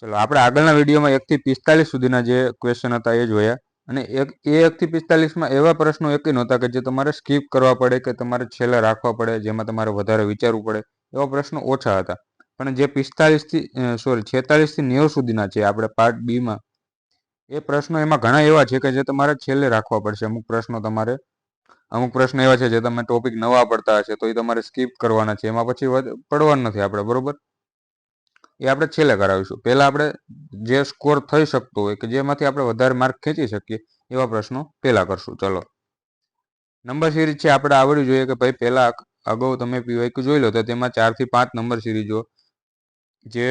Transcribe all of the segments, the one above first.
ચલો આપણે આગળના વિડીયોમાં 1 થી 45 સુધીના જે ક્વેશ્ચન હતા એ જોયા, અને 1 થી 45માં એવા પ્રશ્નો એકેય નહોતા કે જે તમારે સ્કીપ કરવા પડે કે તમારે છેલ્લે રાખવા પડે, જેમાં તમારે વધારે વિચારવું પડે. એવા પ્રશ્નો ઓછા હતા. પણ જે 46 થી 90 સુધીના છે આપણે પાર્ટ બીમાં, એ પ્રશ્નો એમાં ઘણા એવા છે કે જે તમારે છેલ્લે રાખવા પડશે. અમુક પ્રશ્ન એવા છે જે તમે ટોપિક નવા પડતા હશે તો એ તમારે સ્કીપ કરવાના છે, એમાં પછી પડવાનું નથી આપણે, બરોબર. એ આપણે છેલ્લે કરાવીશું. પહેલાં આપણે જે સ્કોર થઈ શકતો હોય કે જેમાંથી આપણે વધારે માર્ક ખેંચી શકીએ એવા પ્રશ્નો પહેલાં કરશું. ચલો, નંબર સિરીઝ છે આપણે આવડવી જોઈએ કે ભાઈ પહેલાં અગાઉ તમે પીવાયક્યુ જોઈ લો તો તેમાં 4 થી 5 નંબર સિરીઝો જે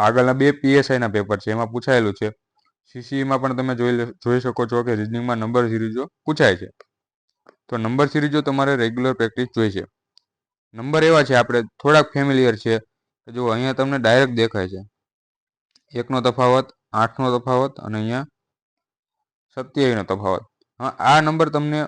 આગળના 2 PSIના પેપર છે એમાં પૂછાયેલું છે. CCEમાં પણ તમે જોઈ શકો છો કે રિઝનિંગમાં નંબર સિરીઝો પૂછાય છે. તો નંબર સિરીઝો તમારે રેગ્યુલર પ્રેક્ટિસ જોઈશે. નંબર એવા છે આપણે થોડાક ફેમિલિયર છે. જો અહીંયા તમને ડાયરેક્ટ દેખાય છે 1નો તફાવત, 8નો તફાવત અને અહીંયા 27નો તફાવત. હા, આ નંબર તમને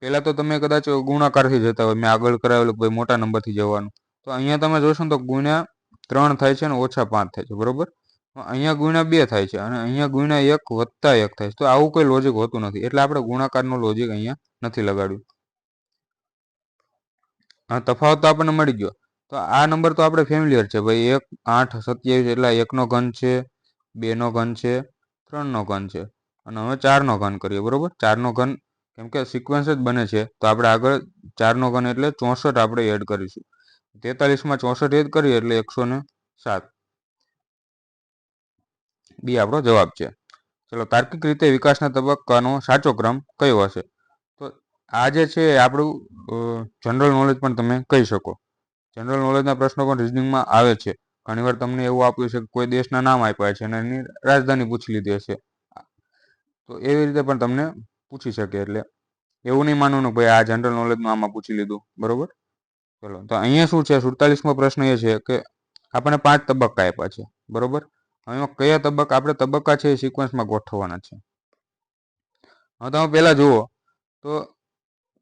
પહેલાં તો તમે કદાચ ગુણાકારથી જતા હોય, મેં આગળ કરાવેલું ભાઈ મોટા નંબરથી જવાનું, તો અહીંયા તમે જોશો ને તો ગુણ્યા 3 થાય છે અને ઓછા 5 થાય છે, બરોબર. અહીંયા ગુણ્યા 2 થાય છે અને અહીંયા ગુણ્યા 1 વત્તા 1 થાય છે. તો આવું કોઈ લોજિક હોતું નથી, એટલે આપણે ગુણાકારનો લોજિક અહીંયા નથી લગાડ્યું. હા, તફાવત તો આપણને મળી ગયો. તો આ નંબર તો આપણે ફેમિલિયર છે ભાઈ. 1, 8, 27 એટલે 1નો ઘન છે, 2નો ઘન છે, 3નો ઘન છે અને હવે 4નો ઘન કરીએ, બરોબર. 4નો ઘન કેમ કે સિક્વન્સ જ બને છે તો આપણે આગળ 4નો ઘન એટલે 64 આપણે એડ કરીશું. 43માં 64 એડ કરીએ એટલે 107. બી આપણો જવાબ છે. ચલો, તાર્કિક રીતે વિકાસના તબક્કાનો સાચો ક્રમ કયો હશે? તો આ જે છે આપણું જનરલ નોલેજ પણ તમે કહી શકો. જનરલ નોલેજના પ્રશ્નો પણ રિઝનિંગમાં આવે છે. ઘણીવાર તમને એવું આપ્યું છે કે કોઈ દેશના નામ આપ્યા છે અને એની રાજધાની પૂછી લીધી હશે, તો એવી રીતે પણ તમને પૂછી શકે. એટલે એવું નહીં માનવાનું ભાઈ આ જનરલ નોલેજનું આમાં પૂછી લીધું, બરોબર. ચલો, તો અહીંયા શું છે 47મો પ્રશ્ન એ છે કે આપણે 5 તબક્કા આપ્યા છે, બરોબર. એમાં કયા તબક્કા આપણે તબક્કા છે એ સિક્વન્સમાં ગોઠવવાના છે. હવે તમે પહેલાં જુઓ તો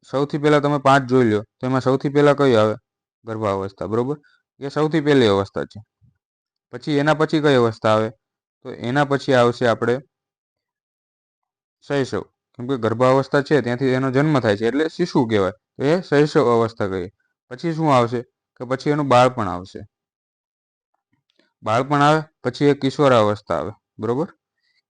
સૌથી પહેલાં તમે 5 જોઈ લો તો એમાં સૌથી પહેલાં કઈ આવે? ગર્ભાવસ્થા, બરોબર. એ સૌથી પહેલી અવસ્થા છે. પછી એના પછી કઈ અવસ્થા આવે? તો એના પછી આવશે આપણે શૈશવ, કેમ કે ગર્ભાવસ્થા છે ત્યાંથી એનો જન્મ થાય છે એટલે શિશુ કહેવાય, તો એ શૈશવ અવસ્થા કહીએ. પછી શું આવશે કે પછી એનું બાળપણ આવશે. બાળપણ આવે પછી એ કિશોર અવસ્થા આવે, બરોબર.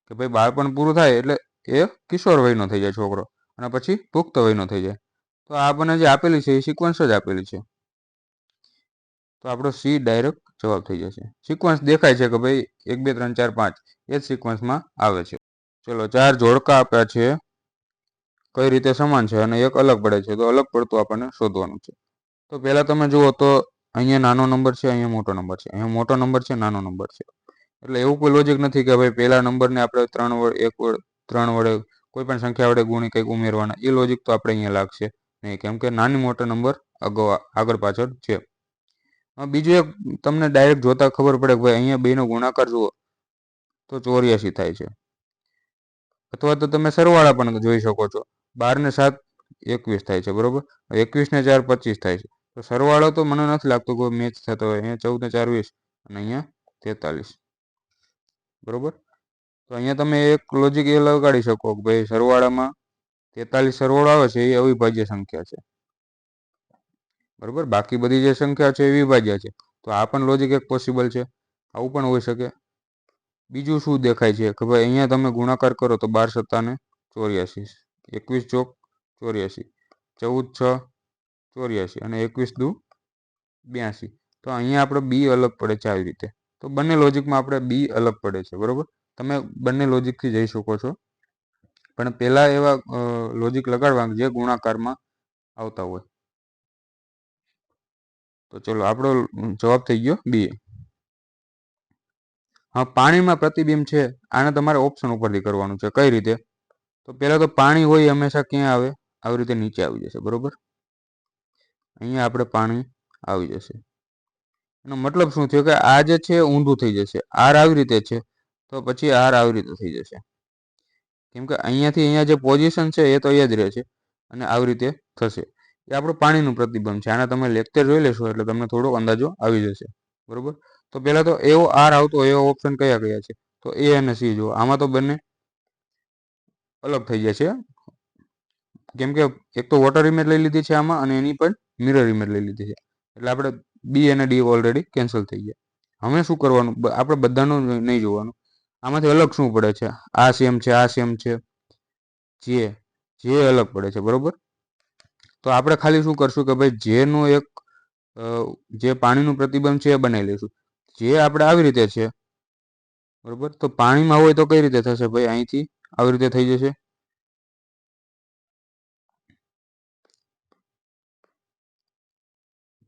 કે ભાઈ બાળપણ પૂરું થાય એટલે એ કિશોર વયનો થઈ જાય છોકરો અને પછી પુખ્ત વયનો થઈ જાય. તો આપણને જે આપેલી છે એ સિક્વન્સ જ આપેલી છે, તો આપણો સી ડાયરેક્ટ જવાબ થઈ જશે. સિક્વન્સ દેખાય છે કે ભાઈ 1, 2, 3, 4, 5 એ જ સિક્વન્સમાં આવે છે. ચલો, 4 જોડકા આપ્યા છે, કઈ રીતે સમાન છે અને એક અલગ પડે છે, તો અલગ પડતું આપણને શોધવાનું છે. તો પહેલાં તમે જુઓ તો અહીંયા નાનો નંબર છે, અહીંયા મોટો નંબર છે, અહીંયા મોટો નંબર છે, નાનો નંબર છે. એટલે એવું કોઈ લોજિક નથી કે ભાઈ પહેલા નંબરને આપણે 3 વડે કોઈ પણ સંખ્યા વડે ગુણી કંઈક ઉમેરવાના. એ લોજિક તો આપણે અહીંયા લાગશે નહીં, કેમ કે નાની મોટો નંબર આગળ પાછળ છે. બીજું એક તમને ડાયરેક્ટ જોતા ખબર પડે કે ભાઈ અહીંયા 2નો ગુણાકાર જુઓ તો 84 થાય છે. અથવા તો તમે સરવાળા પણ જોઈ શકો છો. 12 ને 7 21 થાય છે, બરોબર. 21 ને 4 25 થાય છે. તો સરવાળો તો મને નથી લાગતું કોઈ મેચ થતો હોય. અહીંયા 14 ને 4 20 અને અહીંયા 43, બરોબર. તો અહીંયા તમે એક લોજિક એ લગાડી શકો કે ભાઈ સરવાળામાં 43 સરવાળો આવે છે એ અવિભાજ્ય સંખ્યા છે, બરોબર. બાકી બધી જે સંખ્યા છે એ વિભાજ્ય છે. તો આ પણ લોજિક એક પોસિબલ છે, આવું પણ હોઈ શકે. બીજું શું દેખાય છે કે ભાઈ અહીંયા તમે ગુણાકાર કરો તો 12 સત્તાને 84, 21 ચોક 84, 14 6 84 અને 21 દુ 82. તો અહીંયા આપણે બી અલગ પડે છે આવી રીતે. તો બંને લોજિકમાં આપણે બી અલગ પડે છે, બરોબર. તમે બંને લોજિકથી જઈ શકો છો, પણ પહેલાં એવા લોજિક લગાડવા જે ગુણાકારમાં આવતા હોય. તો ચલો, આપણો જવાબ થઈ ગયો બી. હા, પાણીમાં પ્રતિબિંબ છે, આને તમારે ઓપ્શન ઉપરથી કરવાનું છે. કઈ રીતે? તો પહેલાં તો પાણી હોય હંમેશા ક્યાં આવે? આવી રીતે નીચે આવી જશે, બરોબર. અહીંયા આપણે પાણી આવી જશે. એનો મતલબ શું થયો કે આ જે છે ઊંધું થઈ જશે. આર આવી રીતે છે તો પછી આર આવી રીતે થઈ જશે, કેમ કે અહીંયાથી અહીંયા જે પોઝિશન છે એ તો એ જ રહે છે અને આવી રીતે થશે. એ આપણું પાણીનું પ્રતિબંધ છે. આને તમે લેક્ચર જોઈ લેશો એટલે તમને થોડો અંદાજો આવી જશે, બરોબર. તો તો પહેલા તો એવો આર આવતો એવો ઓપ્શન કયા કયા છે? તો એ અને સી. જો આમાં તો બંને અલગ થઈ જાય છે, કેમ કે એક તો વોટર ઇમેજ લઈ લીધી છે આમાં, અને એની પણ મિરર ઇમેજ લઈ લીધી છે. એટલે આપણે બી અને ડી ઓલરેડી કેન્સલ થઈ ગયા. હવે શું કરવાનું? આપણે બધાનું નહીં જોવાનું, આમાંથી અલગ શું પડે છે? આ સેમ છે, આ સેમ છે, જે અલગ પડે છે, બરોબર. તો આપણે ખાલી શું કરશું કે ભાઈ જેનું એક જે પાણીનું પ્રતિબંધ છે એ બનાવી લઈશું. જે આપણે આવી રીતે છે, બરોબર. તો પાણીમાં હોય તો કઈ રીતે થશે ભાઈ? અહીંથી આવી રીતે થઈ જશે.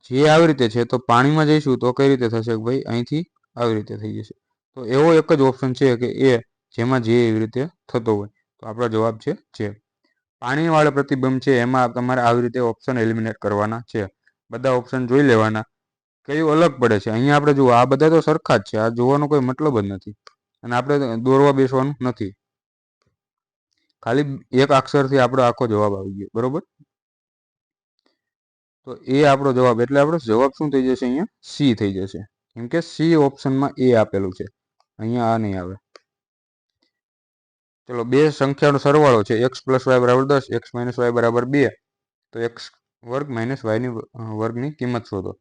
જે આવી રીતે છે, તો પાણીમાં જઈશું તો કઈ રીતે થશે ભાઈ? અહીંથી આવી રીતે થઈ જશે. તો એવો એક જ ઓપ્શન છે કે એ જેમાં જે એવી રીતે થતો હોય. તો આપણો જવાબ છે જે. પાણીવાળા પ્રતિબંધ છે એમાં તમારે આવી રીતે ઓપ્શન એલિમિનેટ કરવાના છે. બધા ઓપ્શન જોઈ લેવાના, કયું અલગ પડે છે. અહીંયા આપણે જુઓ, આ બધા તો સરખા જ છે, આ જોવાનો કોઈ મતલબ જ નથી, અને આપણે દોરવા બેસવાનું નથી. ખાલી એક અક્ષરથી આપણો આખો જવાબ આવી ગયો, બરોબર. તો એ આપણો જવાબ, એટલે આપણો જવાબ શું થઈ જશે? અહીંયા સી થઈ જશે, કેમ કે સી ઓપ્શનમાં એ આપેલું છે, અહીંયા આ નહીં આવે. ચલો, બે સંખ્યાનો સરવાળો છે, x + y = 10, x - y = 2. તો x વર્ગ માઇનસ વાયની વર્ગની કિંમત શોધો.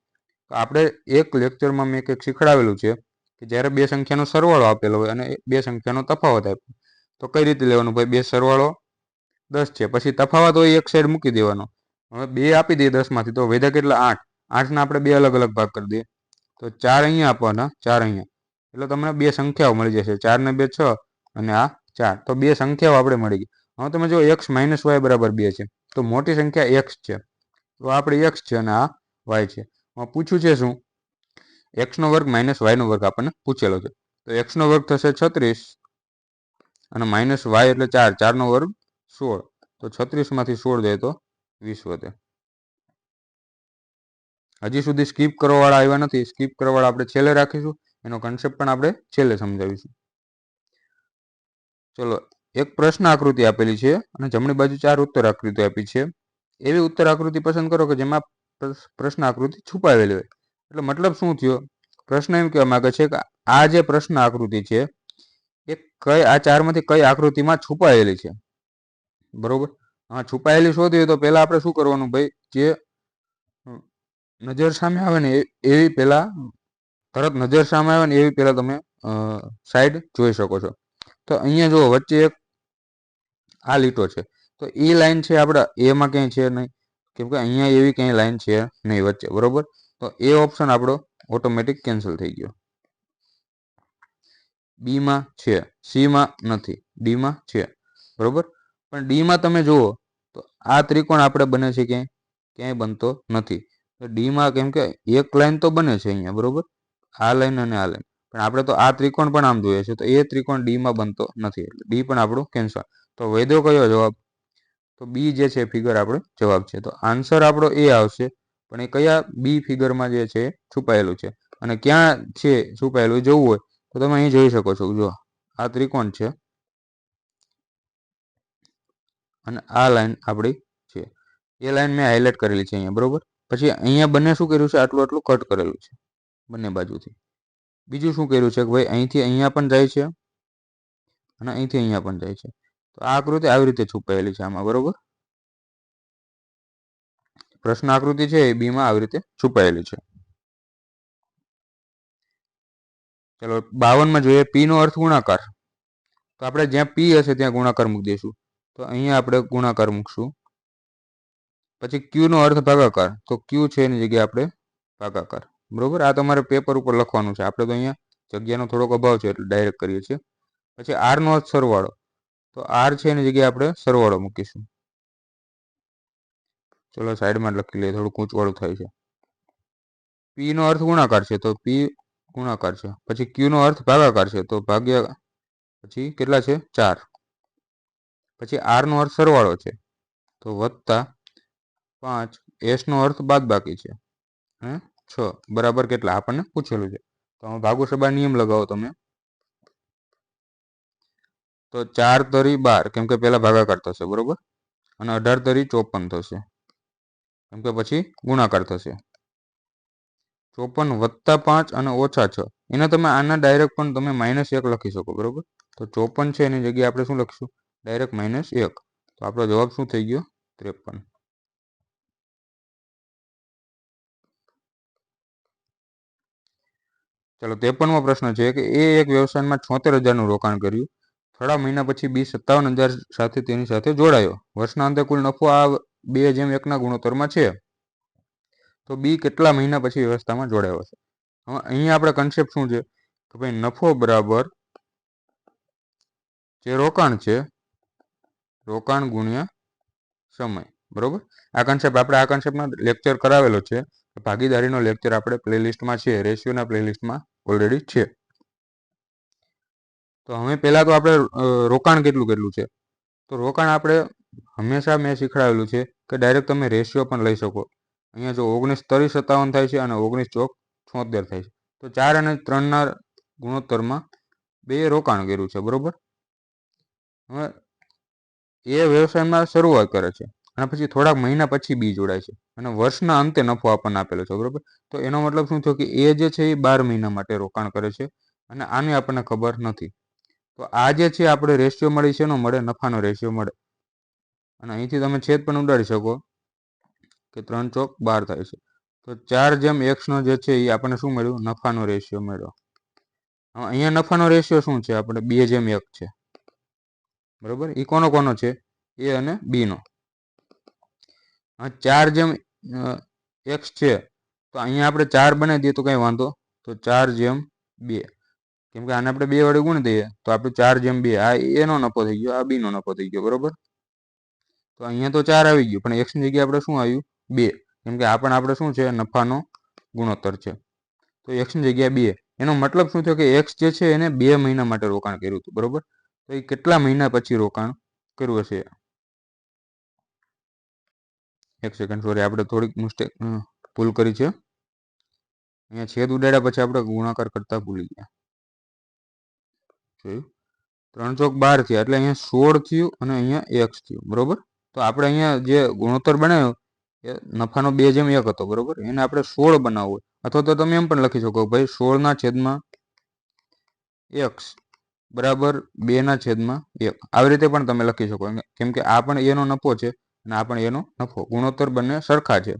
તો આપણે એક લેક્ચરમાં મેં કંઈક શીખડાવેલું છે કે જ્યારે બે સંખ્યાનો સરવાળો આપેલો હોય અને બે સંખ્યાનો તફાવત આપ્યો, તો કઈ રીતે લેવાનું ભાઈ? બે સરવાળો 10 છે, પછી તફાવત હોય એક સાઈડ મૂકી દેવાનો. હવે 2 આપી દઈએ 10માંથી, તો વધ્યા કેટલા? 8. 8ના આપણે બે અલગ અલગ ભાગ કરી દઈએ. તો 4 અહીંયા આપવાના, 4 અહીંયા, એટલે તમને બે સંખ્યાઓ મળી જશે. 4 ને 2 6, અને આ 4. તો બે સંખ્યાઓ આપણે મળી ગઈ. હવે તમે જો x - y = 2 છે, તો મોટી સંખ્યા x છે, તો આપણે x છે અને આ y છે. પૂછ્યું છે શું? x² - y² આપણને પૂછેલો છે. તો x² થશે 36, અને -y એટલે 4, 4નો વર્ગ 16. તો 36માંથી 16 જાય તો 20 વધે. હજી સુધી સ્કીપ કરવાવાળા આવ્યા નથી. સ્કીપ કરવાવાળા આપણે છેલ્લે રાખીશું, એનો કન્સેપ્ટ પણ આપણે છેલ્લે સમજાવીશું. ચલો, એક પ્રશ્ન આકૃતિ આપેલી છે અને જમણી બાજુ 4 ઉત્તર આકૃતિ આપી છે. એવી ઉત્તર આકૃતિ પસંદ કરો કે જેમાં પ્રશ્ન આકૃતિ છુપાવેલી હોય. એટલે મતલબ શું થયો? પ્રશ્ન એમ કહેવા માંગે છે કે આ જે પ્રશ્ન આકૃતિ છે એ કઈ આ ચારમાંથી કઈ આકૃતિમાં છુપાયેલી છે, બરોબર. હા, છુપાયેલી શોધવી હોય તો પહેલા આપણે શું કરવાનું ભાઈ? જે નજર સામે આવે ને એવી પહેલા, તરત નજર સામે આવે ને એવી પહેલા તમે સાઈડ જોઈ શકો છો. તો અહીંયા જો વચ્ચે એક આ લીટો છે, તો એ લાઈન છે આપણા એમાં ક્યાંય છે નહીં, કેમ કે અહીંયા એવી ક્યાંય લાઈન છે નહીં વચ્ચે, બરોબર. તો એ ઓપ્શન આપણો ઓટોમેટિક કેન્સલ થઈ ગયો. બીમાં છે, સીમાં નથી, ડીમાં છે, બરોબર. પણ ડીમાં તમે જુઓ તો આ ત્રિકોણ આપણે બને છે ક્યાંય બનતો નથી. તો ડીમાં કેમ કે એક લાઈન તો બને છે અહીંયા, બરોબર, આ લાઈન અને આ લાઈન, પણ આપણે તો આ ત્રિકોણ પણ આમ જોઈએ છે, તો એ ત્રિકોણ ડીમાં બનતો નથી, એટલે ડી પણ આપણું કેન્સલ. તો વધ્યો કયો જવાબ? તો બી જે છે ફિગર આપણો જવાબ છે. તો આન્સર આપણો એ આવશે, પણ એ કયા? બી ફિગરમાં જે છે છુપાયેલું છે. અને ક્યાં છે છુપાયેલું જોવું હોય તો તમે અહીં જોઈ શકો છો. જો આ ત્રિકોણ છે અને આ લાઈન આપણી છે, એ લાઈન મેં હાઇલાઇટ કરેલી છે અહીંયા, બરોબર. પછી અહીંયા બંને શું કર્યું છે? આટલું આટલું કટ કરેલું છે બંને બાજુથી. બીજું શું કર્યું છે કે ભાઈ અહીંથી અહીંયા પણ જાય છે અને અહીંથી અહીંયા પણ જાય છે. તો આ આકૃતિ આવી રીતે છુપાયેલી છે આમાં, બરોબર. પ્રશ્ન આકૃતિ છે એ બીમાં આવી રીતે છુપાયેલી છે. ચલો, 52માં જોઈએ. પી નો અર્થ ગુણાકાર. તો આપણે જ્યાં પી હશે ત્યાં ગુણાકાર મૂકી દઈશું. તો અહીંયા આપણે ગુણાકાર મૂકશું. પછી ક્યુ નો અર્થ ભાગાકાર. તો ક્યુ છે એની જગ્યાએ આપણે ભાગાકાર, બરોબર. આ તમારે પેપર ઉપર લખવાનું છે, આપણે તો અહીંયા જગ્યાનો થોડોક અભાવ છે એટલે ડાયરેક્ટ કરીએ છીએ. પછી આર નો અર્થ સરવાળો. તો આર છે એની જગ્યાએ આપણે સરવાળો મૂકીશું. ચલો, સાઈડમાં લખી લઈએ, થોડું ઊંચવાળું થાય છે. પી નો અર્થ ગુણાકાર છે, તો પી ગુણાકાર છે. પછી ક્યુ નો અર્થ ભાગાકાર છે, તો ભાગ્યા, પછી કેટલા છે? 4. પછી આર નો અર્થ સરવાળો છે, તો વત્તા 5. એસ નો અર્થ બાદબાકી છે, 6 બરાબર કેટલા આપણને પૂછેલું છે. તો ભાગોસભા નિયમ લગાવો તમે. તો 4 તરી 12, કેમ કે પહેલા ભાગાકાર થશે, બરોબર. અને 18 તરી 54 થશે, કેમ કે પછી ગુણાકાર થશે. 54 + 5 અને -6 એને તમે આના ડાયરેક્ટ પણ તમે -1 લખી શકો, બરોબર. તો 54 છે એની જગ્યાએ આપણે શું લખીશું? ડાયરેક્ટ -1. તો આપણો જવાબ શું થઈ ગયો? 53. ચલો 53મો પ્રશ્ન છે કે એ એક વ્યવસાયમાં 76,000નું રોકાણ કર્યું. થોડા મહિના પછી બી 57,000 સાથે તેની સાથે જોડાયો. વર્ષના અંતે કુલ નફો આ 2:1ના ગુણોત્તરમાં છે. તો બી કેટલા મહિના પછી વ્યવસ્થામાં જોડાયો છે? હવે અહીંયા આપણે કન્સેપ્ટ શું છે કે ભાઈ નફો બરાબર જે રોકાણ છે, રોકાણ ગુણ્યા સમય, બરોબર. આ કન્સેપ્ટમાં લેક્ચર કરાવેલો છે. ભાગીદારીનો લેક્ચર આપણે પ્લેલિસ્ટમાં છે, રેશિયોના પ્લેલિસ્ટમાં ઓલરેડી છે. તો હવે પહેલાં તો આપણે રોકાણ કેટલું છે, તો રોકાણ આપણે હંમેશા મેં શીખવાડેલું છે કે ડાયરેક્ટ તમે રેશિયો પણ લઈ શકો. અહીંયા જો 19 × 30 = 57 થાય છે અને 19 × 4 = 76 થાય છે. તો 4 અને 3ના ગુણોત્તરમાં બે રોકાણ કર્યું છે, બરોબર. હવે એ વ્યવસાયમાં શરૂઆત કરે છે અને પછી થોડાક મહિના પછી બી જોડાય છે અને વર્ષના અંતે નફો આપણને આપેલો છે, બરોબર. તો એનો મતલબ શું થયો કે એ જે છે એ 12 મહિના માટે રોકાણ કરે છે અને આની આપણને ખબર નથી. તો આ જે છે આપણે રેશિયો મળી છે, એનો મળે નફાનો રેશિયો મળે. અને અહીંથી તમે છેદ પણ ઉડાડી શકો કે 3 × 4 = 12 થાય છે. તો 4:x જે છે એ આપણને શું મળ્યું? નફાનો રેશિયો મળ્યો. અહીંયા નફાનો રેશિયો શું છે? આપણે 2:1 છે, બરોબર. એ કોનો છે? એ અને બી નો. 4:x છે તો અહીંયા આપણે 4 બનાવી દઈએ તો કંઈ વાંધો. તો 4:2, કેમ કે આને આપણે 2 વડે ગુણી દઈએ તો આપણે 4:2. આ એનો નફો થઈ ગયો, આ બી નો નફો થઈ ગયો, બરોબર. તો અહીંયા તો 4 આવી ગયું, પણ એક્સની જગ્યાએ આપણે શું આવ્યું? 2, કેમ કે આ પણ આપણે શું છે? નફાનો ગુણોત્તર છે. તો એક્સની જગ્યાએ 2. એનો મતલબ શું થયો કે એક્સ જે છે એને 2 મહિના માટે રોકાણ કર્યું હતું, બરોબર. તો એ કેટલા મહિના પછી રોકાણ કર્યું હશે? એક સેકન્ડ, સોરી, આપણે થોડીક મિસ્ટેક ભૂલ કરી છે. અહીંયા છેદ ઉડાડ્યા પછી આપણે ગુણાકાર કરતા ભૂલી ગયા. 3 × 4 = 12 થયા, એટલે અહીંયા 16 થયું અને અહીંયા x થયું, બરોબર. તો આપણે અહીંયા જે ગુણોત્તર બનાવ્યો એ નફાનો 2:1 હતો, બરોબર. એને આપણે 16 બનાવવો, અથવા તો તમે એમ પણ લખી શકો ભાઈ 16/x બરાબર 2/1. આવી રીતે પણ તમે લખી શકો, કેમ કે આ પણ એનો નફો છે અને આ પણ એનો નફો, ગુણોત્તર બંને સરખા છે.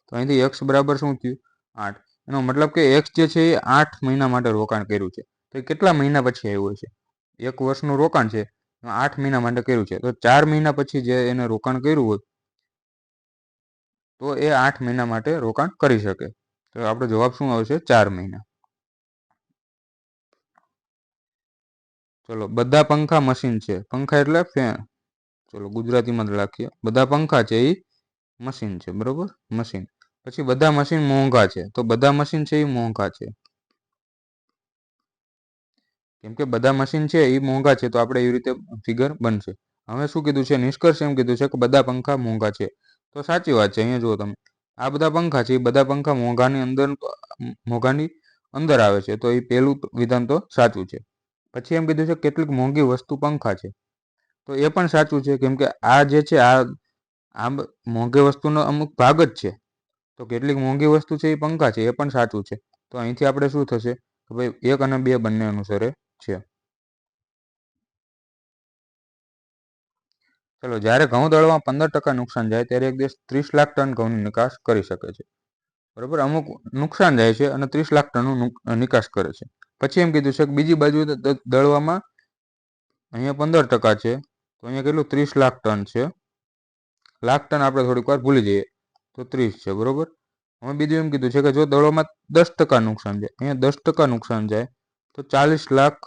તો અહીંથી x બરાબર શું થયું? 8. એનો મતલબ કે x જે છે એ 8 મહિના માટે રોકાણ કર્યું છે. તો એ કેટલા મહિના પછી આવ્યું છે? 1 વર્ષનું રોકાણ છે, 8 મહિના માટે કર્યું છે. તો 4 મહિના પછી જે એને રોકાણ કર્યું હોય તો એ 8 મહિના માટે રોકાણ કરી શકે. તો આપણો જવાબ શું આવશે? 4 મહિના. ચલો, બધા પંખા મશીન છે. પંખા એટલે ફેન. ચલો ગુજરાતીમાં જ લખીએ. બધા પંખા છે એ મશીન છે, બરોબર, મશીન. પછી બધા મશીન મોંઘા છે. તો બધા મશીન છે એ મોંઘા છે, કેમ કે બધા મશીન છે એ મોંઘા છે. તો આપણે એવી રીતે ફિગર બનશે. હવે શું કીધું છે? નિષ્કર્ષ એમ કીધું છે કે બધા પંખા મોંઘા છે. તો સાચી વાત છે. અહીંયા જુઓ તમે, આ બધા પંખા છે એ બધા પંખા મોંઘાની અંદર આવે છે. તો એ પહેલું વિધાન તો સાચું છે. પછી એમ કીધું છે કેટલીક મોંઘી વસ્તુ પંખા છે. તો એ પણ સાચું છે, કેમ કે આ જે છે આ મોંઘી વસ્તુનો અમુક ભાગ જ છે. તો કેટલીક મોંઘી વસ્તુ છે એ પંખા છે, એ પણ સાચું છે. તો અહીંથી આપણે શું થશે કે ભાઈ 1 અને 2 બંને અનુસરે છે. ચલો, જ્યારે ઘઉં દળમાં 15% નુકસાન જાય ત્યારે એક દેશ 30 લાખ ટન ઘઉંની નિકાસ કરી શકે છે, બરોબર. અમુક નુકસાન જાય છે અને 30 લાખ ટનનું નિકાસ કરે છે. પછી એમ કીધું છે કે બીજી બાજુ દળવામાં અહીંયા 15% છે, તો અહીંયા કેટલું? 30 લાખ ટન છે. લાખ ટન આપણે થોડીક વાર ભૂલી જઈએ, તો 30 છે, બરોબર. હવે બીજું એમ કીધું છે કે જો દળોમાં 10% નુકસાન જાય, અહીંયા 10% નુકસાન જાય તો 40 લાખ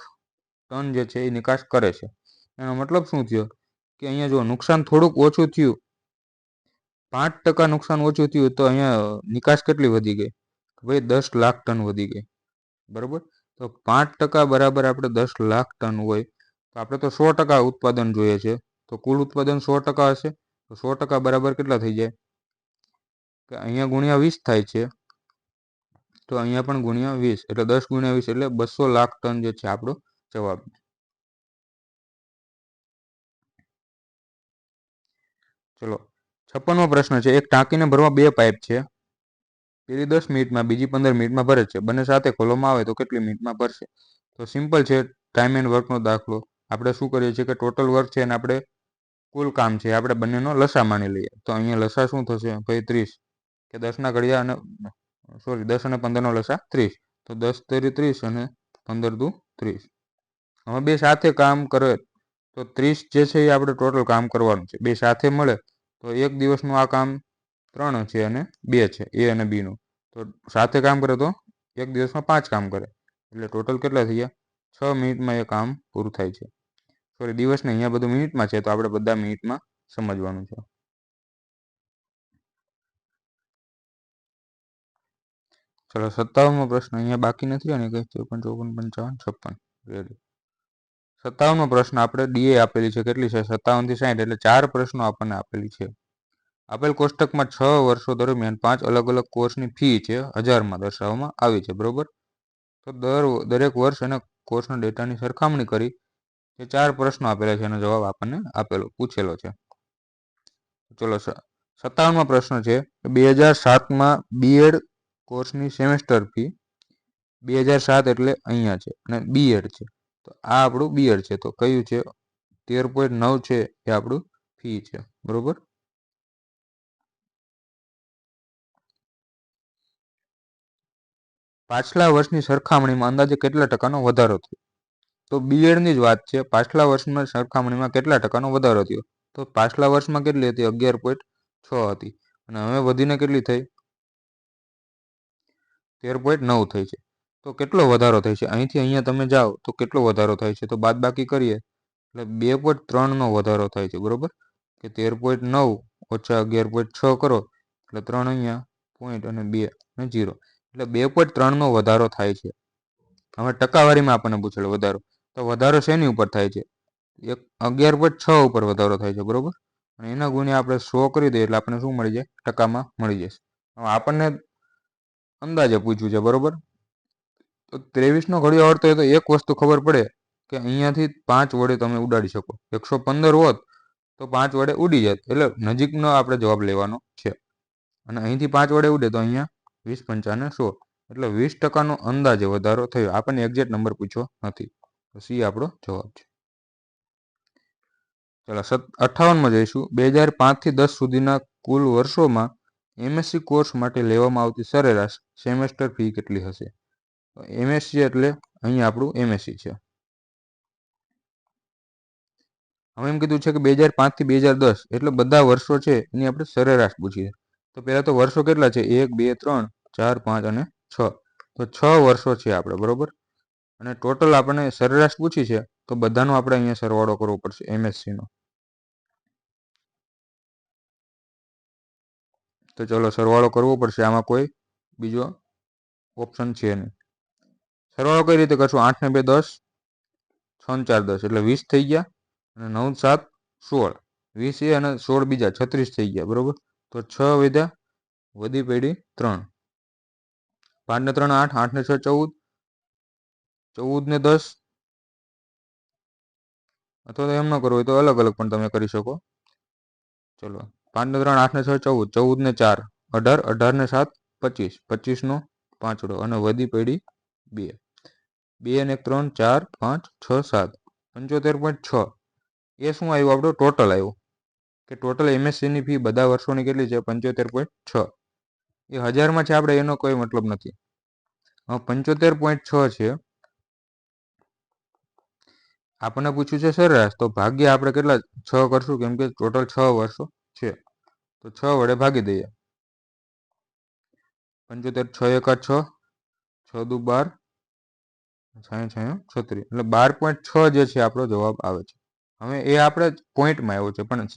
ટન જે છે એ નિકાસ કરે છે. એનો મતલબ શું થયો કે અહીંયા જો નુકસાન થોડુંક ઓછું થયું, 5% નુકસાન ઓછું થયું, તો અહીંયા નિકાસ કેટલી વધી ગઈ? ભાઈ 10 લાખ ટન વધી ગઈ, બરોબર. તો 5% બરાબર આપણે 10 લાખ ટન હોય તો આપણે તો 100% ઉત્પાદન જોઈએ છે. તો કુલ ઉત્પાદન 100% હશે. તો 100% બરાબર કેટલા થઈ જાય? કે અહીંયા ગુણ્યા 20 થાય છે, તો અહીંયા પણ ગુણ્યા 20, એટલે 10 × 20 એટલે 200 લાખ ટન જે છે આપણો જવાબ. ચલો, 56મો પ્રશ્ન છે. એક ટાંકીને ભરવા 2 પાઇપ છે. પેલી 10 મિનિટમાં, બીજી 15 મિનિટમાં ભરે છે. બંને સાથે ખોલવામાં આવે તો કેટલી મિનિટમાં ભરશે? તો સિમ્પલ છે, ટાઈમ એન્ડ વર્કનો દાખલો. આપણે શું કરીએ છીએ કે ટોટલ વર્ક છે અને આપણે કુલ કામ છે આપણે બંનેનો લસા માની લઈએ. તો અહીંયા લસા શું થશે ભાઈ 30, કે 10ના ઘડિયા અને 10 અને 15નો લસા 30. તો 10 તેરી 30 અને 15 દુ 30. હવે બે સાથે કામ કરે તો 30 જે છે એ આપણે ટોટલ કામ કરવાનું છે. બે સાથે મળે તો એક દિવસનું આ કામ 3 છે અને 2 છે, એ અને બીનું. તો સાથે કામ કરે તો એક દિવસમાં 5 કામ કરે, એટલે ટોટલ કેટલા થઈ ગયા? 6 મિનિટમાં એ કામ પૂરું થાય છે. સોરી, દિવસને અહીંયા બધું મિનિટમાં છે, તો આપણે બધા મિનિટમાં સમજવાનું છે. ચલો 57મો પ્રશ્ન અહીંયા બાકી નથી અને 53, 54, 55, 56 રેડી. 57મો પ્રશ્ન આપણે ડીએ આપેલી છે, કેટલી છે? 57 થી 60, એટલે 4 પ્રશ્નો આપણને આપેલી છે. આપેલ કોષ્ટકમાં 6 વર્ષો દરમિયાન 5 અલગ અલગ કોર્સની ફી છે 1000માં દર્શાવવામાં આવી છે, બરોબર. તો દરેક વર્ષ અને કોર્સના ડેટાની સરખામણી કરી એ 4 પ્રશ્નો આપેલા છે, એનો જવાબ આપણને પૂછેલો છે. ચલો 57મો પ્રશ્ન છે, 2007માં બીએડ કોર્સની સેમેસ્ટર ફી 2007 એટલે અહીંયા છે અને બીએડ છે, તો આ આપણું બીએડ છે. તો કયું છે? 13.9 છે એ આપણું ફી છે, બરોબર. પાછલા વર્ષની સરખામણીમાં અંદાજે કેટલા ટકાનો વધારો થયો? તો બીએડની જ વાત છે. પાછલા વર્ષમાં સરખામણીમાં કેટલા ટકાનો વધારો થયો? તો પાછલા વર્ષમાં કેટલી હતી? 11.6 હતી અને હવે વધીને કેટલી થઈ? 13.9 થઈ છે. તો કેટલો વધારો થાય છે? અહીંથી અહીંયા તમે જાઓ તો કેટલો વધારો થાય છે? તો બાદબાકી કરીએ એટલે 2.3નો વધારો થાય છે, બરોબર. કે 13.9 ઓછા 11.6 કરો એટલે 3 અહીંયા પોઈન્ટ અને 2 અને 0, એટલે 2.3નો વધારો થાય છે. હવે ટકાવારીમાં આપણને પૂછેલો વધારો, તો વધારો શેની ઉપર થાય છે? 11.6 ઉપર વધારો થાય છે, બરોબર. અને એના ગુણ્યા આપણે 100 કરી દઈએ એટલે આપણને શું મળી જાય? ટકામાં મળી જશે. હવે આપણને અંદાજે પૂછ્યું છે, બરોબર. તો 23નો ઘડિયો આવડતો હોય તો એક વસ્તુ ખબર પડે કે અહીંયાથી 5 વડે તમે ઉડાડી શકો. 115 હોત તો 5 વડે ઉડી જાય, એટલે નજીકનો આપણે જવાબ લેવાનો છે. અને અહીંથી 5 વડે ઉડે તો અહીંયા 20, 55 100, એટલે 20%નો અંદાજે વધારો થયો. આપણને એક્ઝેક્ટ નંબર પૂછ્યો નથી, તો સી આપણો જવાબ છે. ચલો 58માં જઈશું. 2005 થી 10 સુધીના કુલ વર્ષોમાં એમએસસી કોર્સ માટે લેવામાં આવતી સરેરાશ સેમેસ્ટર ફી કેટલી હશે? તો એમએસસી એટલે અહીંયા આપણું એમએસસી છે. હવે એમ કીધું છે કે 2005 થી 2010 એટલે બધા વર્ષો છે એની આપણે સરેરાશ પૂછીએ. તો પહેલા તો વર્ષો કેટલા છે? 1, 2, 3, 4, 5 અને 6. તો 6 વર્ષો છે આપણે, બરોબર. અને ટોટલ આપણને સરેરાશ પૂછી છે, તો બધાનો આપણે અહીંયા સરવાળો કરવો પડશે એમએસસીનો. તો ચલો સરવાળો કરવો પડશે. આમાં કોઈ બીજો ઓપ્શન છે નહીં. સરવાળો કઈ રીતે કરશું? 8 ને 2 10, 6 ને 4 10, એટલે 20 થઈ ગયા અને 9 7 16, 20 એ અને 16 બીજા 36 થઈ ગયા, બરોબર. તો 6 વધ્યા, વધી પડી 3, 5 ને 3 8, 8 ને 6 14, 14 ને 10, અથવા તો એમ ન કરવું હોય તો અલગ અલગ પણ તમે કરી શકો. ચલો 5 ને 3 8 ને 6 14, 14 ને 4 18, 18 ને 7 25, 25નો પાંચડો અને વધી પડી 2, 2 અને 3 4 5 6 7, 75.6. એ શું આવ્યું? આપણું ટોટલ આવ્યું કે ટોટલ એમએસસીની ફી બધા વર્ષોની કેટલી છે? 75.6. એ 1000માં છે આપણે, એનો કોઈ મતલબ નથી. 75.6 છે. આપણને પૂછ્યું છે સરેરાશ, તો ભાગ્ય આપણે કેટલા 6 કરશું, કેમ કે ટોટલ 6 વર્ષો છે. તો 6 વડે ભાગી દઈએ. 75 6 એકા 6, 6 દુ 12, 6 6 36, એટલે 12.6 જે છે આપણો જવાબ આવે છે. હવે એ આપણે પોઈન્ટમાં આવ્યો છે, પણ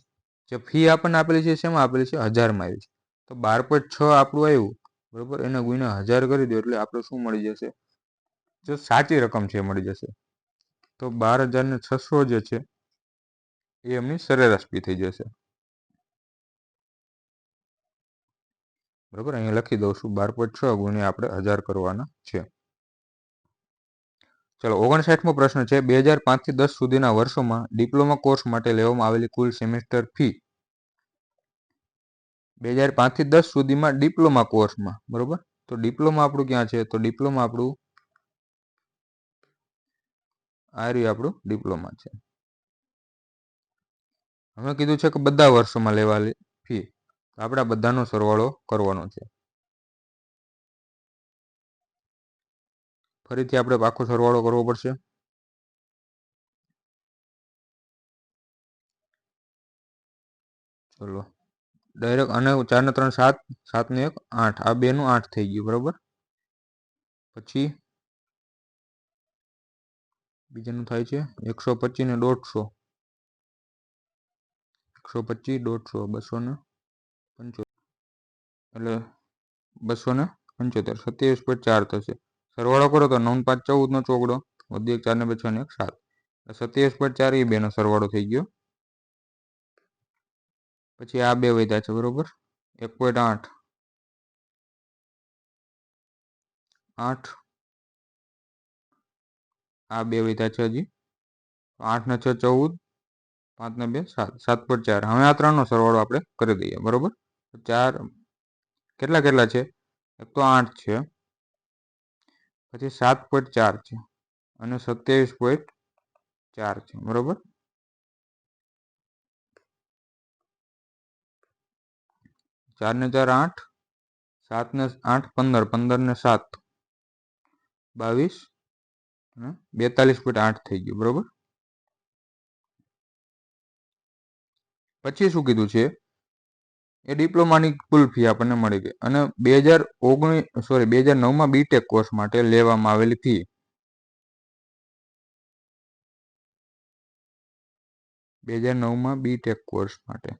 જે ફી આપણને આપેલી છે શેમાં આપેલી છે? 1000માં આવી છે. તો 12.6 આપણું આવ્યું, બરોબર. એને ગુણ્યા 1000 કરી દો એટલે આપણે શું મળી જશે? જો સાચી રકમ છે મળી જશે. તો 12,600 જે છે એ એમની સરેરાશ ફી થઈ જશે, બરોબર. અહીંયા લખી દઉં છું 12.6 ગુણ્યા આપણે 1000 કરવાના છે. ચલો 59મો પ્રશ્ન છે. 2005 થી 10 સુધીના વર્ષોમાં ડિપ્લોમા કોર્સ માટે લેવામાં આવેલી કુલ સેમેસ્ટર ફી 2005 થી 10 સુધીમાં ડિપ્લોમા કોર્સમાં, બરોબર. તો ડિપ્લોમા આપણું ક્યાં છે? તો ડિપ્લોમા આપણું આ રહ્યું આપણું ડિપ્લોમા છે. હવે કીધું છે કે બધા વર્ષોમાં લેવાલી ફી, આપણે આ બધાનો સરવાળો કરવાનો છે. ફરીથી આપણે આખો સરવાળો કરવો પડશે. ચલો ડાયરેક્ટ, અને 4 ને 3 7, 7 ને 1 8, આ બેનું 8 થઈ ગયું, બરોબર. પછી બીજાનું થાય છે 125 ને 150, 125 150 275, એટલે 275, 27.4 થશે. સરવાળો કરો તો 9 5 14 નો ચોગડો, વધી 4 ને 2 6 ને 1 7, 27.4 એ બેનો સરવાળો થઈ ગયો. પછી આ બે વધ્યા છે, બરોબર. 1.8 8, આ બે વધ્યા છે હજી. 8 ને 6 14, 5 ને 2 7, 7.4. હવે આ ત્રણનો સરવાળો આપણે કરી દઈએ, બરોબર. 4 કેટલા છે? એક તો 8 છે, પછી 7.4 છે, અને 27.4 છે, બરોબર. 4 ને 4 8, 7 ને 8 15, 15 ને 7 22, 42.8 થઈ ગયું, બરોબર. પછી શું કીધું છે? એ ડિપ્લોમાની કુલ ફી આપણને મળી ગઈ. અને 2009માં બીટેક કોર્સ માટે લેવામાં આવેલી ફી, 2009માં બીટેક કોર્સ માટે,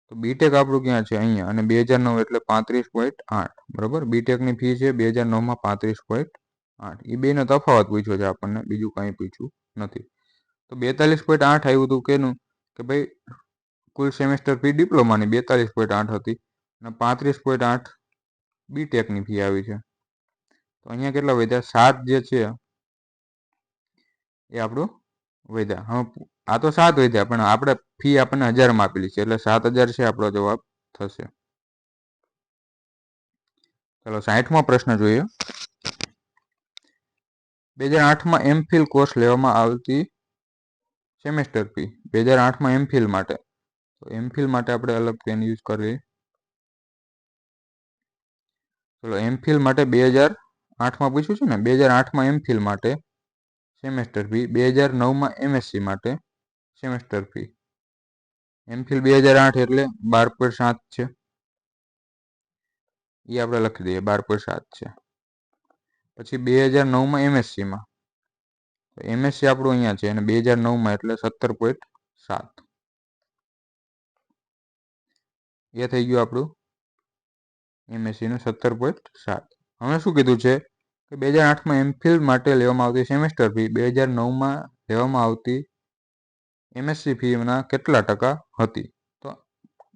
તો બીટેક આપણું ક્યાં છે? અહીંયા. અને 2009 એટલે 35.8, બરોબર. બીટેકની ફી છે 2009માં 35.8. એ બેનો તફાવત પૂછ્યો છે આપણને, બીજું કંઈ પૂછ્યું નથી. તો 42.8 આવ્યું હતું કેનું? કે ભાઈ કુલ સેમેસ્ટર ફી ડિપ્લોમાની 42.8 હતી, અને 35.8 બીટેકની ફી આવી છે. તો અહીંયા કેટલા વધ્યા? 7 જે છે એ આપણું વધ્યા. હા, આ તો 7 વધ્યા, પણ આપણે ફી આપણને 1000માં આપેલી છે, એટલે 7000 છે આપણો જવાબ થશે. ચલો 60મો પ્રશ્ન જોઈએ. 2008માં એમફિલ કોર્સ લેવામાં આવતી સેમેસ્ટર ફી, 2008માં એમફિલ માટે, તો એમફિલ માટે આપણે અલગ પેન યુઝ કરીએ. ચલો એમફિલ માટે 2008માં પૂછ્યું છે ને, 2008માં એમફિલ માટે સેમેસ્ટર ફી, 2009માં એમએસસી માટે સેમેસ્ટર ફી. એમફિલ 2008 એટલે 12.7 છે, એ આપણે લખી દઈએ, 12.7 છે. પછી 2009માં એમએસસીમાં, એમએસસી આપણું અહીંયા છે, અને 2009માં એટલે 17.7, એ થઈ ગયું આપણું એમએસસીનું 17.7. હવે શું કીધું છે કે 2008માં એમફિલ માટે લેવામાં આવતી સેમેસ્ટર ફી 2009માં લેવામાં આવતી એમએસસી ફીના કેટલા ટકા હતી? તો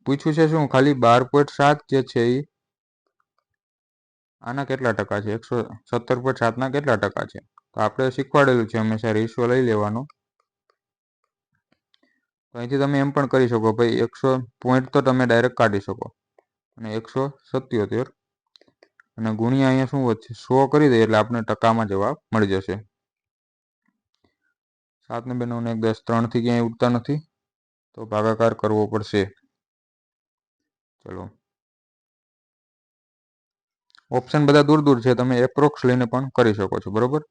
પૂછ્યું છે શું? ખાલી 12.7 જે છે એ આના કેટલા ટકા છે? 117.7ના કેટલા ટકા છે? તો આપણે શીખવાડેલું છે હંમેશા રેશિયો લઈ લેવાનો. તો અહીંથી તમે એમ પણ કરી શકો ભાઈ, 100 પોઈન્ટ તો તમે ડાયરેક્ટ કાઢી શકો, અને 177, અને ગુણ્યા અહીંયા શું વધશે? 100 કરી દઈએ એટલે આપણે ટકામાં જવાબ મળી જશે. 7 ને 2 9 ને 1 10, 3થી ક્યાંય ઉડતા નથી, તો ભાગાકાર કરવો પડશે. ચલો ઓપ્શન બધા દૂર દૂર છે, તમે એપ્રોક્સ લઈને પણ કરી શકો છો, બરોબર.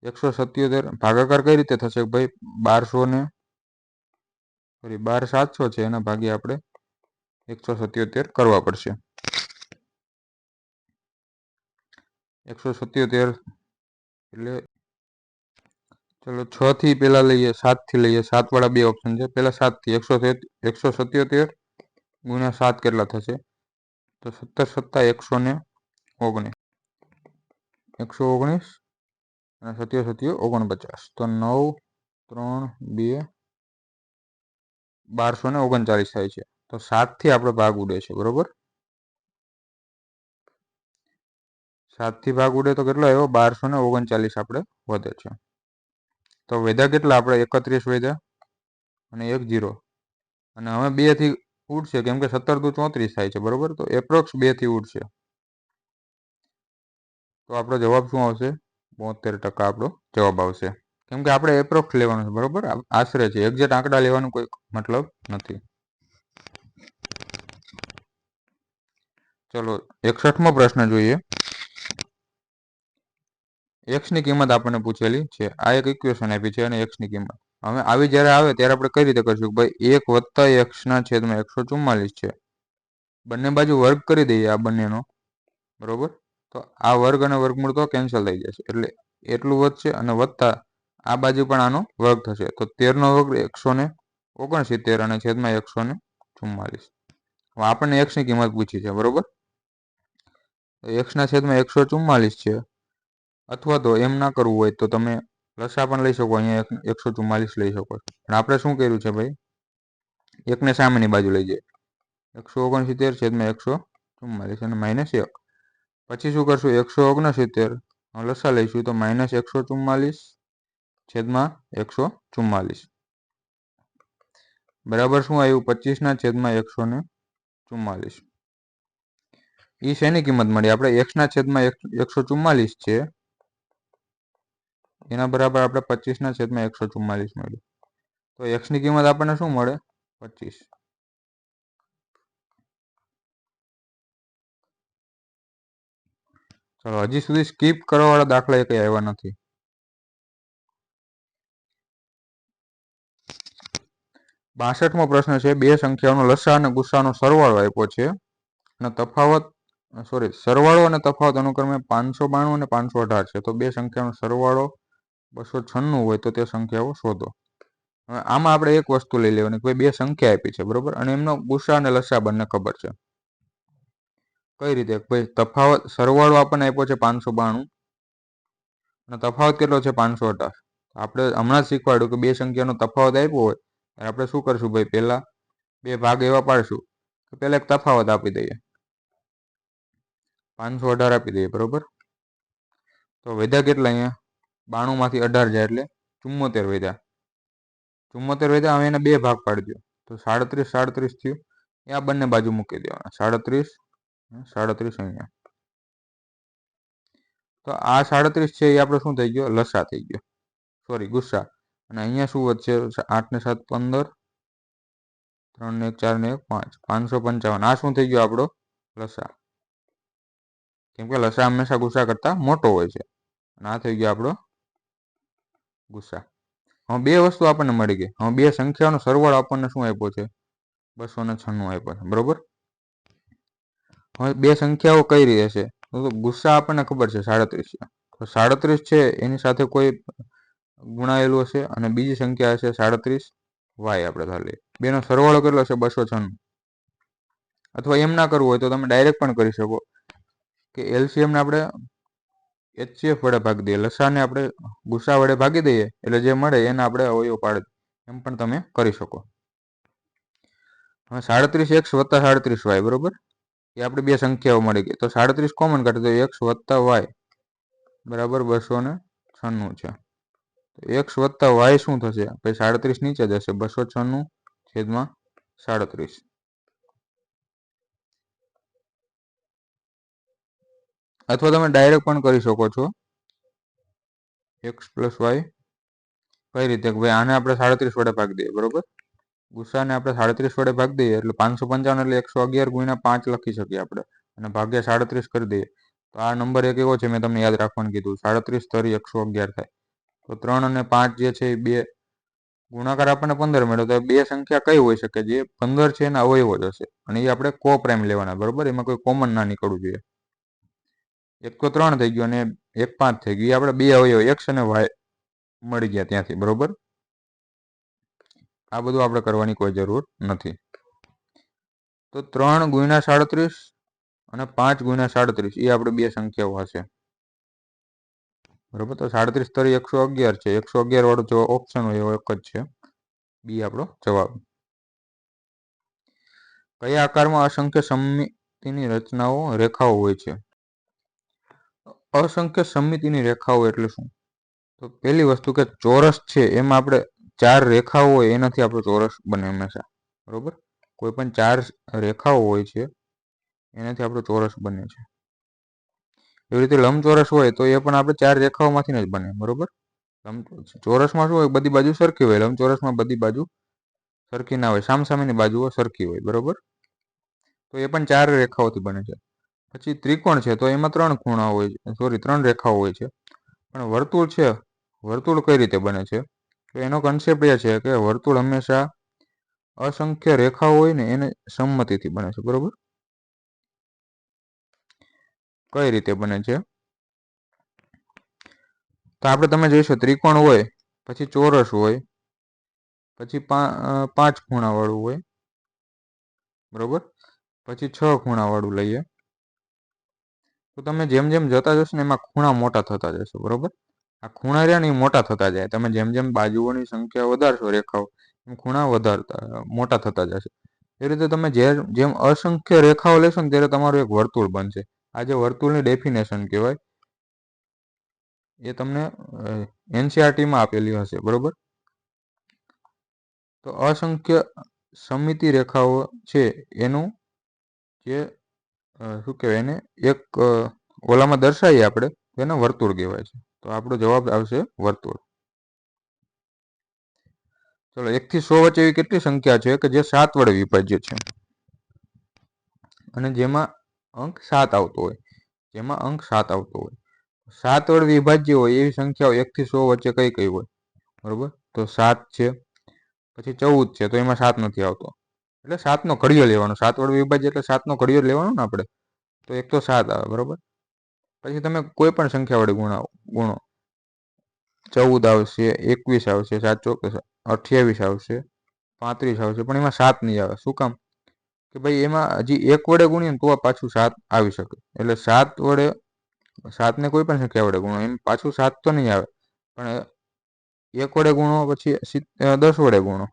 177 ભાગાકાર કઈ રીતે થશે ભાઈ? 1200 ને 12700 છે, એના ભાગે આપણે 177 કરવા પડશે. 177 એટલે ચલો 6 થી પહેલા લઈએ, 7 થી લઈએ. 7 વાળા બે ઓપ્શન છે, પહેલા 7 થી 177 ગુણ્યા 7 કેટલા થશે? તો 17 સત્તા 119, 119 અને 77 49, તો 9 3 2 1239 થાય છે. તો 7 થી આપણે ભાગ ઉડે છે, બરોબર. 7 થી ભાગ ઉડે તો કેટલો આવ્યો? 1239 આપણે વધે છે. તો વધ્યા કેટલા? આપણે 31 વધ્યા, અને 1 0, અને હવે 2 થી ઉડશે, કેમ કે 17 દુ 34 થાય છે, બરોબર. તો એપ્રોક્સ 2 થી ઉડશે. તો આપણો જવાબ શું આવશે? 72% આપણો જવાબ આવશે. કેમ કે આપણે એપ્રોક્સ લેવાનું છે, બરોબર. આશરે છે, એક્ઝેક્ટ આંકડા લેવાનો કોઈ મતલબ નથી. ચલો 61મો પ્રશ્ન જોઈએ. એક્સ ની કિંમત આપણને પૂછેલી છે. આ એક ઇક્વેશન આપી છે અને એક્સ ની કિંમત. હવે આવી જ્યારે આવે ત્યારે આપણે કઈ રીતે કરશું? ભાઈ 1 + x/144 છે. બંને બાજુ વર્ગ કરી દઈએ આ બંનેનો, બરોબર. તો આ વર્ગ અને વર્ગમૂળ તો કેન્સલ થઈ જશે, એટલે એટલું વધશે અને વત્તા આ બાજુ પણ આનો વર્ગ થશે. તો 13 નો વર્ગ 169 અને છેદમાં 144. હવે આપણને એક્સ ની કિંમત પૂછી છે, બરોબર. એક્સ ના છેદમાં 144 છે. અથવા તો એમ ના કરવું હોય તો તમે લસા પણ લઈ શકો, અહીંયા 144 લઈ શકો. પણ આપણે શું કર્યું છે ભાઈ? એકને સામેની બાજુ લઈ જઈએ. 169 છેદમાં 144 અને -1. પછી શું કરશું? 169 લસા લઈશું તો -144 છેદમાં 144 બરાબર શું આવ્યું? 25 ના છેદમાં 144. એ શેની કિંમત મળી? આપણે x ના છેદમાં 144 છે, એના બરાબર આપણે 25 ના છેદમાં 144 મળ્યું. તો x ની કિંમત આપણને શું મળે? 25. ચલો, હજી સુધી સ્કીપ કરવા વાળા દાખલા કઈ આવ્યા નથી. 62મો પ્રશ્ન છે. બે સંખ્યાઓનો લસા અને ગુસ્સાનો સરવાળો આપ્યો છે અને સરવાળો અને તફાવત અનુક્રમે 592 અને 518 છે. તો બે સંખ્યાનો સરવાળો 296 હોય તો તે સંખ્યાઓ શોધો. હવે આમાં આપણે એક વસ્તુ લઈ લેવાની, કોઈ બે સંખ્યા આપી છે, બરોબર, અને એમનો ગુસ્સા અને લસા બંને ખબર છે. કઈ રીતે? ભાઈ તફાવત, સરવાળો આપણને આપ્યો છે 592 અને તફાવત કેટલો છે? 518. આપણે હમણાં જ શીખવાડ્યું કે બે સંખ્યાનો તફાવત આપ્યો હોય આપણે શું કરશું ભાઈ? પહેલા બે ભાગ એવા પાડશું કે પહેલા એક તફાવત આપી દઈએ, 518 આપી દઈએ, બરોબર. તો વધ્યા કેટલા? અહીંયા 92 માંથી 18 જાય એટલે 74 વધ્યા. 74 વધ્યા. હવે એને બે ભાગ પાડી દો તો 37 થયું. એ આ બંને બાજુ મૂકી દેવાના, 37 અહીંયા. તો આ 37 છે એ આપણે શું થઈ ગયો? લસા થઈ ગયો, સોરી ગુસ્સા. અને અહીંયા શું વધશે? 8 ને 7 15, 3 ને 1 4 ને 1 5, 555. આ શું થઈ ગયો? આપણો લસા. કેમ કે લસા હંમેશા ગુસ્સા કરતા મોટો હોય છે. અને આ થઈ ગયો આપણો ગુસ્સા. હવે બે વસ્તુ આપણને મળી ગઈ. હવે બે સંખ્યાઓનો સરવાળો આપણને શું આપ્યો છે? 296 આપ્યો છે, બરોબર. હવે બે સંખ્યાઓ કઈ રીતે છે? તો ગુસ્સા આપણને ખબર છે 37 છે. તો 37 છે એની સાથે કોઈ ગુણાયેલું હશે અને બીજી સંખ્યા હશે 37y. આપણે ધારી બેનો સરવાળો કેટલો છે? 296. અથવા એમ ના કરવું હોય તો તમે ડાયરેક્ટ પણ કરી શકો કે એલસીએમ ને આપણે HCF વડે ભાગી દઈએ, લસાને આપણે ગુસ્સા વડે ભાગી દઈએ એટલે જે મળે એને આપણે અવયવ પાડી, એમ પણ તમે કરી શકો. હવે 37x + 37y, બરોબર. એ આપણે બે સંખ્યાઓ મળી ગઈ. તો 37 કોમન કાઢે તો x + y બરાબર 296 છે. તો x + y શું થશે? પછી 37 નીચે જશે, 296 છેદમાં 37. અથવા તમે ડાયરેક્ટ પણ કરી શકો છો, x + y. કઈ રીતે? ભાઈ આને આપણે 37 વડે ભાગી દઈએ, બરોબર. ગુસ્સાને આપણે 37 વડે ભાગી દઈએ એટલે 555 એટલે 111 × 5 લખી શકીએ આપણે, અને ભાગ્યા 37 કરી દઈએ તો આ નંબર એક એવો છે, મેં તમને યાદ રાખવાનું કીધું, 37 * 111 થાય. તો 3 અને 5 જે છે એ બે ગુણાકાર આપણને 15 મળ્યો. તો બે સંખ્યા કઈ હોઈ શકે? જે 15 છે એના અવયવો જ હશે, અને એ આપણે કોપ્રાઇમ લેવાના, બરોબર. એમાં કોઈ કોમન ના નીકળવું જોઈએ. એક તો 3 થઈ ગયો અને એક 5 થઈ ગયું. એ આપણે બે અવયવ x અને y મળી ગયા ત્યાંથી, બરોબર. આ બધું આપણે કરવાની કોઈ જરૂર નથી. તો 3 × 37 અને 5 × 37 એ આપણે બે સંખ્યાઓ હશે, બરોબર. તો 37 તરી 111 છે. 111 વાળો જો ઓપ્શન હોય એવો એક જ છે, બી આપણો જવાબ. કયા આકારમાં અસંખ્ય સમમિતિની રચનાઓ રેખાઓ હોય છે? અસંખ્ય સમમિતિની રેખાઓ એટલે શું? તો પહેલી વસ્તુ કે ચોરસ છે એમાં આપણે 4 રેખાઓ હોય એનાથી આપણો ચોરસ બને હંમેશા, બરોબર. કોઈ પણ 4 રેખાઓ હોય છે એનાથી આપણો ચોરસ બને છે. એવી રીતે લંબચોરસ હોય તો એ પણ આપણે 4 રેખાઓમાંથી જ બને, બરોબર. ચોરસમાં શું હોય, બધી બાજુ સરખી હોય. લંબચોરસમાં બધી બાજુ સરખી ના હોય, સામસામેની બાજુઓ સરખી હોય, બરોબર. તો એ પણ 4 રેખાઓથી બને છે. પછી ત્રિકોણ છે તો એમાં 3 ખૂણા હોય છે, 3 રેખાઓ હોય છે. પણ વર્તુળ છે, વર્તુળ કઈ રીતે બને છે? તો એનો કન્સેપ્ટ એ છે કે વર્તુળ હંમેશા અસંખ્ય રેખાઓ હોય ને એને સંમતિથી બને છે, બરોબર. કઈ રીતે બને છે? તો આપણે તમે જોઈશો ત્રિકોણ હોય, પછી ચોરસ હોય, પછી 5 ખૂણાવાળું હોય, બરોબર. પછી 6 ખૂણાવાળું લઈએ. તો તમે જેમ જેમ જતા જશો ને એમાં ખૂણા મોટા થતા જશો, બરોબર. આ ખૂણા રહ્યા ને એ મોટા થતા જાય. તમે જેમ જેમ બાજુઓની સંખ્યા વધારશો રેખાઓ, એમ ખૂણા મોટા થતા જશે. એ રીતે તમે જેમ અસંખ્ય રેખાઓ લેશો ને ત્યારે તમારું એક વર્તુળ બનશે. આ જે વર્તુળની ડેફિનેશન કહેવાય એ તમને NCERTમાં આપેલી હશે, બરોબર. તો અસંખ્ય સમમિતિ રેખાઓ છે એનું જે શું કહેવાય, એને એક ઓલામાં દર્શાવીએ આપણે, એને વર્તુળ કહેવાય છે. તો આપણો જવાબ આવશે વર્તુળ. ચલો, 1 થી 100 વચ્ચે એવી કેટલી સંખ્યા છે કે જે 7 વડે વિભાજ્ય છે અને જેમાં અંક 7 આવતો હોય, 7 વડે વિભાજ્ય હોય એવી સંખ્યાઓ 1 થી 100 વચ્ચે કઈ કઈ હોય, બરોબર. તો 7 છે, પછી 14 છે, તો એમાં 7 નથી આવતો, એટલે 7નો ઘડિયો લેવાનો. 7 વડે વિભાજ્ય એટલે 7નો ઘડિયો લેવાનો ને આપણે. તો એક તો 7 આવે, બરોબર. પછી તમે કોઈ પણ સંખ્યા વડે ગુણો. 14 આવશે, 21 આવશે, 7 ચોક 28 આવશે, 35 આવશે, પણ એમાં 7 નહીં આવે. શું કામ? કે ભાઈ એમાં હજી 1 વડે ગુણીએ ને તો પાછું 7 આવી શકે. એટલે 7ને કોઈ પણ સંખ્યા વડે ગુણો, એમ પાછું 7 તો નહીં આવે. પણ 1 વડે ગુણો, પછી 10 વડે ગુણો,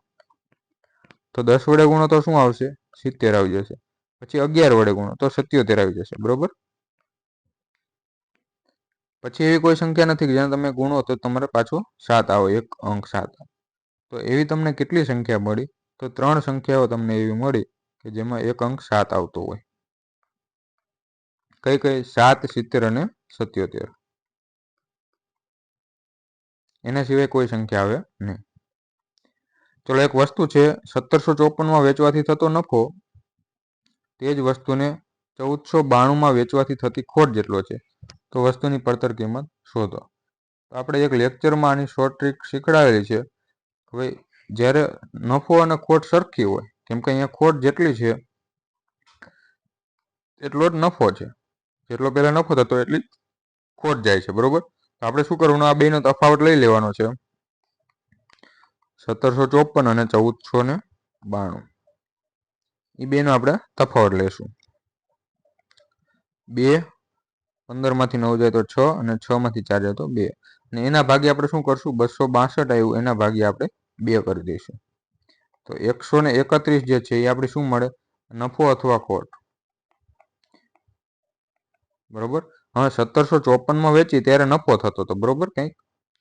તો 10 વડે ગુણો તો શું આવશે? 70 આવી જશે. પછી 11 વડે ગુણો તો 77 આવી જશે, બરોબર. પછી એવી કોઈ સંખ્યા નથી કે જેને તમે ગુણો તો તમારે પાછો 7 આવે, એક અંક 7. તો એવી તમને કેટલી સંખ્યા મળી? તો 3 સંખ્યાઓ તમને એવી મળી કે જેમાં એક અંક 7 આવતો હોય. કઈ કઈ? 7, 70 અને 77. એના સિવાય કોઈ સંખ્યા આવે નહીં. ચલો, એક વસ્તુ છે 1754માં વેચવાથી થતો નફો તે જ વસ્તુને 1492માં વેચવાથી થતી ખોટ જેટલો છે. તો વસ્તુની પડતર કિંમત શોધો. તો આપણે એક લેક્ચરમાં આની શોર્ટ ટ્રીક શીખડાવેલી છે. હવે જ્યારે નફો અને ખોટ સરખી હોય, કેમ કે અહીંયા ખોટ જેટલી છે એટલો જ નફો છે, જેટલો પહેલા નફો થતો એટલી ખોટ જાય છે, બરોબર. તો આપણે શું કરવાનું? આ બેનો તફાવત લઈ લેવાનો છે, 1754 અને 1492. એ બેનો આપણે તફાવત લઈશું. 2, 15માંથી 9 જાય તો 6, અને 6માંથી 4 જાય તો 2. અને એના ભાગે આપણે શું કરશું? 262 આવ્યું, એના ભાગે આપણે 2 કરી દઈશું. તો 131 જે છે એ આપણે શું મળે? નફો અથવા ખોટ, બરોબર. હવે 1754માં વેચી ત્યારે નફો થતો હતો, બરોબર. કંઈક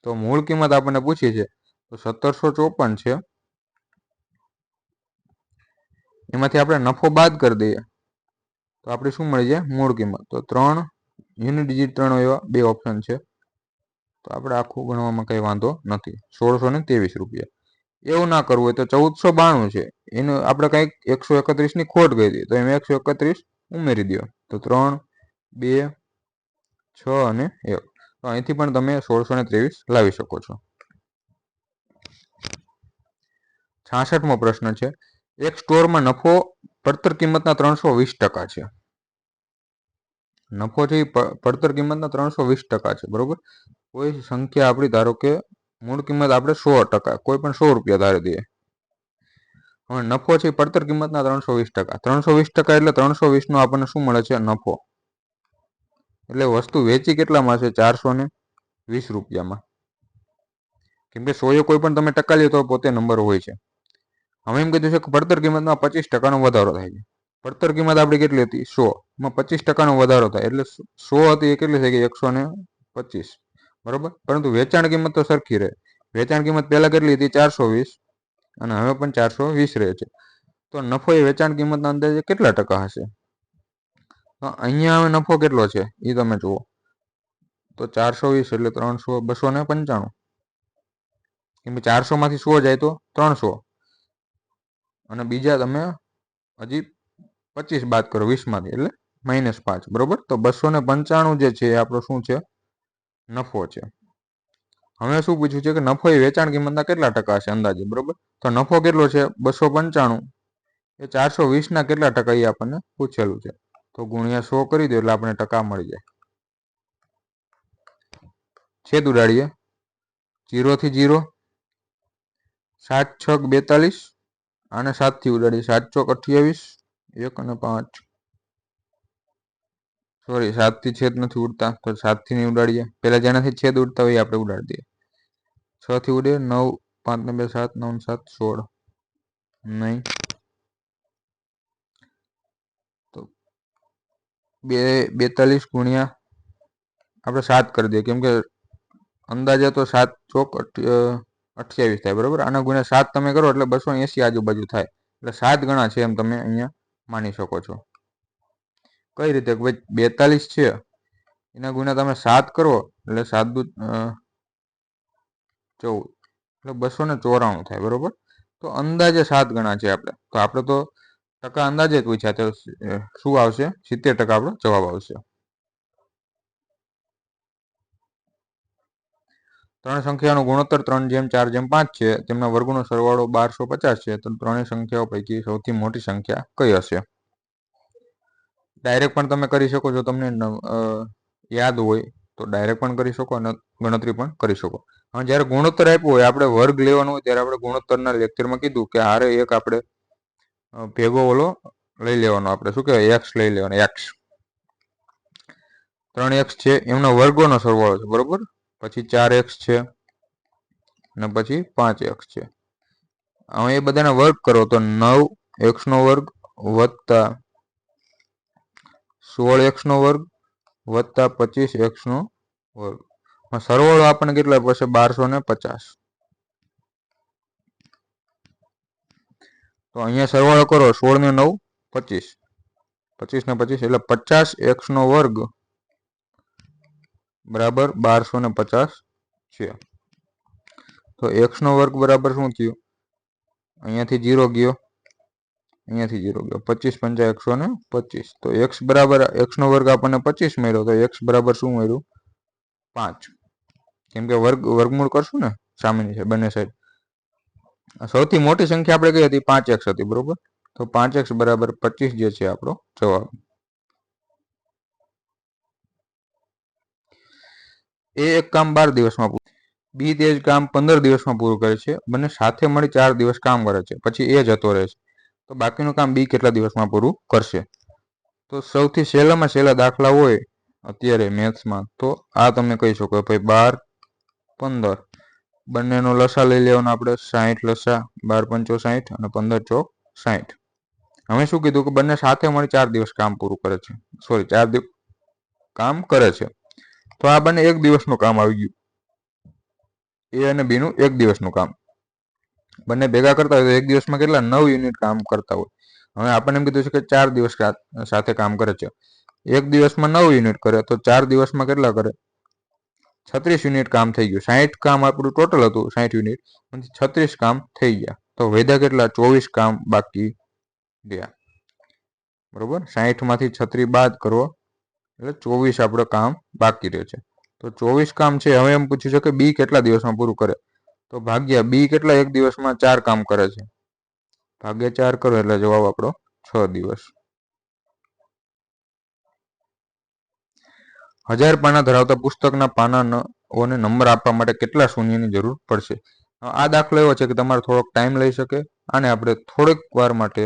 તો મૂળ કિંમત આપણને પૂછી છે, તો 1754 છે, એમાંથી આપણે નફો બાદ કરી દઈએ તો આપણે શું મળી જાય? મૂળ કિંમત. તો 3 યુનિટ ડિજિટ 3 એવા 2 ઓપ્શન છે. તો આપણે આખું ગણવામાં કંઈ વાંધો નથી. 1623 રૂપિયા. એવું ના કરવું હોય તો 1492 છે, એનું આપણે કંઈક 131ની ખોટ ગઈ હતી, તો એમ 131 ઉમેરી દો. તો 3, 2, 6 અને 1. તો અહીંથી પણ તમે 1623 લાવી શકો છો. 66મો પ્રશ્ન છે, એક સ્ટોરમાં નફો પડતર કિંમતના 320% છે. નફો છે એ પડતર કિંમતના 320% છે, બરોબર. કોઈ સંખ્યા આપણી, ધારો કે મૂળ કિંમત આપણે 100%, કોઈ પણ 100 રૂપિયા ધારી દઈએ. હવે નફો છે પડતર કિંમતના 320%. 320% એટલે 320નો આપણને શું મળે છે? નફો. એટલે વસ્તુ વેચી કેટલામાં છે? 420 રૂપિયામાં. કેમ કે 100 કોઈ પણ તમે ટકા લ્યો તો પોતે નંબર હોય છે. હવે એમ કીધું છે કે પડતર કિંમતમાં 25%નો વધારો થાય છે. પડતર કિંમત આપણી કેટલી હતી? 100, માં 25%નો વધારો થાય એટલે 100 હતી એ કેટલી થઈ ગઈ? 125, બરોબર. પરંતુ વેચાણ કિંમત તો સરખી રહે. વેચાણ કિંમત પહેલા કેટલી હતી? 420, અને હવે પણ 420 રહે છે. તો તો નફો એ વેચાણ કિંમતના અંદાજે કેટલા ટકા હશે? તો અહીંયા હવે નફો કેટલો છે એ તમે જુઓ. તો 420 એટલે 300 295. કેમ કે 400 માંથી 100 જાય તો 300 અને બીજા તમે હજી 25 બાદ કરો 20 માંથી એટલે -5, બરોબર. તો 295 જે છે એ આપણો શું છે? નફો છે. હવે શું પૂછ્યું છે કે નફો એ વેચાણ કિંમતના કેટલા ટકા છે અંદાજે, બરોબર. તો નફો કેટલો છે? 295 એ 420 ના કેટલા ટકા એ આપણને પૂછેલું છે. તો ગુણ્યા 100 કરી દો એટલે આપણે ટકા મળી જાય. છેદ ઉડાડીએ, 0 થી 0, 7 6 42, આને 7 થી ઉડાડીએ, 7 ચોક 28, 1 અને 5. સોરી, 7 થી છેદ નથી ઉડતા તો 7 થી નહીં ઉડાડીએ. પેલા જેનાથી છેદ ઉડતા હોય આપણે ઉડાડી દઈએ. 6 થી ઉડે, 9, 5 ને 2 7, 9 ને 7 16, નહીં. તો 42 ગુણ્યા આપણે 7 કરી દઈએ, કેમ કે અંદાજે તો 7 ચોક 28 થાય, બરોબર. આના ગુણ્યા 7 તમે કરો એટલે 280 આજુબાજુ થાય, એટલે 7 ગણા છે એમ તમે અહીંયા માની શકો છો. કઈ રીતે? ભાઈ 42 છે એના ગુણ્યા તમે 7 કરો એટલે 7 દુ 14 એટલે 294 થાય, બરોબર. તો અંદાજે 7 ગણા છે આપણે. તો આપણે તો ટકા અંદાજે જ પૂછ્યા, તો શું આવશે? 70% આપણો જવાબ આવશે. 3 સંખ્યાનો ગુણોત્તર 3/4/5 છે. તેમના વર્ગનો સરવાળો 1250 છે. તો ત્રણેય સંખ્યાઓ પૈકી સૌથી મોટી સંખ્યા કઈ હશે? ડાયરેક્ટ પણ તમે કરી શકો છો, તમને યાદ હોય તો ડાયરેક્ટ પણ કરી શકો અને ગણતરી પણ કરી શકો. હવે જ્યારે ગુણોત્તર આપ્યો હોય, આપણે વર્ગ લેવાનો હોય ત્યારે આપણે ગુણોત્તરના લેક્ચરમાં કીધું કે હારે એક આપણે ભેગો ઓલો લઈ લેવાનો, આપણે શું કહેવાય, એક્સ લઈ લેવાનો. એક્સ 3x છે એમનો વર્ગોનો સરવાળો છે, બરોબર. પછી 4x છે અને પછી 5x છે. હવે એ બધાને વર્ગ કરો તો 9x નો વર્ગ વત્તા 16x નો વર્ગ વત્તા 25x નો વર્ગ. સરવાળો આપણને કેટલા પડશે? 1250. તો અહીંયા સરવાળો કરો, 16 ને 9 25, 25 ને 25 એટલે 50x નો વર્ગ બરાબર 1250 છે. તો x નો વર્ગ બરાબર શું થયું? અહીંયાથી 0 ગયો, અહીંયાથી 0 ગયો, 25 × 5 125. તો x બરાબર x નો વર્ગ આપણને 25 મળ્યો, તો x બરાબર શું મળ્યું? 5. કેમ કે વર્ગમૂળ કરશું ને સામેની છે બંને સાઈડ. સૌથી મોટી સંખ્યા આપણે કઈ હતી? 5x હતી, બરોબર. તો 5x બરાબર 25 જે છે આપણો જવાબ. એ એક કામ 12 દિવસમાં પૂરું, બી તે જ કામ 15 દિવસમાં પૂરું કરે છે. બંને સાથે મળી 4 દિવસ કામ કરે છે, પછી એ જતો રહે છે. તો બાકીનું કામ બી કેટલા દિવસમાં પૂરું કરશે? તો સૌથી સહેલામાં સહેલા દાખલા હોય અત્યારે મેથ્સમાં તો આ તમે કહી શકો ભાઈ 12 15, બંનેનો લસા લઈ લેવાનો આપણે, 60 લસા, 12 × 5 60 અને 15 × 60. હવે શું કીધું કે બંને સાથે મળી 4 દિવસ કામ પૂરું કરે છે, સોરી 4 દિવસ કામ કરે છે. તો આ બંને એક દિવસનું કામ આવી ગયું, એ અને બી નું એક દિવસનું કામ. બંને ભેગા કરતા હોય તો એક દિવસમાં કેટલા? 9 યુનિટ કામ કરતા હોય. હવે આપણને એમ કીધું છે કે 4 દિવસ સાથે કામ કરે છે. એક દિવસમાં 9 યુનિટ કરે તો 4 દિવસમાં કેટલા કરે? 36 યુનિટ કામ થઈ ગયું. 60 કામ આપણું ટોટલ હતું, 60 યુનિટ, 36 કામ થઈ ગયા. તો વધ્યા કેટલા? 24 કામ બાકી રહ્યા, બરોબર. 60 માંથી 36 બાદ કરો એટલે 24 આપણું કામ બાકી રહે છે. તો 24 કામ છે. હવે એમ પૂછ્યું છે કે બી કેટલા દિવસમાં પૂરું કરે? તો ભાગ્યા બી કેટલા? એક દિવસમાં 4 કામ કરે છે, ભાગ્યા 4 કરો એટલે જવાબ આપણો 6 દિવસ. 1000 પાના ધરાવતા પુસ્તકના પાનાઓને નંબર આપવા માટે કેટલા શૂન્યની જરૂર પડશે? આ દાખલો એવો છે કે તમારે થોડોક ટાઈમ લઈ શકે, અને આપણે થોડીક વાર માટે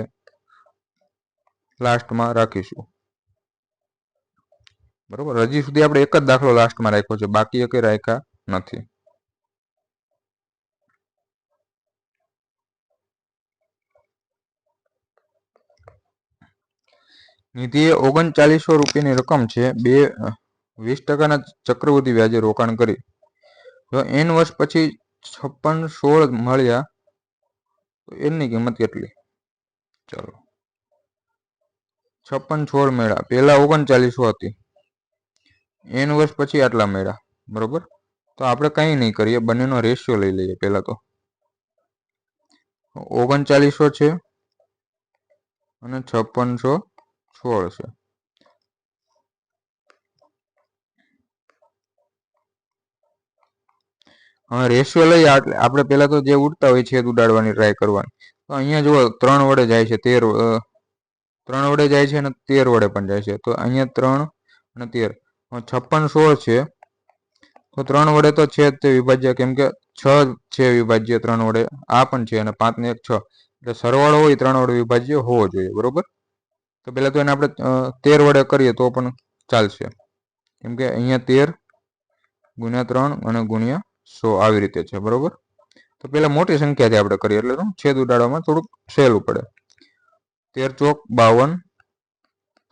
લાસ્ટમાં રાખીશું, બરોબર. હજી સુધી આપણે એક જ દાખલો લાસ્ટમાં રાખ્યો છે, બાકી એક રાખ્યા નથી. નિધિએ 3900 રૂપિયાની રકમ છે 20% ચક્રવૃદ્ધિ વ્યાજે રોકાણ કરી. જો n વર્ષ પછી 5616 મળ્યા તો એની કિંમત કેટલી? ચલો 56 છોડ મળ્યા, પહેલા 39 હતી, n વર્ષ પછી આટલા મળ્યા, બરોબર. તો આપણે કંઈ નહીં કરીએ, બંનેનો રેશિયો લઈ લઈએ. પહેલા તો 39 છે અને 5616 છે. હવે રેશિયો લઈએ આપણે પહેલા તો જે ઉડતા હોય છેદ ઉડાડવાની ટ્રાય કરવાની. તો અહીંયા જુઓ 3 વડે જાય છે, 3 વડે જાય છે અને 13 વડે પણ જાય છે. તો અહીંયા 3 અને 13, 5616 છે. તો 3 વડે તો છે જ તે વિભાજ્ય, કેમ કે 6 છે વિભાજ્ય 3 વડે, આ પણ છે અને 5 ને 1 6, એટલે સરવાળો હોય 3 વડે વિભાજ્ય હોવો જોઈએ, બરોબર. તો પહેલા તો એને આપણે 13 વડે કરીએ તો પણ ચાલશે, કેમ કે અહીંયા 13 ગુણ્યા 3 અને ગુણ્યા 100 આવી રીતે છે, બરોબર. તો પહેલા મોટી સંખ્યાથી આપણે કરીએ એટલે છેદ ઉડાડવામાં થોડુંક સહેલું પડે. 13 ચોક 52,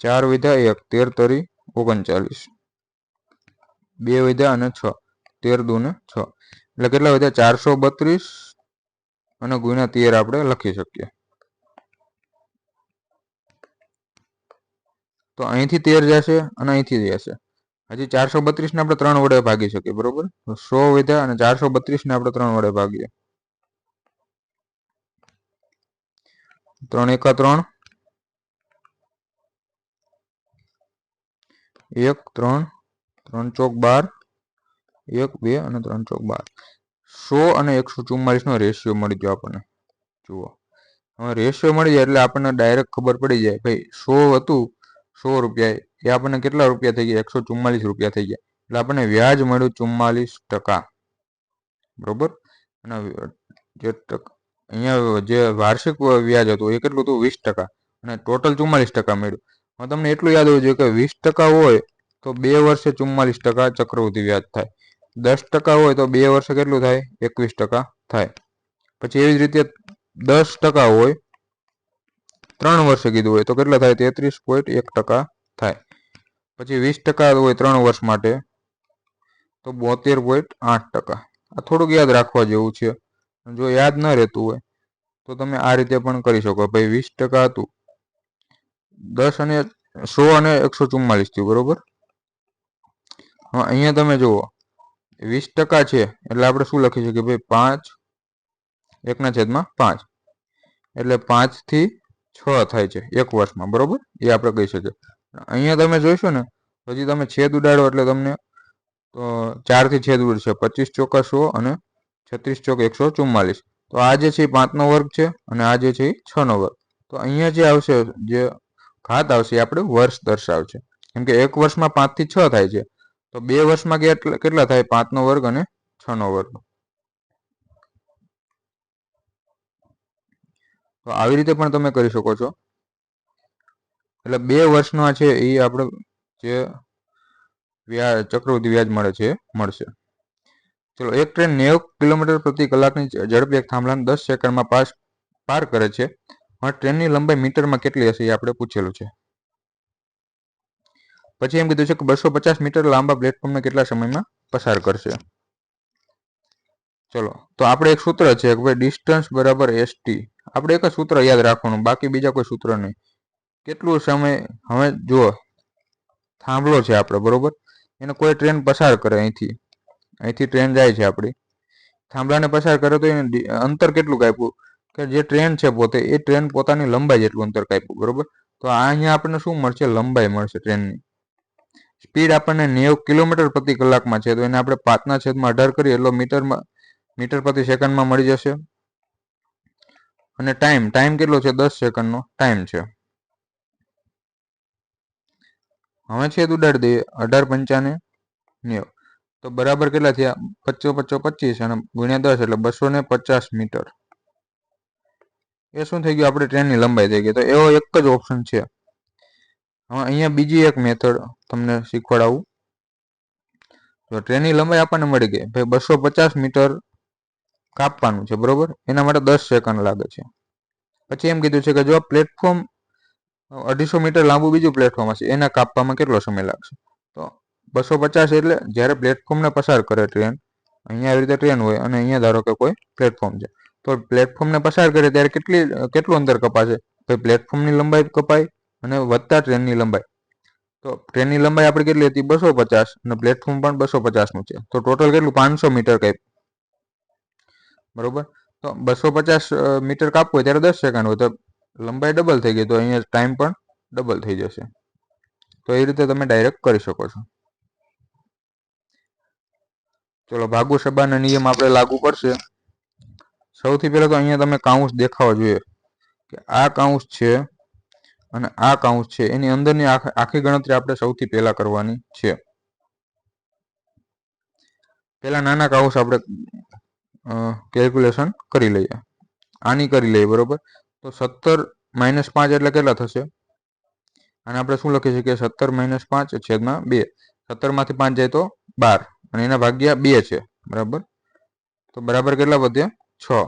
4 વધ્યા 1, 13 તરી 39, 2 વધ્યા અને 6, 13 દૂને 6, એટલે કેટલા વધ્યા 432 અને ગુણ્યા 13 આપણે લખી શકીએ. તો અહીંથી 13 જશે અને અહીંથી જશે. હજી 432 ને આપણે 3 વડે ભાગી શકીએ, બરોબર. 100 વધ્યા અને 432 ને આપણે 3 વડે ભાગીએ. 3 એકા 3, 1 3, 3 ચોક 12, 1 2 અને 3 ચોક 12. 100 અને 144 નો રેશિયો મળી ગયો આપણને. જુઓ, હવે રેશિયો મળી જાય એટલે આપણને ડાયરેક્ટ ખબર પડી જાય, ભાઈ 100 હતું, 100 રૂપિયા, એ આપણને કેટલા રૂપિયા થઈ ગયા? 144 રૂપિયા થઈ ગયા. એટલે આપણને વ્યાજ મળ્યું 44%, બરોબર. અને જે અહીંયા જે વાર્ષિક વ્યાજ હતું એ કેટલું હતું? 20%, અને ટોટલ 44% મળ્યું. હવે તમને એટલું યાદ હોવું જોઈએ કે 20% હોય તો 2 વર્ષે 44% ચક્રવૃદ્ધિ વ્યાજ થાય. 10% હોય તો 2 વર્ષે કેટલું થાય? 21% થાય. પછી એવી જ રીતે 10% હોય, 3 વર્ષે કીધું હોય તો કેટલા થાય? 33.1% થાય. પછી 20% હોય 3 વર્ષ માટે તો 72.8%. આ થોડુંક યાદ રાખવા જેવું છે. જો યાદ ન રહેતું હોય તો તમે આ રીતે પણ કરી શકો. ભાઈ 20% હતું, 10 અને 100 અને 144 થયું, બરોબર. હવે અહીંયા તમે જુઓ 20% છે એટલે આપણે શું લખી શકીએ? ભાઈ 5 1/5, એટલે 5 થી 6 થાય છે એક વર્ષમાં, બરોબર. એ આપણે કહી શકીએ. અહીંયા તમે જોઈશો ને, પછી તમે છેદ ઉડાડો એટલે તમને તો 4 થી છેદ ઉડશે, 25 ચોકા 100 અને 36 ચોક 144. તો આ જે છે 5 નો વર્ગ છે અને આ જે છે 6 નો વર્ગ. તો અહીંયા જે આવશે, જે ઘાત આવશે એ આપણે વર્ષ દર્શાવશે, કેમ કે એક વર્ષમાં 5 થી 6 થાય છે. તો 2 વર્ષમાં કેટલા થાય? 5 નો વર્ગ અને 6 નો વર્ગ. તો આવી રીતે પણ તમે કરી શકો છો. એટલે 2 વર્ષના છે એ આપણે જે ચક્રવૃદ્ધિ વ્યાજ મળે છે મળશે. ચલો, એક ટ્રેન 90 કિલોમીટર પ્રતિ કલાકની ઝડપે એક થાંભલાને 10 સેકન્ડમાં પાર કરે છે. હવે ટ્રેનની લંબાઈ મીટરમાં કેટલી હશે એ આપણે પૂછેલું છે. પછી એમ કીધું છે કે 250 મીટર લાંબા પ્લેટફોર્મને કેટલા સમયમાં પસાર કરશે. ચલો, તો આપણે એક સૂત્ર છે કે ભાઈ ડિસ્ટન્સ બરાબર ST. આપણે એક જ સૂત્ર યાદ રાખવાનું, બાકી બીજા કોઈ સૂત્ર નહીં. કેટલું સમય, હવે જુઓ થાંભલો છે આપણે, બરોબર. એને કોઈ ટ્રેન પસાર કરે, અહીંથી ટ્રેન જાય છે આપણી, થાંભલાને પસાર કરે તો એને અંતર કેટલું કાપ્યું? કે જે ટ્રેન છે પોતે, એ ટ્રેન પોતાની લંબાઈ જેટલું અંતર કાપ્યું, બરોબર. તો અહીંયા આપણને શું મળશે? લંબાઈ મળશે ટ્રેનની. સ્પીડ આપણને 90 કિલોમીટર પ્રતિ કલાકમાં છે, તો એને આપણે 5/18 કરીએ એટલો મીટર પ્રતિ સેકન્ડમાં મળી જશે. અને ટાઈમ કેટલો છે? 10 સેકન્ડનો ટાઈમ છે. હવે છેદ ઉડાડી દઈએ, 18 × 5 = 90. તો બરાબર કેટલા થયા? 25 25 અને ગુણ્યા 10 એટલે 250 મીટર. એ શું થઈ ગયું? આપણે ટ્રેનની લંબાઈ થઈ ગઈ. તો એવો એક જ ઓપ્શન છે. હવે અહીંયા બીજી એક મેથડ તમને શીખવાડાવું. જો ટ્રેનની લંબાઈ આપણને મળી ગઈ, ભાઈ 250 મીટર કાપવાનું છે, બરોબર. એના માટે 10 સેકન્ડ લાગે છે. પછી એમ કીધું છે કે જો પ્લેટફોર્મ 250 મીટર લાંબુ બીજું પ્લેટફોર્મ હશે, એના કાપવામાં કેટલો સમય લાગશે? તો 250 એટલે જ્યારે પ્લેટફોર્મને પસાર કરે ટ્રેન, અહીંયા આવી રીતે ટ્રેન હોય અને અહીંયા ધારો કે કોઈ પ્લેટફોર્મ છે, તો પ્લેટફોર્મને પસાર કરે ત્યારે કેટલું અંતર કપાશે? ભાઈ પ્લેટફોર્મની લંબાઈ કપાય અને વત્તા ટ્રેનની લંબાઈ. તો ટ્રેનની લંબાઈ આપણે કેટલી હતી 250 અને પ્લેટફોર્મ પણ 250 નું છે. તો ટોટલ કેટલું 500 મીટર કાપ્યું. બરોબર. તો 250 મીટર કાપવું હોય ત્યારે 10 સેકન્ડ હોય તો લંબાઈ ડબલ થઈ ગઈ, તો અહીંયા ટાઈમ પણ ડબલ થઈ જશે. તો એ રીતે તમે ડાયરેક્ટ કરી શકો છો. ચલો ભાગુ સબાના નિયમ આપણે લાગુ પડશે. સૌથી પહેલા તો અહીંયા તમે કાઉન્સ દેખાવા જોઈએ કે આ કાઉન્સ છે અને આ કાઉન્સ છે, એની અંદરની આખી ગણતરી આપણે સૌથી પહેલા કરવાની છે. પહેલા નાના કાઉન્સ આપણે કેલ્ક્યુલેશન કરી લઈએ, આની કરી લઈએ. બરોબર. તો 17 - 5 એટલે કેટલા થશે? અને આપણે શું લખી શકીએ? 17 - 5 છેદમાં 2. 17 માંથી 5 જાય તો 12 અને એના ભાગ્યા 2 છે. બરાબર. તો બરાબર કેટલા વધ્યા? 6.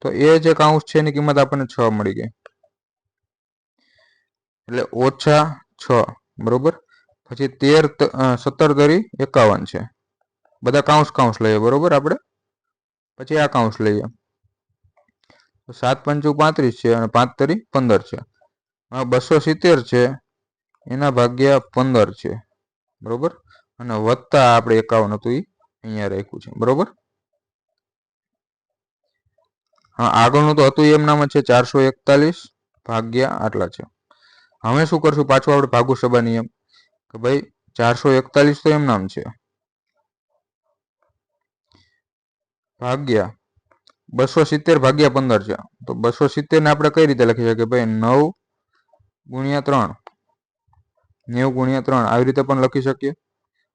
તો એ જે કાઉન્સ છે એની કિંમત આપણને 6 મળી ગઈ, એટલે -6. બરોબર. પછી 17 તરી 51 છે. બધા કાઉન્સ લઈએ. બરોબર. આપણે પછી આ કાઉન્સ લઈએ. 7 × 5 = 35 છે અને 5 તરી 15 છે. 270 છે એના ભાગ્યા 15 છે. બરોબર. અને વત્તા આપણે 51 હતું એ અહીંયા રાખ્યું છે. બરોબર. હા, આગળનું તો હતું એમ નામ જ છે, 441 ભાગ્યા આટલા છે. હવે શું કરશું? પાછું આપણે ભાગુ સબા નિયમ કે ભાઈ 441 તો એમ નામ છે ભાગ્યા 270 ભાગ્યા 15 છે. તો 270 ને આપણે કઈ રીતે લખી શકીએ? ભાઈ 9 × 3, 90 × 3 આવી રીતે પણ લખી શકીએ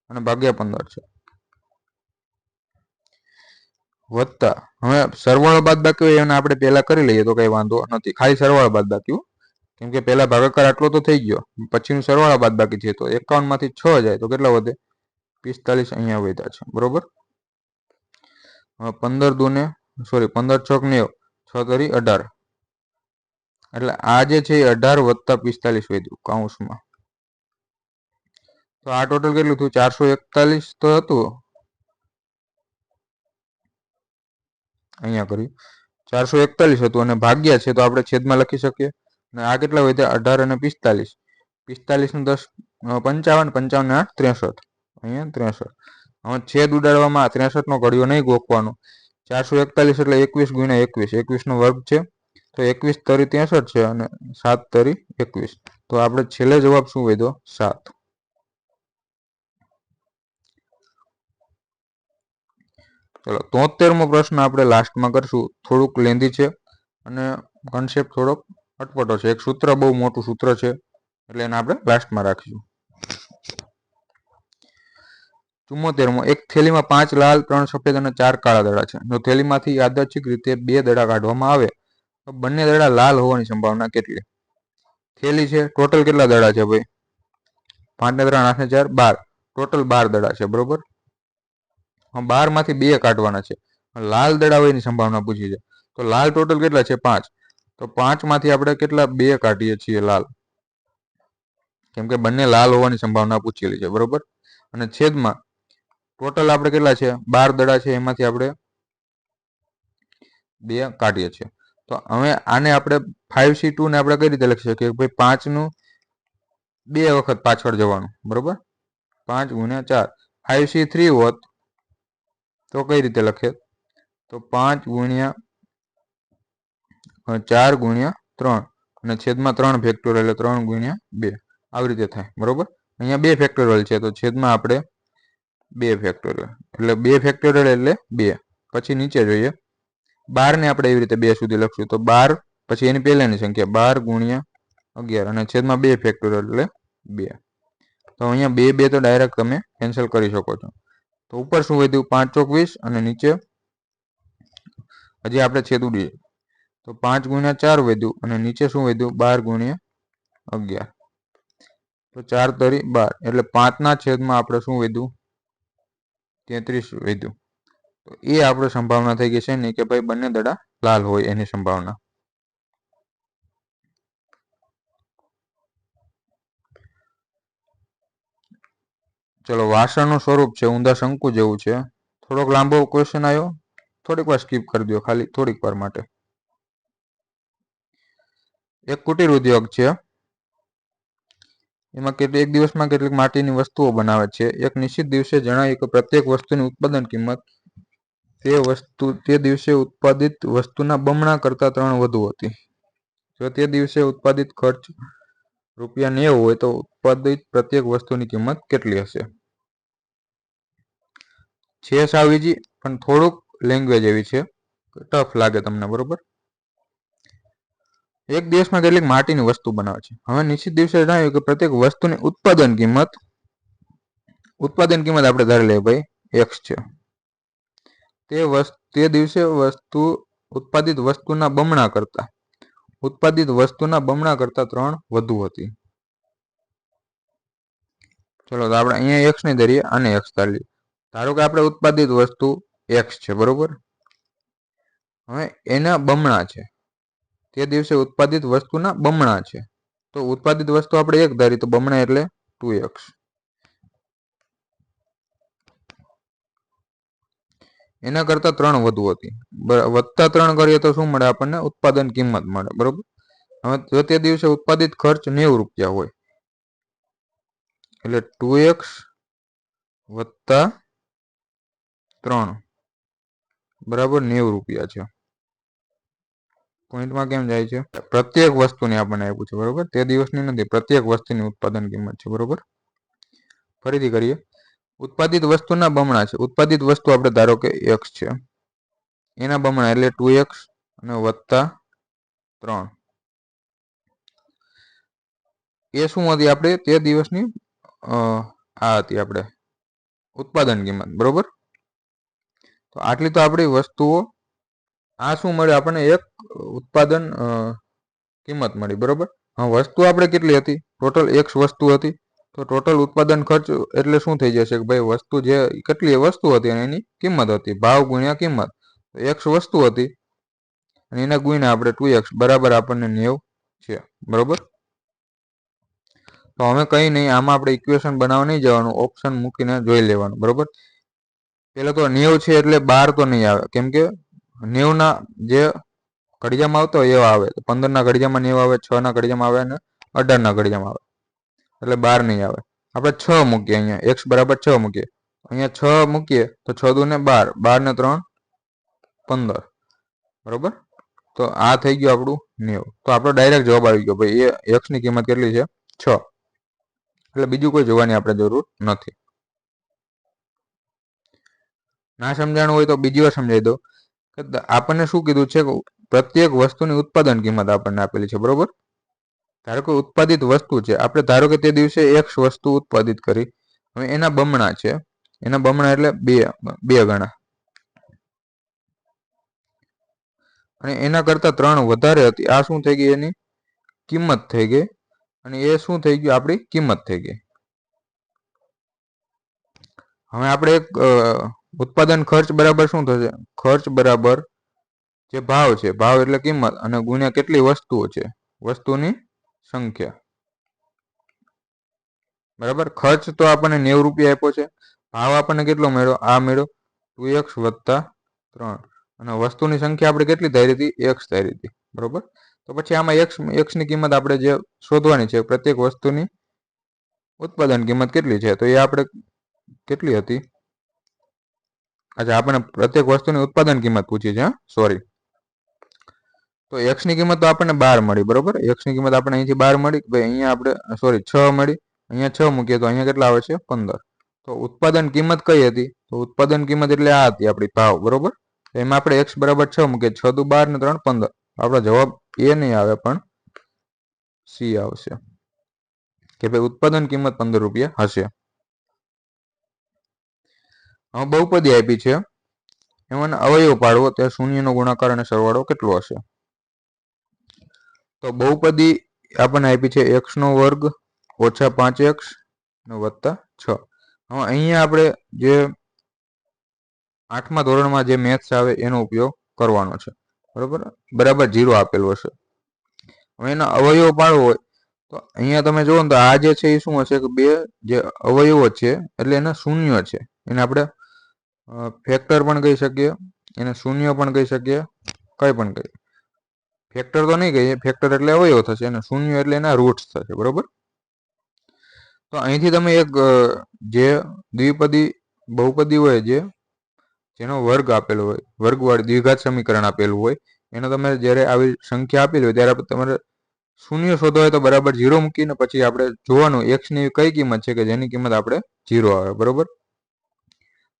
અને ભાગ્યા 15 છે. વત્તા હવે સરવાળો બાદબાકી હોય એને આપણે પહેલા કરી લઈએ તો કઈ વાંધો નથી. ખાલી સરવાળો બાદબાકી, કેમ કે પહેલા ભાગાકાર આટલો તો થઈ ગયો, પછીનું સરવાળા બાદબાકી છે. તો 51 માંથી 6 જાય તો કેટલા વધે? 45 અહીંયા વધ્યા છે. બરોબર. 15 × 6 = 90, 6 તરી 18. એટલે આ જે છે એ 18 વત્તા 45 વધ્યું કાઉન્સમાં. તો આ ટોટલ કેટલું થયું? 441 તો હતું, અહીંયા કર્યું 441 હતું અને ભાગ્યા છે તો આપણે છેદમાં લખી શકીએ. અને આ કેટલા વધ્યા? 18 અને 45. 45 નું 10 55, 55 ને 8 63. અહીંયા 63. હવે છેદ ઉડાડવામાં 63 નો ઘડિયો નહીં ગોખવાનો. 441 એટલે 21 × 21, 21 નો વર્ગ છે. તો 21 તરી 63 છે અને 7 તરી 21. તો આપણે છેલ્લે જવાબ શું વધ્યો? 7. ચલો 73મો પ્રશ્ન આપણે લાસ્ટમાં કરશું. થોડુંક લેન્ધી છે અને કોન્સેપ્ટ થોડોક અટપટો છે. એક સૂત્ર બહુ મોટું સૂત્ર છે એટલે એને આપણે લાસ્ટમાં રાખીશું. 74મો, એક થેલીમાં 5 લાલ, 3 સફેદ અને 4 કાળા દડા છે. જો થેલીમાંથી યાદચ્છિક રીતે 2 દડા કાઢવામાં આવે તો બંને દડા લાલ હોવાની સંભાવના કેટલી? થેલી છે, ટોટલ કેટલા દડા છે ભાઈ? 5 ને 3 8 ને 4 12, ટોટલ 12 દડા છે. બરોબર. 12 માંથી 2 કાઢવાના છે. લાલ દડા હોય એની સંભાવના પૂછી છે. તો લાલ ટોટલ કેટલા છે? 5. તો 5 માંથી આપણે કેટલા 2 કાઢીએ છીએ લાલ, કેમ કે બંને લાલ હોવાની સંભાવના પૂછેલી છે. બરોબર. અને છેદમાં ટોટલ આપણે કેટલા છે? 12 દડા છે, એમાંથી આપણે 2 કાઢીએ છીએ. તો હવે આને આપણે 5C2 ને આપણે કઈ રીતે લખી શકીએ? ભાઈ 5 નું 2 વખત પાછળ જવાનું. બરોબર. 5 × 4. 5C3 હોત તો કઈ રીતે લખે? તો 5 × 4 × 3 અને છેદમાં 3 ફેક્ટોરિયલ એટલે 3 × 2 આવી રીતે થાય. બરોબર. અહીંયા 2 ફેક્ટોરિયલ છે તો છેદમાં આપણે 2 ફેક્ટોરિયલ એટલે 2 ફેક્ટોરિયલ એટલે 2. પછી નીચે જોઈએ 12 ને આપણે એવી રીતે 2 સુધી લખશું તો 12 પછી એની પહેલાની સંખ્યા 12 × 11 અને છેદમાં 2 ફેક્ટોરિયલ એટલે 2. તો અહીંયા 2 2 તો ડાયરેક્ટ તમે કેન્સલ કરી શકો છો. તો ઉપર શું વધ્યું? 5 × 4 = 20 અને નીચે હજી આપણે છેદ ઉડીએ તો 5 × 4 વધ્યું અને નીચે શું વધ્યું? 12 × 11. તો 4 તરી 12 એટલે 5 ના છેદમાં આપણે શું વધ્યું? 33 વધ્યું. તો એ આપણે સંભાવના થઈ ગઈ છે નહીં કે ભાઈ બંને દડા લાલ હોય એની સંભાવના. ચલો વાસણનું સ્વરૂપ છે ઊંધા શંકુ જેવું છે. થોડોક લાંબો ક્વેશ્ચન આવ્યો, થોડીક વાર સ્કીપ કરી દો, ખાલી થોડીક વાર માટે. એક કુટીર ઉદ્યોગ છે, એમાં એક દિવસમાં કેટલીક માટીની વસ્તુઓ બનાવે છે. એક નિશ્ચિત દિવસે જણાવ્યું કે પ્રત્યેક વસ્તુની ઉત્પાદન કિંમત તે દિવસે ઉત્પાદિત વસ્તુના બમણા કરતા 3 વધુ હતી. જો તે દિવસે ઉત્પાદિત ખર્ચ ₹90 હોય તો ઉત્પાદિત પ્રત્યેક વસ્તુની કિંમત કેટલી હશે? છે સાવ ઈજી, પણ થોડુંક લેંગ્વેજ એવી છે, ટફ લાગે તમને, બરોબર. એક દિવસમાં કેટલીક માટીની વસ્તુ બનાવે છે. હવે નિશ્ચિત દિવસે જણાવ્યું કે પ્રત્યેક વસ્તુની ઉત્પાદન કિંમત આપણે ધારી લઈએ ભાઈ x છે. તે દિવસે ઉત્પાદિત વસ્તુના બમણા કરતા 3 વધુ હતી. ચલો તો આપણે અહીંયા x નહીં ધરીએ, આને x ધારી લઈએ. ધારો કે આપણે ઉત્પાદિત વસ્તુ x છે, બરોબર. હવે એના બમણા છે, તે દિવસે ઉત્પાદિત વસ્તુના બમણા છે. તો ઉત્પાદિત વસ્તુ આપણે 1 ધારી, તો બમણા એટલે 2x. એના કરતા 3 વધુ હતી. વત્તા 3 કરીએ તો શું મળે આપણને? ઉત્પાદન કિંમત મળે, બરોબર. હવે જો તે દિવસે ઉત્પાદિત ખર્ચ ₹90 હોય એટલે 2x વત્તા 3 બરાબર ₹90 છે. પોઈન્ટમાં કેમ જાય છે? પ્રત્યેક વસ્તુની આપણને આપ્યું છે, બરોબર. તે દિવસની નથી, પ્રત્યેક વસ્તુની ઉત્પાદન કિંમત છે, બરોબર. ફરીથી કરીએ. ઉત્પાદિત વસ્તુના બમણા છે. ઉત્પાદિત વસ્તુ આપણે ધારો કે x છે, એના બમણા એટલે 2x અને વત્તા 3. એ શું હતી આપણે તે દિવસની આ હતી આપણે ઉત્પાદન કિંમત, બરોબર. તો આટલી તો આપણી વસ્તુઓ. આ શું મળે આપણને? એક ઉત્પાદન કિંમત મળી, બરોબર. હા, વસ્તુ આપણે કેટલી હતી? ટોટલ x વસ્તુ હતી. તો ટોટલ ઉત્પાદન ખર્ચ એટલે શું થઈ જશે કે ભાઈ વસ્તુ જે કેટલી વસ્તુ હતી અને એની કિંમત હતી, ભાવ ગુણ્યા કિંમત. x વસ્તુ હતી અને એના ગુણ્યા આપણે 2x બરાબર આપણને 90 છે, બરોબર. તો હવે કંઈ નહીં, આમાં આપણે ઇક્વેશન બનાવવા નહીં જવાનું, ઓપ્શન મૂકીને જોઈ લેવાનું, બરોબર. પેલા તો 90 છે એટલે 12 તો નહીં આવે, કેમ કે 90ના જે ઘડિયામાં આવતો હોય એવા આવે. 15ના ઘડિયામાં 90 આવે, 6ના ઘડિયામાં આવે અને 18ના ઘડિયામાં આવે, એટલે 12 નહીં આવે. આપણે 6 મૂકીએ, અહીંયા x બરાબર 6 મૂકીએ. અહીંયા 6 મૂકીએ તો 6 દુ ને 12, 12 ને 3 15, બરોબર. તો આ થઈ ગયું આપણું 90. તો આપણો ડાયરેક્ટ જવાબ આવી ગયો ભાઈ, એ x ની કિંમત કેટલી છે? 6. એટલે બીજું કોઈ જોવાની આપણે જરૂર નથી. ના સમજાણું હોય તો બીજી વાર સમજાવી દો કે આપણને શું કીધું છે કે પ્રત્યેક વસ્તુની ઉત્પાદન કિંમત આપણને આપેલી છે, બરોબર. ધારો કે ઉત્પાદિત વસ્તુ છે, આપણે ધારો કે તે દિવસે x વસ્તુ ઉત્પાદિત કરી. હવે એના બમણા છે, એના બમણા એટલે 2 ગણા, અને એના કરતા 3 વધારે હતી. આ શું થઈ ગઈ? એની કિંમત થઈ ગઈ, અને એ શું થઈ ગયું? આપણી કિંમત થઈ ગઈ. હવે આપણે એક ઉત્પાદન ખર્ચ બરાબર શું થશે? ખર્ચ બરાબર જે ભાવ છે, ભાવ એટલે કિંમત, અને ગુણ્યા કેટલી વસ્તુઓ છે, વસ્તુની સંખ્યા, બરાબર. ખર્ચ તો આપણને ₹90 આપ્યો છે. ભાવ આપણને કેટલો મળ્યો? આ મળ્યો 2x વત્તા 3, અને વસ્તુની સંખ્યા આપણે કેટલી ધારી હતી? x ધારી હતી, બરોબર. તો પછી આમાં x ની કિંમત આપણે જે શોધવાની છે, પ્રત્યેક વસ્તુની ઉત્પાદન કિંમત કેટલી છે, તો એ આપણે કેટલી હતી? અચ્છા, આપણે પ્રત્યેક વસ્તુની ઉત્પાદન કિંમત પૂછી છે, સોરી. તો x ની કિંમત તો આપણને 12 મળી, બરોબર. x ની કિંમત આપણે અહીંથી 12 મળી, ભાઈ અહીંયા આપણે સોરી 6 મળી. અહીંયા 6 મૂકીએ તો અહીંયા કેટલા આવે છે? 15. તો ઉત્પાદન કિંમત કઈ હતી? તો ઉત્પાદન કિંમત એટલે આ હતી આપણી ભાવ, બરોબર. એમાં આપણે x બરાબર 6 મૂકીએ, 6 દુ 12 ને 3 15. આપણો જવાબ એ નહીં આવે, પણ સી આવશે કે ભાઈ ઉત્પાદન કિંમત ₹15 હશે. હવે બહુપદી આપી છે, એમાં અવયવ પાડવો, ત્યાં શૂન્યનો ગુણાકાર અને સરવાળો કેટલો હશે? તો બહુપદી આપણને આપી છે x² ઓછા 5x વત્તા 6. હવે અહીંયા આપણે જે 8મા ધોરણમાં જે મેથ્સ આવે એનો ઉપયોગ કરવાનો છે, બરોબર. બરાબર 0 આપેલું હશે. હવે એના અવયવ પાડવો હોય તો અહીંયા તમે જુઓ ને તો આ જે છે એ શું હશે કે 2 જે અવયવો છે એટલે એના શૂન્ય છે, એને આપણે ફેક્ટર પણ કહી શકીએ, એને શૂન્ય પણ કહી શકીએ, કંઈ પણ કહીએ. ફેક્ટર તો નહીં કહીએ, ફેક્ટર એટલે અવયવ થશે અને શૂન્ય એટલે એના રૂટ્સ થશે, બરોબર. તો અહીંથી તમે એક જે દ્વિપદી બહુપદી હોય જેનો વર્ગ આપેલો હોય, વર્ગવાળી દ્વિઘાત સમીકરણ આપેલું હોય, એનો તમે જ્યારે આવી સંખ્યા આપેલી હોય ત્યારે તમારે શૂન્ય શોધો હોય તો બરાબર 0 મૂકીને પછી આપણે જોવાનું એક્સની કઈ કિંમત છે કે જેની કિંમત આપણે 0 આવે, બરોબર.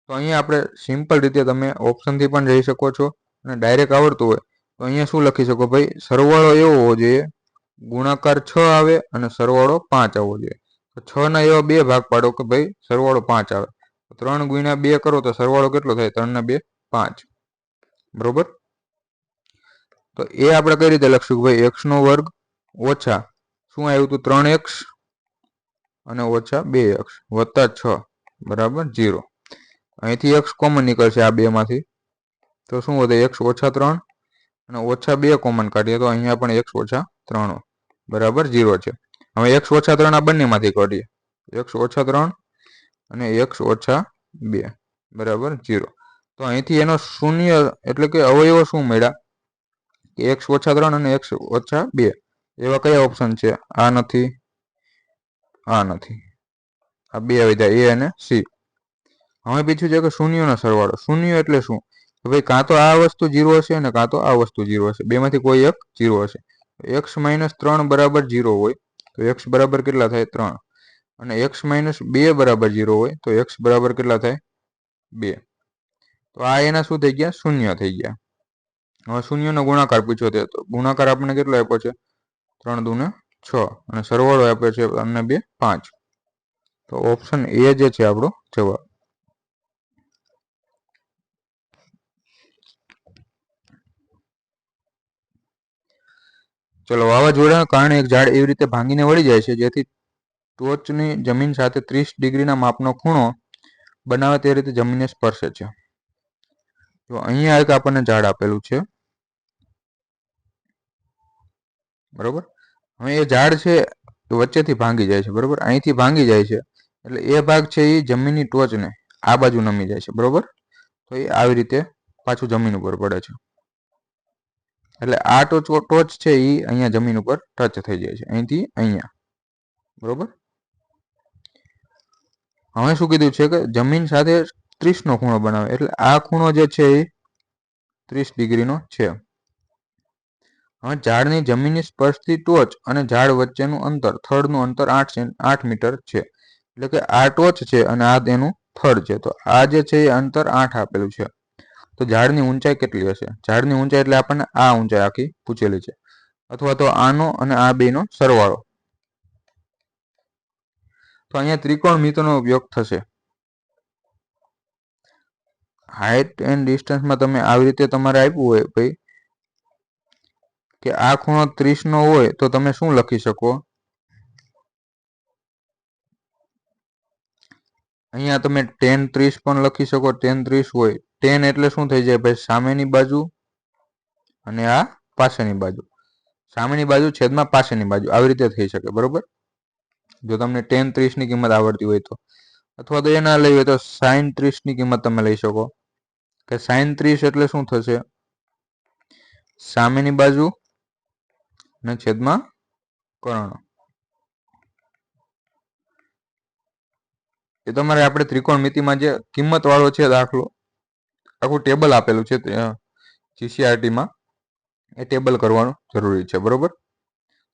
તો અહીંયા આપણે સિમ્પલ રીતે તમે ઓપ્શનથી પણ જઈ શકો છો અને ડાયરેક્ટ આવડતું હોય તો અહીંયા શું લખી શકો ભાઈ, સરવાળો એવો હોવો જોઈએ ગુણાકાર 6 આવે અને સરવાળો 5 આવવો જોઈએ. તો 6 ના એવા બે ભાગ પાડો કે ભાઈ સરવાળો 5 આવે. 3 ગુણ્યા 2 કરો તો સરવાળો કેટલો થાય? 3 ના 2 5, બરોબર. તો એ આપણે કઈ રીતે લખશું કે ભાઈ x નો વર્ગ ઓછા શું આવ્યું હતું 3x અને ઓછા 2x વત્તા 6 બરાબર 0. અહીંથી x કોમન નીકળશે આ બે માંથી, તો શું વધે? x ઓછા 3 અને ઓછા 2 કોમન કાઢીએ તો અહીંયા પણ x ઓછા 3 બરાબર 0 છે. હવે x ઓછા 3 આ બંનેમાંથી કાઢીએ, x ઓછા 3 અને x ઓછા 2 બરાબર 0. તો અહીંથી એનો શૂન્ય એટલે કે અવયવો શું મળ્યા કે x ઓછા 3 અને x ઓછા 2. એવા કયા ઓપ્શન છે? આ નથી, આ નથી, આ બે વિધા A અને C. હવે બીજું છે કે શૂન્યનો સરવાળો. શૂન્ય એટલે શું? ભાઈ કાં તો આ વસ્તુ 0 હશે અને કાં તો આ વસ્તુ 0 હશે, બેમાંથી કોઈ એક 0 હશે. x - 3 બરાબર 0 હોય તો x બરાબર કેટલા થાય? 3. અને x - 2 બરાબર 0 હોય તો x બરાબર કેટલા થાય? 2. તો આ એના શું થઈ ગયા? શૂન્ય થઈ ગયા. હવે શૂન્યનો ગુણાકાર પૂછ્યો છે તો ગુણાકાર આપણને કેટલો આપ્યો છે? 3 દૂને 6 અને સરવાળો આપ્યો છે 3 ને 2 5. તો ઓપ્શન એ જે છે આપણો જવાબ. ચલો, વાવાઝોડાના કારણે એક ઝાડ એવી રીતે ભાંગીને વળી જાય છે જેથી ટોચની જમીન સાથે 30 ડિગ્રીના માપનો ખૂણો બનાવે તે રીતે જમીનને સ્પર્શે છે. તો અહીંયા એક આપણને ઝાડ આપેલું છે, બરોબર. હવે એ ઝાડ છે વચ્ચેથી ભાંગી જાય છે, બરોબર. અહીંથી ભાંગી જાય છે એટલે એ ભાગ છે એ જમીનની ટોચને આ બાજુ નમી જાય છે, બરોબર. તો એ આવી રીતે પાછું જમીન ઉપર પડે છે એટલે આ ટોચ છે એ અહીંયા જમીન ઉપર ટચ થઈ જાય છે અહીંથી અહીંયા, બરોબર. હવે શું કીધું છે કે જમીન સાથે 30 નો ખૂણો બનાવે એટલે આ ખૂણો જે છે એ 30 ડિગ્રીનો છે. હવે ઝાડની જમીનની સ્પર્શતી ટોચ અને ઝાડ વચ્ચેનું અંતર, થડનું અંતર 8 મીટર છે. એટલે કે આ ટોચ છે અને આ તેનું થડ છે. તો આ જે છે એ અંતર 8 આપેલું છે. તો ઝાડની ઊંચાઈ કેટલી હશે? ઝાડની ઊંચાઈ એટલે આપણને આ ઊંચાઈ આખી પૂછેલી છે, અથવા તો આનો અને આ બેનો સરવાળો. તો અહીંયા ત્રિકોણમિતિનો ઉપયોગ થશે. હાઇટ એન્ડ ડિસ્ટન્સમાં તમે આવી રીતે તમારે આપ્યું હોય ભાઈ કે આ ખૂણો 30 નો હોય તો તમે શું લખી શકો? અહીંયા તમે tan 30 પણ લખી શકો. tan 30 હોય, tan એટલે શું થઈ જાય ભાઈ? સામેની બાજુ અને આ પાછળની બાજુ, સામેની બાજુ છેદમાં પાછળની બાજુ, આવી રીતે થઈ શકે, બરોબર. જો તમને tan 30 ની કિંમત આવડતી હોય તો, અથવા તો એ ના લઈ હોય તો sin 30 ની કિંમત તમે લઈ શકો કે sin 30 એટલે શું થશે? સામેની બાજુ અને છેદમાં કર્ણ. એ તમારે આપણે ત્રિકોણમિતિમાં જે કિંમત વાળો છે દાખલો, આખું ટેબલ આપેલું છે GCRT માં, એ ટેબલ કરવાનું જરૂરી છે, બરોબર.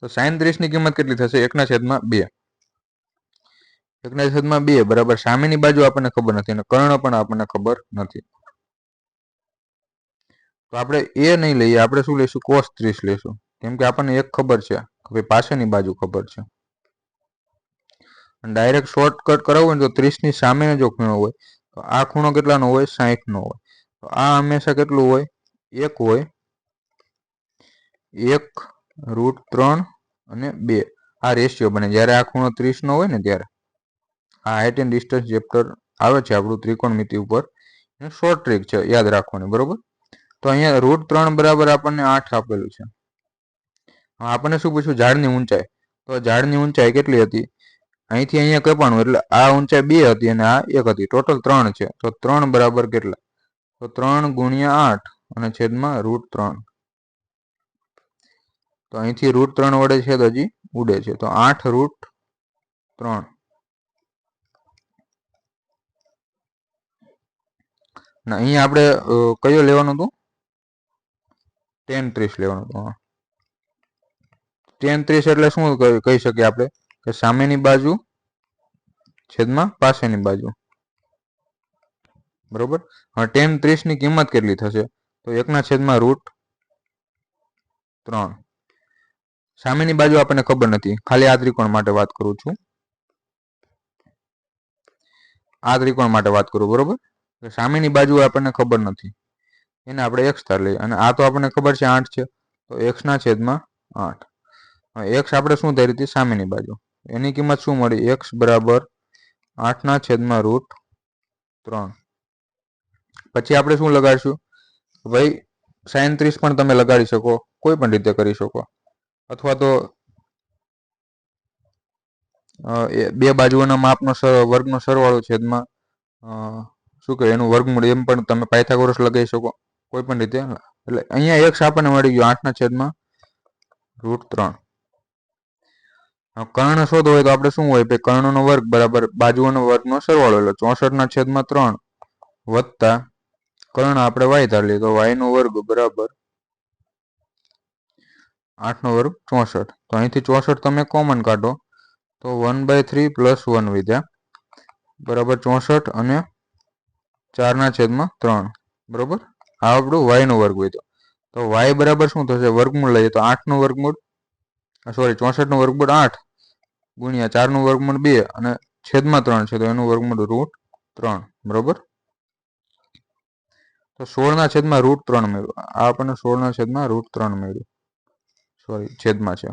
તો sin 30 ની કિંમત કેટલી થશે? 1/2. 1/2 બરાબર સામેની બાજુ આપણને ખબર નથી અને કર્ણ પણ આપણને ખબર નથી. તો આપણે એ નહીં લઈએ, આપણે શું લઈશું? cos 30 લઈશું, કેમ કે આપણને એક ખબર છે કે ભાઈ પાછળની બાજુ ખબર છે. ડાયરેક્ટ શોર્ટકટ કરાવવું હોય તો 30 ની સામેનો જો ખૂણો હોય તો આ ખૂણો કેટલાનો હોય? 60 નો હોય. તો આ હંમેશા કેટલું હોય? 1 હોય. 1√3 અને 2 આ રેશિયો બને જ્યારે આ ખૂણો 30 નો હોય ને ત્યારે. આ હાઇટ એન્ડ ડિસ્ટન્સ ચેપ્ટર આવે છે આપણું ત્રિકોણમિતિ ઉપર, શોર્ટ ટ્રીક છે યાદ રાખવાની, બરોબર. તો અહીંયા √3 બરાબર આપણને 8 આપેલું છે. આપણને શું પૂછ્યું? ઝાડની ઊંચાઈ. તો ઝાડની ઊંચાઈ કેટલી હતી? અહીંથી અહીંયા કપાણું એટલે આ ઊંચાઈ 2 હતી અને આ 1 હતી, ટોટલ 3 છે. તો 3 બરાબર કેટલા? તો 3 ગુણ્યા 8 અને છેદમાં √3. તો અહીંથી √3 વડે છેદ હજી ઉડે છે, તો 8√3. ને અહીંયા આપણે કયો લેવાનું હતું? tan 30 લેવાનું હતું. tan 30 એટલે શું કહી શકીએ આપણે? કે સામેની બાજુ છેદમાં પાસેની બાજુ, બરોબર. હવે tan 30 ની કિંમત કેટલી થશે? તો 1/√3. સામેની બાજુ આપણને ખબર નથી, ખાલી આ ત્રિકોણ માટે વાત કરું છું, આ ત્રિકોણ માટે વાત કરું, બરોબર. સામેની બાજુ આપણને ખબર નથી, એને આપણે x ધાર લઈએ, અને આ તો આપણને ખબર છે 8 છે, તો x/8. x આપણે શું ધારી હતી? સામેની બાજુ. એની કિંમત શું મળી? x બરાબર 8/√3. પછી આપણે શું લગાડશું? ભાઈ sin 30 પણ તમે લગાડી શકો, કોઈ પણ રીતે કરી શકો, અથવા તો બે બાજુઓના માપનો વર્ગનો સરવાળો છેદમાં શું કહે એનું વર્ગમૂળ, એમ પણ તમે પાયથાગોરસ લગાવી શકો, કોઈ પણ રીતે. એટલે અહીંયા x આપણને મળી ગયો 8/√3. કર્ણ શોધવો હોય તો આપણે શું હોય? કર્ણનો વર્ગ બરાબર બાજુઓનો વર્ગનો સરવાળો, એટલે 64/3 વત્તા કર્ણ આપણે y ધાર લઈએ, તો y નો વર્ગ બરાબર 8/2 64. તો અહીંથી 64 તમે કોમન કાઢો તો 1/3 + 1 વધ્યા બરાબર 64 અને 4/3, બરોબર. આ આપણું y નો વર્ગ વધ્યો. તો y બરાબર શું થશે? વર્ગમૂળ લઈએ તો 8 નું વર્ગમૂળ, સોરી 64 નું વર્ગમૂળ 8 ગુણ્યા 4 નું વર્ગમૂળ 2 અને છેદમાં 3 છે, તો એનું વર્ગમૂળ √3, બરોબર. તો 16/√3 મળ્યું. આ આપણને 16/√3 મળ્યું. સોરી, છેદમાં છે,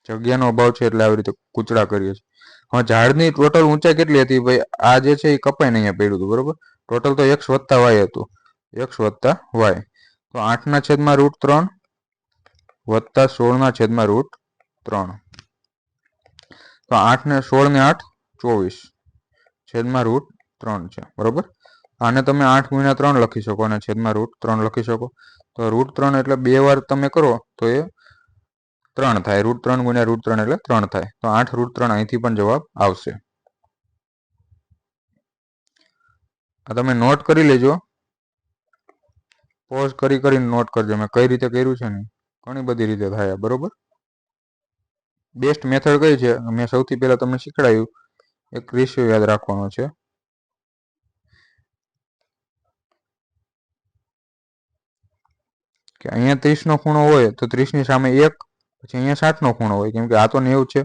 જગ્યાનો અભાવ છે એટલે આવી રીતે કૂચડા કરીએ છીએ. હવે ઝાડની ટોટલ ઊંચાઈ કેટલી હતી? ભાઈ આ જે છે એ કપાઈને અહીંયા પડ્યું હતું, બરોબર. ટોટલ તો x + y હતું, x + y. તો 8/√3 વત્તા 16/√3. તો 8 ને 16 ને 8 24 છેદમાં √3 છે, બરોબર. આને તમે 8 × 3 લખી શકો અને છેદમાં √3 લખી શકો. તો √3 એટલે 2 વાર તમે કરો તો એ 3 થાય. √3 × √3 એટલે 3 થાય. તો 8√3 અહીંથી પણ જવાબ આવશે. આ તમે નોટ કરી લેજો, પોઝ કરીને નોટ કરજો. મેં કઈ રીતે કર્યું છે ને, ઘણી બધી રીતે થાય, બરોબર. બેસ્ટ મેથડ કઈ છે? મેં સૌથી પહેલા તમને શીખડાયું, એક રેશિયો યાદ રાખવાનો છે. કે અહીંયા 30 નો ખૂણો હોય તો 30 ની સામે 1, પછી અહીંયા 60 નો ખૂણો હોય, કેમ કે આ તો 90 છે,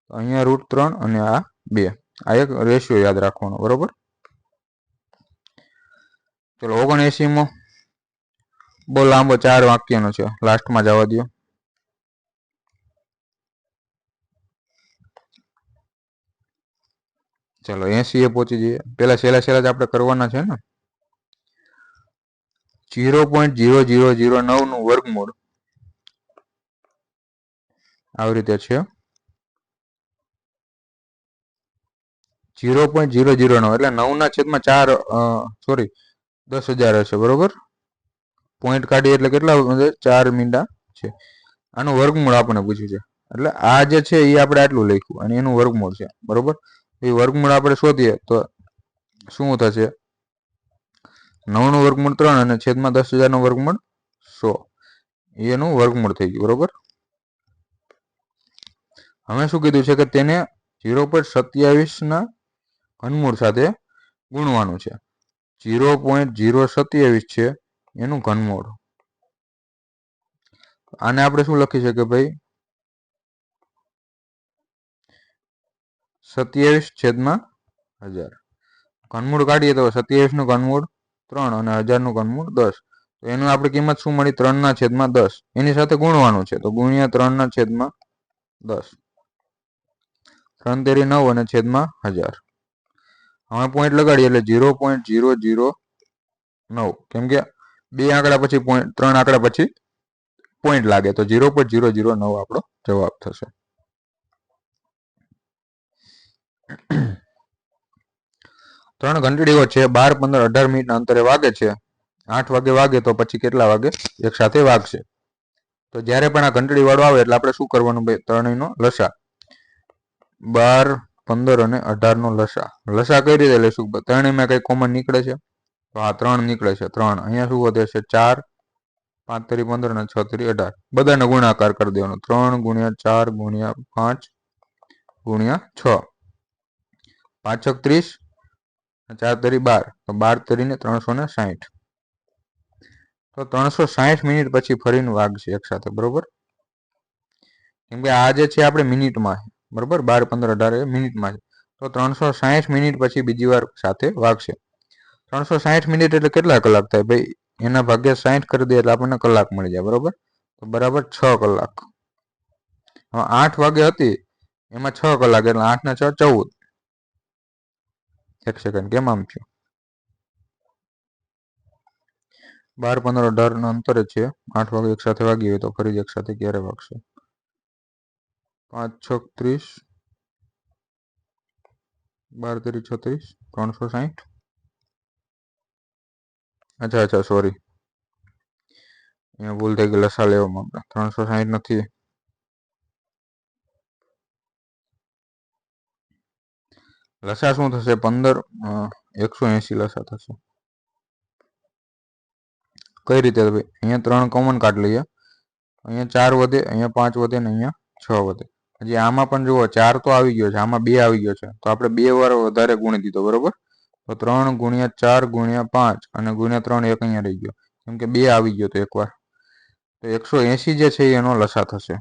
તો અહીંયા √3 અને આ 2. આ એક રેશિયો યાદ રાખવાનો, બરોબર. ચલો 79મો બહુ લાંબો 4 વાક્યનો છે, લાસ્ટમાં જવા દો. ચલો 80 એ પહોંચી જઈએ. પેલા છેલ્લા જ આપણે કરવાના છે ને. 0.0009 નું વર્ગમૂળ આવી રીતે છે. 0.009 એટલે 9/4, સોરી 10,000 હશે, બરોબર. પોઈન્ટ કાઢીએ એટલે કેટલા? 4 મીંડા છે. આનું વર્ગમૂળ આપણને પૂછ્યું છે, એટલે આ જે છે એ આપણે આટલું લખ્યું અને એનું વર્ગમૂળ છે, બરોબર. એ વર્ગમૂળ આપણે શોધીએ તો શું થશે? 9 નું વર્ગમૂળ 3 અને છેદમાં 10,000 નું વર્ગમૂળ 100, એનું વર્ગમૂળ થઈ ગયું, બરોબર. હવે શું કીધું છે? કે તેને 0.27 ના ઘનમૂળ સાથે ગુણવાનું છે. 0.027 છે એનું ઘનમૂળ. આને આપણે શું લખી શકીએ ભાઈ? 27/1000. ઘનમૂળ કાઢીએ તો 27 નું ઘનમૂળ 3 અને 1000 નું ઘનમૂળ 10. તો એનું આપણે કિંમત શું મળી? 3/10. એની સાથે ગુણવાનું છે, તો ગુણ્યા 3/10. 3 તેરી 9 અને છેદમાં 1000. હવે પોઈન્ટ લગાડીએ એટલે 0.009, કેમ કે 2 આંકડા પછી પોઈન્ટ, 3 આંકડા પછી પોઈન્ટ લાગે, તો 0.009 આપણો જવાબ થશે. ત્રણ ઘંટડીઓ છે, 12, 15, 18 મિનિટના અંતરે વાગે છે. 8 વાગે વાગે તો પછી કેટલા વાગે એક સાથે વાગશે? તો જ્યારે પણ આ ઘંટડી વાળો આવે એટલે આપણે શું કરવાનું ભાઈ? ત્રણેયનો લસા, 12, 15 અને 18 નો લસા. લસા કઈ રીતે લેશું? ત્રણેયમાં કઈ કોમન નીકળે છે? તો આ 3 નીકળે છે. 3 અહીંયા શું વધે છે? 4, 5 તરી 15 અને 6 તરી 18. બધાને ગુણાકાર કરી દેવાનો. 3 × 4 × 5 × 6, 5 × 30, 4 તરી 12, તો 12 તરીને 360. તો 360 મિનિટ પછી ફરીને વાગશે એક સાથે, બરોબર? કેમ કે આ જે છે આપણે મિનિટમાં છે, બરોબર? 12, 15, 18 એ મિનિટમાં છે. તો 360 મિનિટ પછી બીજી વાર સાથે વાગશે. 360 મિનિટ એટલે કેટલા કલાક થાય ભાઈ? એના ભાગ્યા 60 કરી દે એટલે આપણને કલાક મળી જાય, બરોબર? તો બરાબર 6 કલાક. હવે 8 વાગે હતી એમાં 6 કલાક એટલે 8 ને 6 14. એક સેકન્ડ, કેમ આમ થયું? 12, 15, 18 ના અંતરે છે. 8 વાગે એક સાથે વાગી હોય તો ફરી એક સાથે ક્યારે વાગશે? 5, 6, 30, 12 તરી 36, 360. અચ્છા સોરી, અહીંયા ભૂલ થઈ ગઈ. લસા લેવામાં 360 નથી, લસા શું થશે? 15, 180 લસા થશે. કઈ રીતે ભાઈ? અહીંયા 3 કોમન કાઢ લઈએ, અહીંયા 4 વધે, અહીંયા 5 વધે ને અહીંયા 6 વધે. હજી આમાં પણ જુઓ 4 તો આવી ગયો છે, આમાં 2 આવી ગયો છે, તો આપણે 2 વાર વધારે ગુણી દીધો, બરોબર? તો 3 × 4 × 5 અને ×3 એક અહીંયા રહી ગયો, કેમ કે 2 આવી ગયો તો એકવાર. તો 180 જે છે એનો લસા થશે.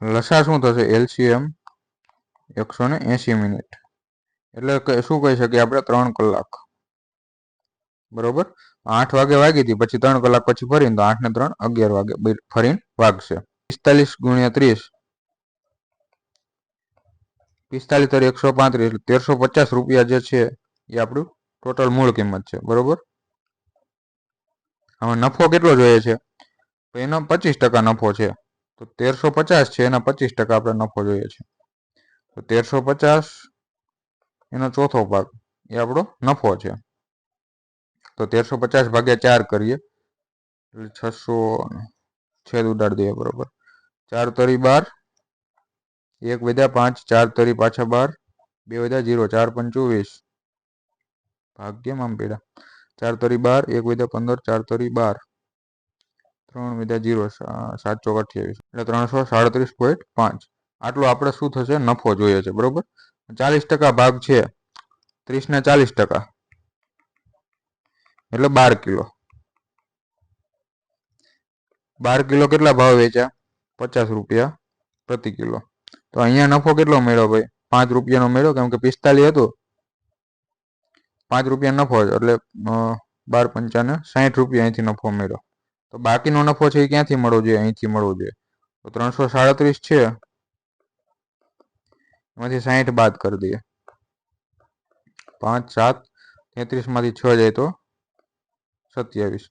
લસા શું થશે? LCM 180 મિનિટ એટલે શું કહી શકીએ આપણે? 3 કલાક, બરોબર? 8 વાગે વાગી હતી, પછી 3 કલાક પછી ફરીને, તો 8 ને 3 11 વાગે ફરીને વાગશે. 45 × 30, 45 તરી 135 એટલે 1350 રૂપિયા જે છે એ આપણું ટોટલ મૂળ કિંમત છે, બરોબર? હવે નફો કેટલો જોઈએ છે? તો એનો 25% નફો છે. તો 1350 છે, એના 25% આપણે નફો જોઈએ છે. તો 1350 એનો ચોથો ભાગ એ આપણો નફો છે. તો 1350 ભાગ્યા 4 કરીએ એટલે 600 છેદ ઉડાડી દઈએ, બરોબર? 4 તરી 12, 1 વધ્યા 5, 4 તરી પાછા 12, 2 વધ્યા 0, 4 × 5 = 24. ભાગ્યમ આમ પેડા 4 તરી 12, 1 વધ્યા 15, 4 તરી 12, 3 વધ્યા 0, 7 ચોક 28 એટલે 337.5. આટલો આપણે શું થશે? નફો જોઈએ છે, બરોબર? 40% ભાગ છે, 30 ને 40% એટલે 12 કિલો. 12 કિલો કેટલા ભાવ વેચ્યા? 50 રૂપિયા પ્રતિ કિલો. તો અહીંયા નફો કેટલો મળ્યો ભાઈ? 5 રૂપિયાનો મળ્યો, કેમ કે 45 હતું, 5 રૂપિયા નફો એટલે 12 પંચાને 60 રૂપિયા અહીંથી નફો મળ્યો. તો બાકીનો નફો છે એ ક્યાંથી મળવો જોઈએ? અહીંથી મળવો જોઈએ. તો 337 છે, એમાંથી 60 બાદ કરી દઈએ. 5, 7, 33 માંથી 6 જાય તો 27.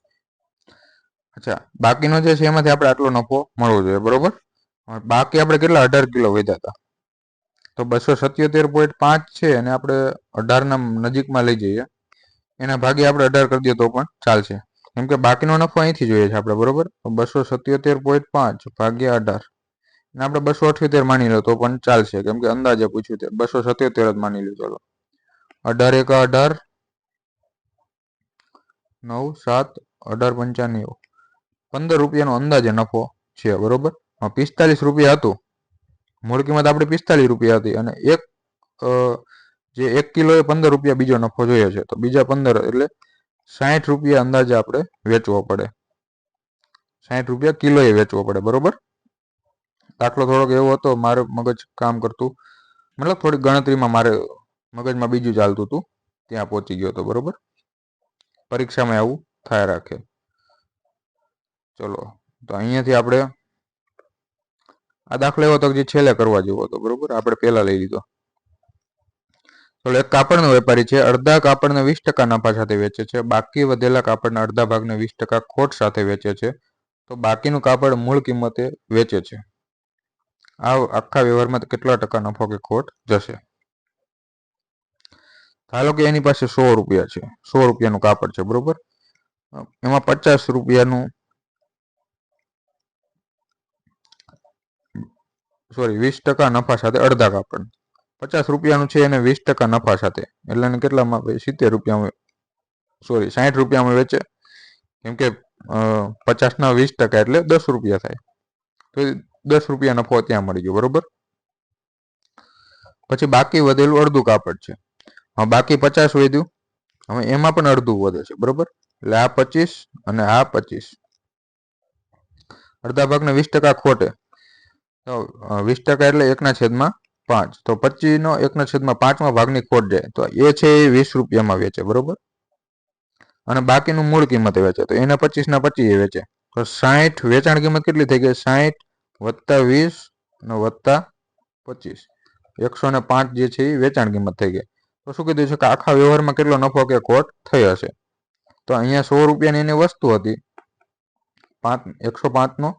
અચ્છા, બાકીનો જે છે એમાંથી આપણે આટલો નફો મળવો જોઈએ, બરોબર? બાકી આપણે કેટલા? 18 કિલો વધ્યા હતા, તો 277.5 છે અને આપણે 18 ના નજીકમાં લઈ જઈએ, એના ભાગે આપણે 18 કરી દઈએ તો પણ ચાલશે, કેમ કે બાકીનો નફો અહીંથી જોઈએ છે આપણે, બરોબર? તો 277.5 ભાગ્યા 18 અને આપણે 278 માની લો તો પણ ચાલશે, કેમ કે અંદાજે પૂછ્યું છે. 277 જ માની લો. ચલો, 18 × 18, 9, 7, 18 95, 15 રૂપિયાનો અંદાજે નફો છે, બરોબર? 45 રૂપિયા હતું, મૂળ કિંમત આપણે 45 રૂપિયા હતી, અને જે 1 કિલો એ 15 રૂપિયા બીજો નફો જોઈએ છે, તો બીજા 15 એટલે 60 રૂપિયા અંદાજે આપણે વેચવો પડે. 60 રૂપિયા કિલો એ વેચવો પડે, બરોબર? દાખલો થોડોક એવો હતો, મારે મગજ કામ કરતું, મતલબ થોડી ગણતરીમાં મારે મગજમાં બીજું ચાલતું હતું, ત્યાં પહોંચી ગયો હતો, બરોબર? પરીક્ષામાં આવું થાય રાખે. ચલો, તો અહીંયાથી આપણે આ દાખલો એવો હતો જે છેલ્લે કરવા જેવો હતો, બરોબર? આપણે પહેલા લઈ લીધો. તો એક કાપડનો વેપારી છે, અડધા કાપડને 20% નફા સાથે વેચે છે, બાકી વધેલા કાપડના અડધા ભાગને 20% ખોટ સાથે વેચે છે, તો બાકીનું કાપડ મૂળ કિંમતે વેચે છે. આ આખા વ્યવહારમાં કેટલા ટકા નફો કે ખોટ જશે? ધારો કે એની પાસે 100 રૂપિયા છે, 100 રૂપિયાનું કાપડ છે, બરોબર. એમાં 50 રૂપિયાનું સોરી 20% નફા સાથે અડધા કાપડ 50 રૂપિયાનું છે અને 20% નફા સાથે એટલે એને કેટલામાં 70 રૂપિયામાં સોરી 60 રૂપિયામાં વેચે, કેમ કે 50 ના 20% એટલે 10 રૂપિયા થાય, તો 10 રૂપિયા નફો ત્યાં મળી ગયો, બરોબર. પછી બાકી વધેલું અડધું કાપડ છે, બાકી 50 વધ્યું, હવે એમાં પણ અડધું વધે છે, બરોબર. એટલે આ 25 અને આ 25, અડધા ભાગને 20% ખોટે, તો 20% એટલે 1/5, તો 25 નો 1/5 ભાગની ખોટ જાય, તો એ છે એ 20 રૂપિયામાં વેચે, બરોબર. અને બાકીનું મૂળ કિંમતે વેચે, તો એને 25 ના 25 વેચે, તો 60 વેચાણ કિંમત કેટલી થઈ ગઈ? 60 + 20 અને +25, 105 જે છે એ વેચાણ કિંમત થઈ ગઈ. તો શું કીધું છે કે આખા વ્યવહારમાં કેટલો નફો કે ખોટ થઈ હશે? તો અહીંયા 100 રૂપિયાની એની વસ્તુ હતી, 105 નો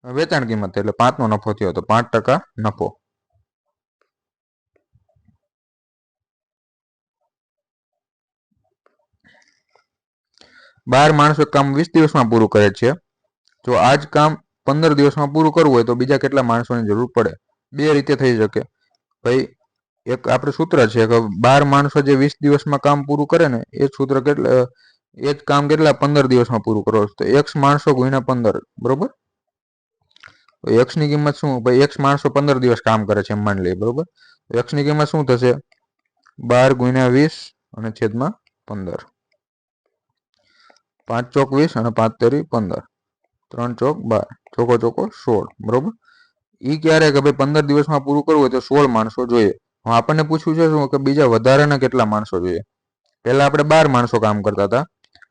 વેચાણ કિંમત એટલે 5 નો નફો થયો, તો 5% નફો. બાર માણસો કામ 20 દિવસમાં પૂરું કરે છે, જો આ જ કામ 15 દિવસમાં પૂરું કરવું હોય તો બીજા કેટલા માણસોની જરૂર પડે? બે રીતે થઈ શકે ભાઈ. એક આપણે સૂત્ર છે કે 12 માણસો જે 20 દિવસમાં કામ પૂરું કરે ને એ સૂત્ર કેટલા, એ જ કામ કેટલા 15 દિવસમાં પૂરું કરો, તો x માણસો ગુણ્યા 15, બરોબર. તો x ની કિંમત શું ભાઈ? x માણસો 15 દિવસ કામ કરે છે એમ માની લઈએ, બરોબર. તો x ની કિંમત શું થશે? 12 × 20 અને છેદમાં 15, 5 ચોક 20 અને 5 તેરી 15, 3 ચોક 12, ચોકો ચોકો 16, બરોબર. ઈ ક્યારે કે ભાઈ 15 દિવસમાં પૂરું કરવું હોય તો 16 માણસો જોઈએ. હવે આપણને પૂછ્યું છે શું કે બીજા વધારાના કેટલા માણસો જોઈએ? પહેલા આપણે 12 માણસો કામ કરતા હતા,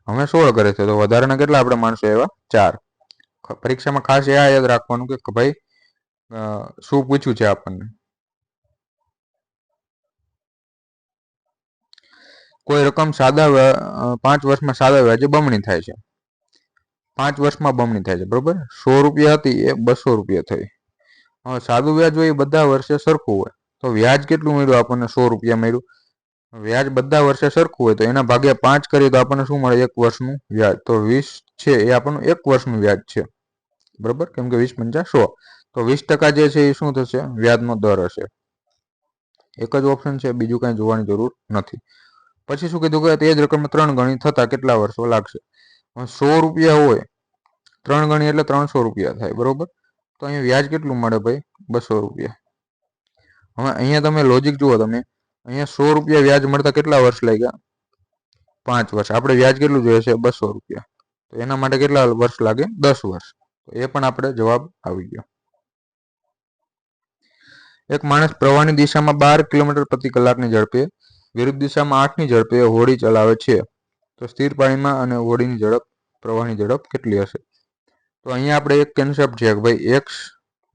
હવે 16 કરે છે, તો વધારાના કેટલા આપણે માણસો આવ્યા? 4. પરીક્ષામાં ખાસ એ યાદ રાખવાનું કે ભાઈ શું પૂછ્યું છે આપણને. કોઈ રકમ સાદા 5 વર્ષમાં સાદા વ્યાજે બમણી થાય છે, 5 વર્ષમાં બમણી થાય છે, બરોબર. 100 રૂપિયા હતી એ 200 રૂપિયા થઈ. હવે સાદું વ્યાજ હોય એ બધા વર્ષે સરખું હોય, તો વ્યાજ કેટલું મળ્યું આપણને? 100 રૂપિયા મળ્યું. વ્યાજ બધા વર્ષે સરખું હોય તો એના ભાગ્યા 5 કરીએ તો આપણને શું મળે? 1 વર્ષનું વ્યાજ. તો 20 છે એ આપણનું 1 વર્ષનું વ્યાજ છે, બરોબર, કેમ કે 20 × 5 = 100, તો 20% જે છે એ શું થશે? વ્યાજનો દર હશે. એક જ ઓપ્શન છે, બીજું કાંઈ જોવાની જરૂર નથી. પછી શું કીધું કે તે જ રકમ 3 ગણી થતા કેટલા વર્ષો લાગશે? 100 રૂપિયા હોય 3 ગણી એટલે 300 રૂપિયા થાય, બરોબર. તો અહીંયા વ્યાજ કેટલું મળે ભાઈ? 200 રૂપિયા. હવે અહીંયા તમે લોજિક જુઓ, તમે અહીંયા 100 રૂપિયા વ્યાજ મળતા કેટલા વર્ષ લાગ્યા? 5 વર્ષ. આપણે વ્યાજ કેટલું જોઈએ છે? 200 રૂપિયા. તો એના માટે કેટલા વર્ષ લાગે? 10 વર્ષ. તો એ પણ આપણે જવાબ આવી ગયો. એક માણસ પ્રવાહની દિશામાં 12 કિલોમીટર પ્રતિ કલાકની ઝડપે વિરુદ્ધ દિશામાં 8ની ઝડપે હોડી ચલાવે છે, તો સ્થિર પાણીમાં અને હોડીની ઝડપ પ્રવાહની ઝડપ કેટલી હશે? તો અહીંયા આપણે એક કન્સેપ્ટ છે કે ભાઈ x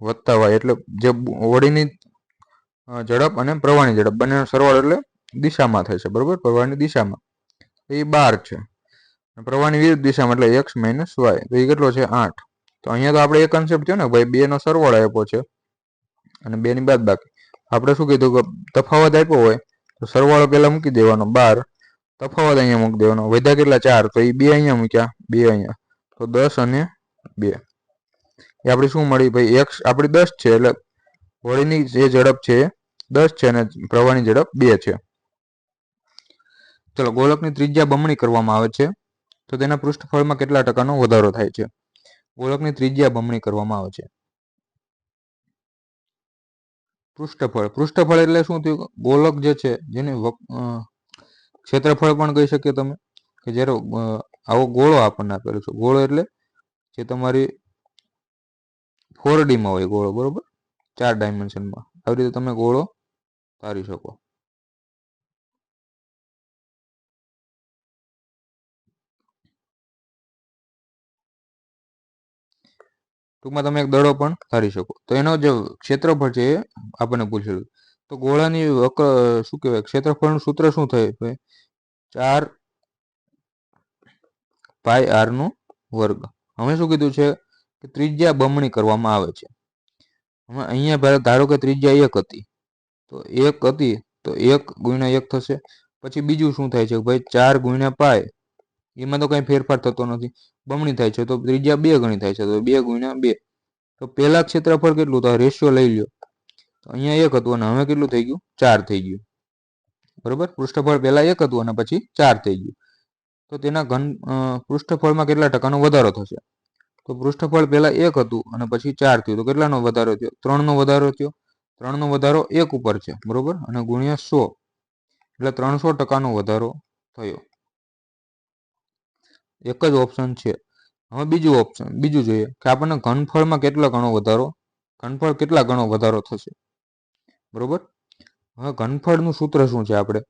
+ y એટલે જે હોડીની ઝડપ અને પ્રવાહની ઝડપ બંનેનો સરવાળો એટલે દિશામાં થશે, બરોબર. પ્રવાહની દિશામાં એ 12 છે, પ્રવાહની વિરુદ્ધ દિશામાં એટલે x - y, તો એ કેટલો છે? 8. તો અહીંયા તો આપણે એક કન્સેપ્ટ થયો ને ભાઈ, 2 નો સરવાળો આપ્યો છે અને 2 ની બાદબાકી. આપણે શું કીધું કે તફાવત આપ્યો હોય તો સરવાળો પહેલા મૂકી દેવાનો 12, તફાવત અહીંયા મૂકી દેવાનો, વધ્યા કેટલા? 4, તો એ 2 અહીંયા મૂક્યા, 2 અહીંયા, તો 10 અને 2 એ આપણી શું મળી ભાઈ? x આપણી 10 છે એટલે હોડીની જે ઝડપ છે 10 છે અને પ્રવાહની ઝડપ 2 છે. ચલો, ગોળકની ત્રિજ્યા બમણી કરવામાં આવે છે તો તેના પૃષ્ઠફળમાં કેટલા ટકાનો વધારો થાય છે? ગોળકની ત્રિજ્યા બમણી કરવામાં આવે છે. પૃષ્ઠફળ એટલે શું થયું? ગોળક જે છે જેને ક્ષેત્રફળ પણ કહી શકીએ તમે, કે જ્યારે આવો ગોળો આપણને આપેલો છે, ગોળો એટલે જે તમારી 4D માં હોય ગોળો, બરોબર, 4 ડાયમેન્શનમાં, આવી રીતે તમે ગોળો તારી શકો. ટૂંકમાં તમે એક દડો પણ ધારી શકો. તો એનો જે ક્ષેત્રફળ છે એ આપણને પૂછેલું. તો ગોળાની શું કહેવાય, ક્ષેત્રફળનું સૂત્ર શું થાય? 4πr². હવે શું કીધું છે કે ત્રિજ્યા બમણી કરવામાં આવે છે. હવે અહીંયા ધારો કે ત્રિજ્યા 1 હતી, તો 1 હતી તો 1 × 1 થશે. પછી બીજું શું થાય છે ભાઈ 4 ગુણ્યા પાય, એમાં તો કઈ ફેરફાર થતો નથી, બમણી થાય છે તો ત્રિજ્યા 2 ગણી થાય છે તો 2 ગુણ્યા 2. તો પહેલા ક્ષેત્રફળ કેટલું, તો રેશિયો લઈ લ્યો, તો અહીંયા 1 હતું અને હવે કેટલું થઈ ગયું, 4 થઈ ગયું. બરોબર, પૃષ્ઠફળ પહેલા 1 હતું અને પછી 4 થઈ ગયું. તો તેના પૃષ્ઠફળમાં કેટલા ટકાનો વધારો થશે, તો પૃષ્ઠફળ પહેલા 1 હતું અને પછી 4 થયું, તો કેટલાનો વધારો થયો, 3 નો વધારો થયો. 3 નો વધારો 1 ઉપર છે, બરોબર, અને ગુણ્યા 100 એટલે 300% વધારો થયો. એક જ ઓપ્શન છે. હવે બીજું જોઈએ કે આપણને ઘનફળમાં કેટલા ગણો વધારો થશે. બરોબર, હવે ઘનફળનું સૂત્ર શું છે, આપણે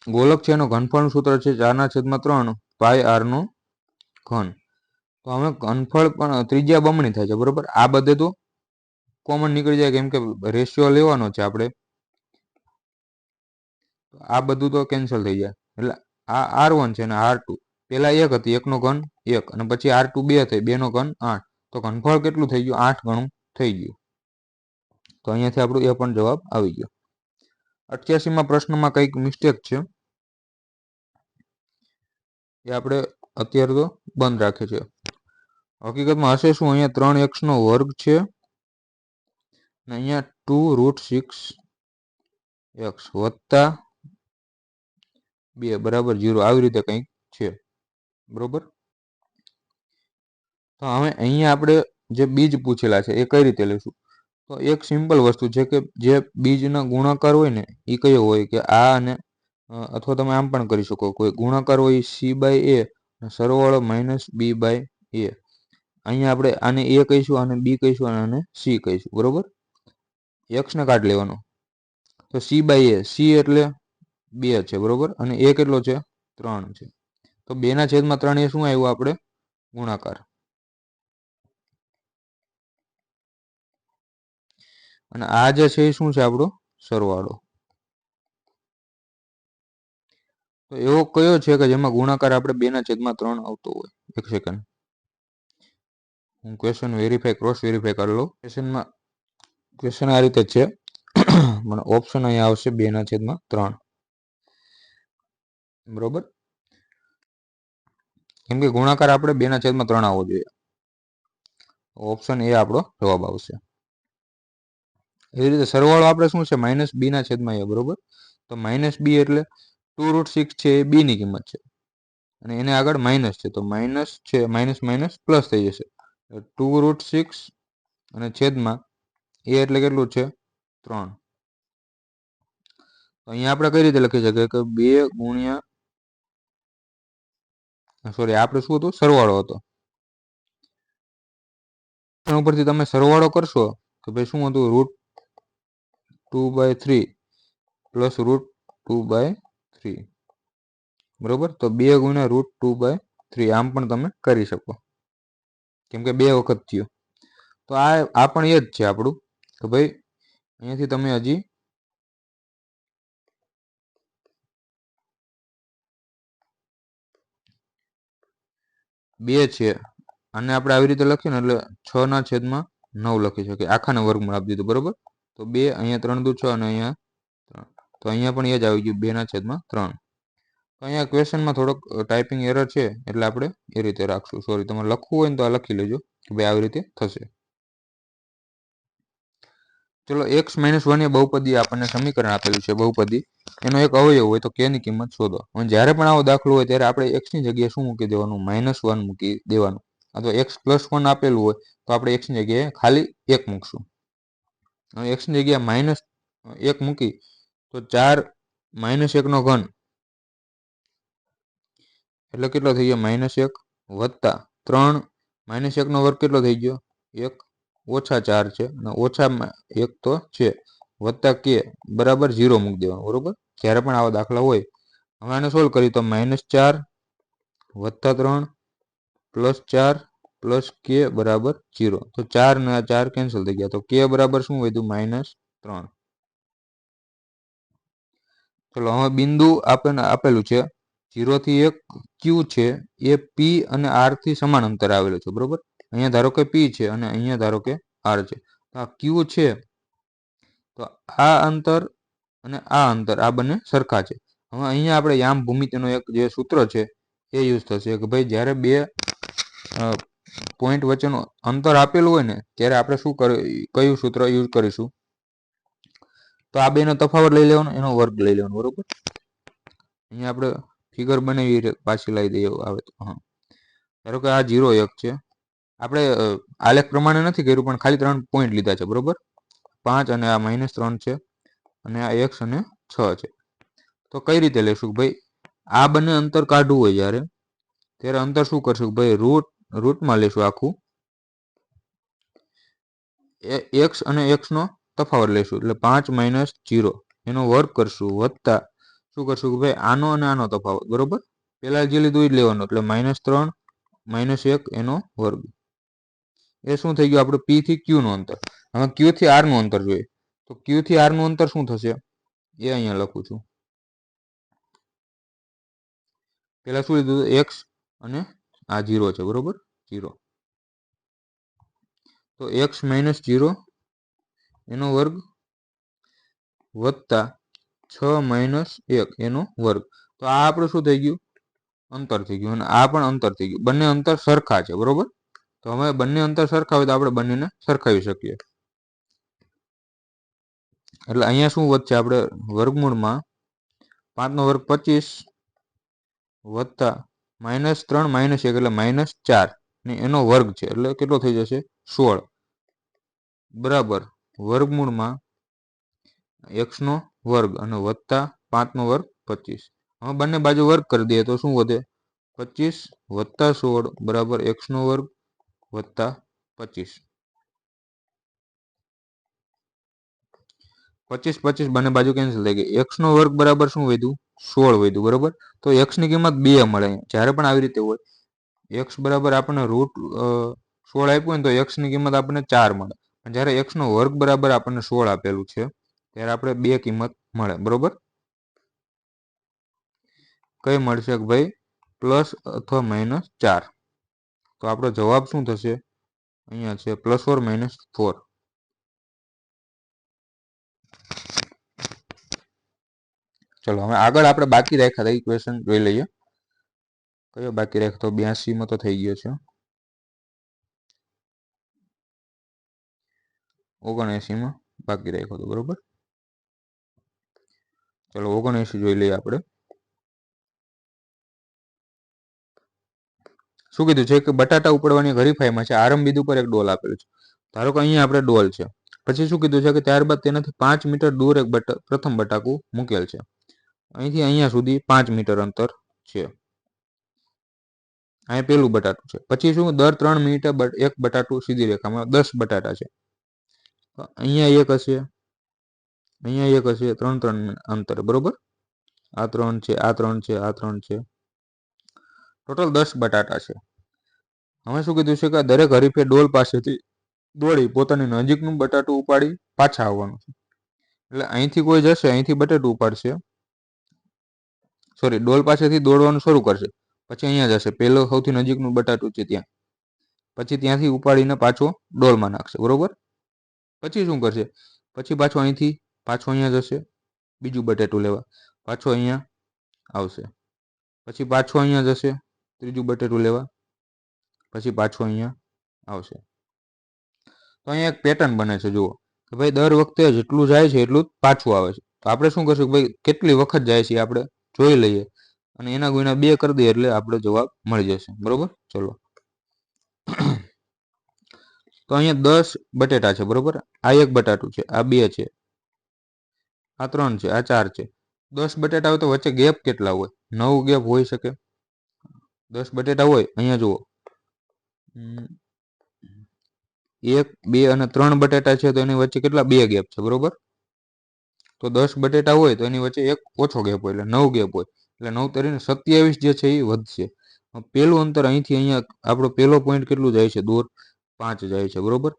ગોલક છે એનો ઘનફળનું સૂત્ર છે 4/3 પાય r નો ઘન. તો હવે ઘનફળ પણ ત્રિજ્યા બમણી થાય છે. બરોબર, આ બધે તો કોમન નીકળી જાય કેમ કે રેશિયો લેવાનો છે આપણે, આ બધું તો કેન્સલ થઈ જાય. એટલે આ r1 છે અને r2 પેલા 1 હતી, 1 નો ઘન 1 અને પછી r2 2 થઈ, 2 નો ઘન 8. તો ઘનફળ કેટલું થઈ ગયું, 8 ગણું થઈ ગયું. તો અહીંયાથી આપણું એ પણ જવાબ આવી ગયો. 88માં પ્રશ્નમાં કંઈક મિસ્ટેક છે એ આપણે અત્યારે તો બંધ રાખે છે. હકીકતમાં હશે શું, અહીંયા 3x નો વર્ગ છે અને અહીંયા 2√6x વત્તા 2 બરાબર 0 આવી રીતે કંઈક છે. બરોબર, તો હવે અહીંયા આપણે જે બીજ પૂછેલા છે એ કઈ રીતે લઈશું, તો એક સિમ્પલ વસ્તુ છે કે જે બીજના ગુણાકાર હોય ને એ કયો હોય કે આ, અને અથવા તમે આમ પણ કરી શકો, કોઈ ગુણાકાર હોય c/a સરવાળો -b/a. અહીંયા આપણે આને a કહીશું, આને b કહીશું અને આને c કહીશું. બરોબર, x ને કાઢી લેવાનો, તો c/a, c એટલે 2 છે. બરોબર, અને a કેટલો છે, 3 છે. તો 2/3 એ શું આવ્યું, આપણે ગુણાકાર, અને આ જે છે એ શું છે, આપણો સરવાળો. તો એવો કયો છે કે જેમાં ગુણાકાર આપણે 2/3 આવતો હોય. એક સેકન્ડ, હું ક્વેશ્ચન ક્રોસ વેરીફાઈ કરી લઉં. ક્વેશ્ચન આ રીતે છે, મને ઓપ્શન અહીંયા આવશે 2/3. બરોબર, કેમ કે ગુણાકાર આપણે 2/3 આવવો જોઈએ. ઓપ્શન એ આપણો જવાબ આવશે. એવી રીતે સરવાળો આપણે શું છે, -b/a. બરોબર, તો -b એટલે 2√6 છે એ b ની કિંમત છે અને એને આગળ માઇનસ છે, તો માઇનસ છે, માઇનસ માઇનસ પ્લસ થઈ જશે. 2√6 અને છેદમાં a એટલે કેટલું છે, 3. તો અહીંયા આપણે કઈ રીતે લખી શકીએ કે 2 ગુણ્યા, સોરી, આપણે શું હતું, સરવાળો હતો. ઉપરથી તમે સરવાળો કરશો તો ભાઈ શું હતું, √2/3 પ્લસ √2/3. બરોબર, તો 2 ગુણ્યા √2/3 આમ પણ તમે કરી શકો કેમ કે 2 વખત થયું. તો આ પણ એ જ છે આપણું કે ભાઈ અહીંયાથી તમે હજી 2 છે, આને આપણે આવી રીતે લખીએ ને એટલે 6/9 લખી શકીએ, આખાને વર્ગમૂળ આપી દીધું. બરોબર, તો 2 અહીંયા 3 દુ 6 અને અહીંયા 3, તો અહીંયા પણ એ જ આવી ગયું 2/3. તો અહીંયા ક્વેશ્ચનમાં થોડોક ટાઈપિંગ એરર છે એટલે આપણે એ રીતે રાખશું. સોરી, તમારે લખવું હોય ને તો આ લખી લેજો કે ભાઈ આવી રીતે થશે. ચલો, x - 1 એ બહુપદી આપણને સમીકરણ આપેલું છે બહુપદી, એનો એક અવયવ હોય તો k ની કિંમત શોધો. અને જ્યારે પણ આવો દાખલો હોય ત્યારે આપણે x ની જગ્યાએ શું મૂકી દેવાનું, -1 મૂકી દેવાનું. અથવા x + 1 આપેલું હોય તો આપણે x ની જગ્યાએ ખાલી 1 મૂકશું. હવે x ની જગ્યાએ -1 મૂકી તો 4 - 1 નો ઘન એટલે કેટલો થઈ ગયો, -1 વત્તા 3 -1 નો વર્ગ કેટલો થઈ ગયો, 1 ઓછા 4 છે અને ઓછા 1 તો છે, વત્તા k બરાબર 0 મૂકી દેવાનું. બરોબર, જ્યારે પણ આવા દાખલા હોય. હવે આને સોલ્વ કરી તો -4 વત્તા 3 પ્લસ 4 પ્લસ k બરાબર 0. તો 4 ને 4 કેન્સલ થઈ ગયા, તો k બરાબર શું વધ્યું, -3. ચલો, હવે બિંદુ આપેલું છે 0 થી 1 q છે એ p અને r થી સમાન અંતરે આવેલું છે. બરોબર, અહીંયા ધારો કે p છે અને અહીંયા ધારો કે r છે. તો આ q છે, તો આ અંતર અને આ અંતર આ બંને સરખા છે. હવે અહીંયા આપણે યામ ભૂમિતિનો એક જે સૂત્ર છે એ યુઝ થશે કે ભાઈ જ્યારે બે પોઈન્ટ વચ્ચેનું અંતર આપેલું હોય ને ત્યારે આપણે શું કયું સૂત્ર યુઝ કરીશું? તો આ બેનો તફાવત લઈ લેવાનો, એનો વર્ગ લઈ લેવાનો, બરોબર. અહીંયા આપણે ફિગર બનાવી પાછી લાવી દઈએ આવે તો. હા, ધારો કે આ 0 1 છે. આપણે આલેખ પ્રમાણે નથી કર્યું પણ ખાલી 3 પોઈન્ટ લીધા છે, બરોબર. 5 અને આ -3 છે અને આ x અને 6 છે. તો કઈ રીતે લેશું ભાઈ? આ બંને અંતર કાઢવું હોય ત્યારે અંતર શું કરશું ભાઈ? રૂટમાં લેશું આખું x અને x નો તફાવત લેશું એટલે 5 - 0 એનો વર્ગ કરશું વત્તા શું કરશું કે ભાઈ આનો અને આનો તફાવત, બરોબર. પેલા જે લીધું એ જ લેવાનું એટલે -3 - 1 એનો વર્ગ. એ શું થઈ ગયું આપણું p થી q નું અંતર. હવે q થી r નું અંતર જોઈએ તો q થી r નું અંતર શું થશે એ અહીંયા લખું છું. પેલા શું લીધું x અને આ 0 છે, બરોબર. 0 તો x - 0 એનો વર્ગ વત્તા 6 - 1 એનો વર્ગ. તો આ આપણું શું થઈ ગયું? અંતર થઈ ગયું. અને આ પણ અંતર થઈ ગયું. બંને અંતર સરખા છે, બરોબર. તો હવે બંને અંતર સરખા હોય તો આપણે બંનેને સરખાવી શકીએ. એટલે અહીંયા શું વધશે? આપણે વર્ગમૂળમાં 5 નો વર્ગ 25 વત્તા -3 - 1 એટલે -4 ને એનો વર્ગ છે એટલે કેટલો થઈ જશે? 16 બરાબર વર્ગમૂળમાં x નો વર્ગ અને વત્તા 5 નો વર્ગ 25. હવે બંને બાજુ વર્ગ કરી દઈએ તો શું વધે? 25 વત્તા 16 બરાબર x નો વર્ગ વત્તા 25. 25 25 બંને બાજુ કેન્સલ થઈ ગઈ. x નો વર્ગ બરાબર શું વધ્યું? 16 વધ્યું, બરોબર. તો x ની કિંમત 2 મળે. જ્યારે પણ આવી રીતે હોય x બરાબર આપણને √16 આપ્યું ને તો x ની કિંમત આપણને 4 મળે. પણ જ્યારે x નો વર્ગ બરાબર આપણને 16 આપેલું છે ત્યારે આપણે 2 કિંમત મળે, બરોબર. કઈ મળશે કે ભાઈ પ્લસ અથવા -4. તો આપણો જવાબ શું થશે? અહીંયા છે +4 - 4. ચલો હવે આગળ આપણે બાકી રાખ્યા ઇક્વેશન જોઈ લઈએ. કયો બાકી રાખ્યો? તો 82 માં તો થઈ ગયો છે. 79 માં બાકી રાખ્યો હતો, બરોબર. ચલો 79 જોઈ લઈએ આપણે. શું કીધું છે કે બટાટા ઉપડવાની હરીફાઈમાં છે આરંભ બિંદુ પર એક ડોલ આપેલું છે. ધારો કે અહીંયા આપણે ડોલ છે. પછી શું કીધું છે કે ત્યારબાદ તેનાથી 5 મીટર દૂર એક પ્રથમ બટાકું મૂકેલ છે. અહીંથી અહીંયા સુધી 5 મીટર અંતર છે. અહીં પેલું બટાટું છે. પછી શું દર 3 મિનિટે એક બટાટું સીધી રેખામાં 10 બટાટા છે. અહીંયા એક હશે, અહીંયા એક હશે, 3 અંતર, બરોબર. આ 3 છે, આ 3 છે, આ 3 છે. ટોટલ 10 બટાટા છે. હવે શું કીધું છે કે દરેક હરીફે ડોલ પાસેથી દોડી પોતાની નજીકનું બટાટું ઉપાડી પાછા આવવાનું છે. એટલે અહીંથી કોઈ જશે, અહીંથી બટાટું ઉપાડશે, સોરી ડોલ પાસેથી દોડવાનું શરૂ કરશે. પછી અહીંયા જશે, પેલો સૌથી નજીકનું બટાટું છે ત્યાં. પછી ત્યાંથી ઉપાડીને પાછો ડોલમાં નાખશે, બરોબર. પછી શું કરશે? પછી પાછો અહીંથી પાછો અહીંયા જશે બીજું બટાટું લેવા, પાછો અહીંયા આવશે. પછી પાછો અહીંયા જશે ત્રીજું બટેટું લેવા, પછી પાછો અહીંયા આવશે. તો અહીંયા એક પેટર્ન બને છે, જુઓ કે ભાઈ દર વખતે જેટલું જાય છે એટલું જ પાછું આવે છે. તો આપણે શું કરશું કે ભાઈ કેટલી વખત જાય છે આપણે જોઈ લઈએ અને એના ગુણ્યા 2 કરી દઈએ એટલે આપણો જવાબ મળી જશે, બરોબર. ચલો તો અહીંયા 10 બટેટા છે, બરોબર. આ એક બટાટું છે, આ 2 છે, આ 3 છે, આ 4 છે. 10 બટેટા હોય તો વચ્ચે ગેપ કેટલા હોય? 9 ગેપ હોઈ શકે. 10 બટેટા હોય, અહીંયા જુઓ 1 2 અને 3 બટેટા છે તો એની વચ્ચે કેટલા? 2 ગેપ છે, બરોબર. તો 10 બટેટા હોય તો એની વચ્ચે એક ઓછો ગેપ હોય એટલે 9 ગેપ હોય. એટલે 9 તરીને 27 જે છે એ વધશે. પેલું અંતર અહીંથી અહીંયા આપણો પેલો પોઈન્ટ કેટલું જાય છે? દૂર 5 જાય છે, બરોબર.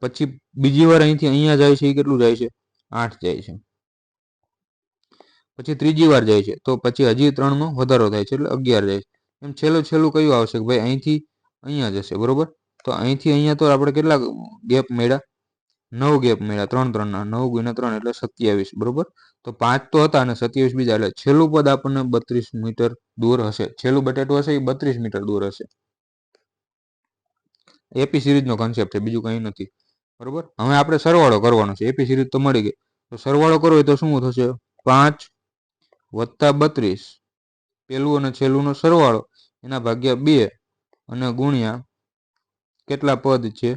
પછી બીજી વાર અહીંથી અહીંયા જાય છે એ કેટલું જાય છે? 8 જાય છે. પછી ત્રીજી વાર જાય છે તો પછી હજી 3 નો વધારો થાય છે એટલે 11 જાય છે. એમ છેલ્લું કયું આવશે કે ભાઈ અહીંથી અહીંયા જશે, બરોબર. તો અહીંથી અહીંયા તો આપણે કેટલા ગેપ મળ્યા? 9 ગેપ મળ્યા 3 3 ના 9 ગુણ્યા 3 એટલે 27 બરોબર. તો 5 તો હતા અને 27 બીજા એટલે છેલ્લું પદ આપણને 32 મીટર દૂર હશે. છેલ્લું બટેટું હશે એ 32 મીટર દૂર હશે. એપી સિરીઝનો કોન્સેપ્ટ છે, બીજું કંઈ નથી બરોબર. હવે આપણે સરવાળો કરવાનો છે. એપી સિરીઝ તો મળી ગઈ, તો સરવાળો કરવો હોય તો શું થશે? 5 વત્તા 32 પેલું અને છેલ્લુંનો સરવાળો એના ભાગ્યા 2 અને ગુણ્યા કેટલા પદ છે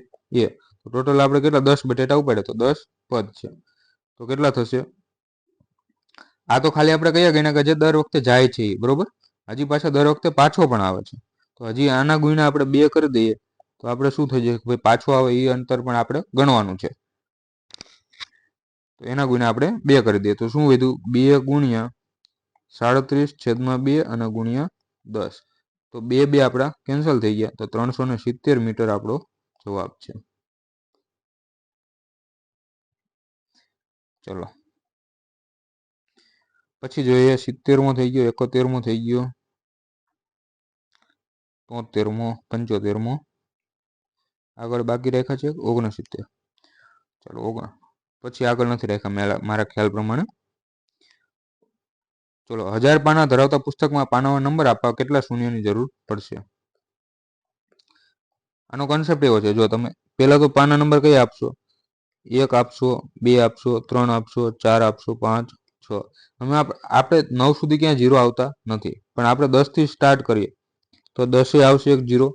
એ. ટોટલ આપણે કેટલા 10 બટેટા ઉપાડે તો 10 પદ છે. તો કેટલા થશે? આ તો ખાલી આપણે કયા ગણ્યા કે જે દર વખતે જાય છે બરોબર. હજી પાછા દર વખતે પાછો પણ આવે છે. તો હજી આના ગુણ્યા આપણે 2 કરી દઈએ તો આપણે શું થઈ જાય? ભાઈ પાછો આવે એ અંતર પણ આપણે ગણવાનું છે. તો એના ગુણ્યા આપણે 2 કરી દઈએ તો શું વધ્યું? 2 ગુણ્યા 37/2 અને ગુણ્યા 10. તો 2 2 આપણા કેન્સલ થઈ ગયા. તો 370 મીટર આપણો જવાબ છે. ચલો પછી જોઈએ 70મો થઈ ગયો, 71મો થઈ ગયો, 73મો, 75મો. આગળ બાકી રાખ્યા છે 69. ચલો પછી આગળ નથી રાખ્યા મારા ખ્યાલ પ્રમાણે. ચલો 1000 પાના ધરાવતા પુસ્તકમાં પાનાનો નંબર આપવા કેટલા શૂન્યની જરૂર પડશે? આનો કોન્સેપ્ટ એવો છે, જો તમે પહેલા તો પાના નંબર કઈ આપશો? 1 આપશો, 2 આપશો, 3 આપશો, 4 આપશો, 5 6. હવે આપણે 9 સુધી ક્યાં 0 આવતા નથી, પણ આપણે 10 થી સ્ટાર્ટ કરીએ તો 10 આવશે એક 0,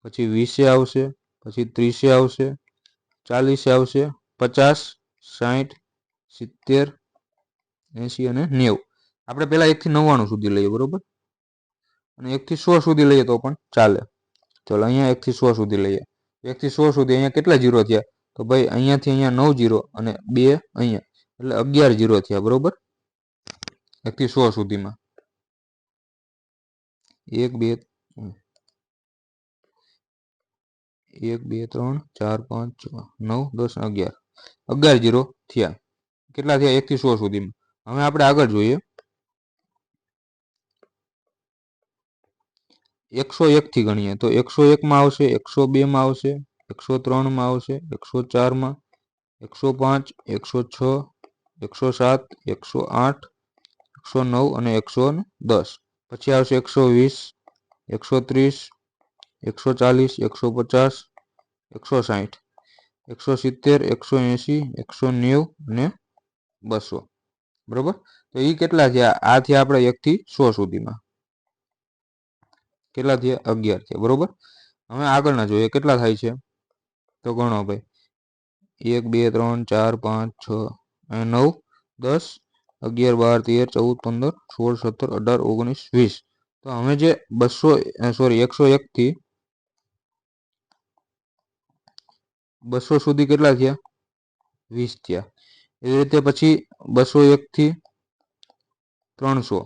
પછી 20 આવશે, પછી 30 આવશે, 40 આવશે, 50, 60, 70, 80 અને 90. આપણે પહેલા 1 થી 99 સુધી લઈએ બરોબર, અને 1 થી 100 સુધી લઈએ તો પણ ચાલે. ચલો અહીંયા 1 થી 100 સુધી લઈએ. 1 થી 100 સુધી અહીંયા કેટલા 0 થયા? તો ભાઈ અહીંયાથી અહીંયા 9 0 અને 2 અહીંયા એટલે 11 0 થયા બરોબર. 1 થી 100 સુધીમાં 1 2 1 2 3 4 5 6 9 10 11 11 0 થયા. કેટલા થયા? 1 થી 100 સુધીમાં. હવે આપણે આગળ જોઈએ 101 થી ગણીએ તો 101 માં આવશે, 102 માં આવશે, 103 માં આવશે, 104 માં, 105, 106, 107, 108, 109 અને 110. પછી આવશે 120, 130, 140, 150, 160, 170, 180, 190 અને 200 બરોબર. તો એ કેટલા થયા? આ થયા આપણે 1 થી 100 સુધીમાં. કેટલા થયા? 11 થયા બરોબર. હવે આગળના જોઈએ કેટલા થાય છે તો ગણો ભાઈ. 1 2 3 4 5 6 અને 9 10 11 12 13 14 15 16 17 18 19 20. તો હવે જે 101 થી 200 સુધી કેટલા થયા? 20 થયા. એવી રીતે પછી 201 થી 300,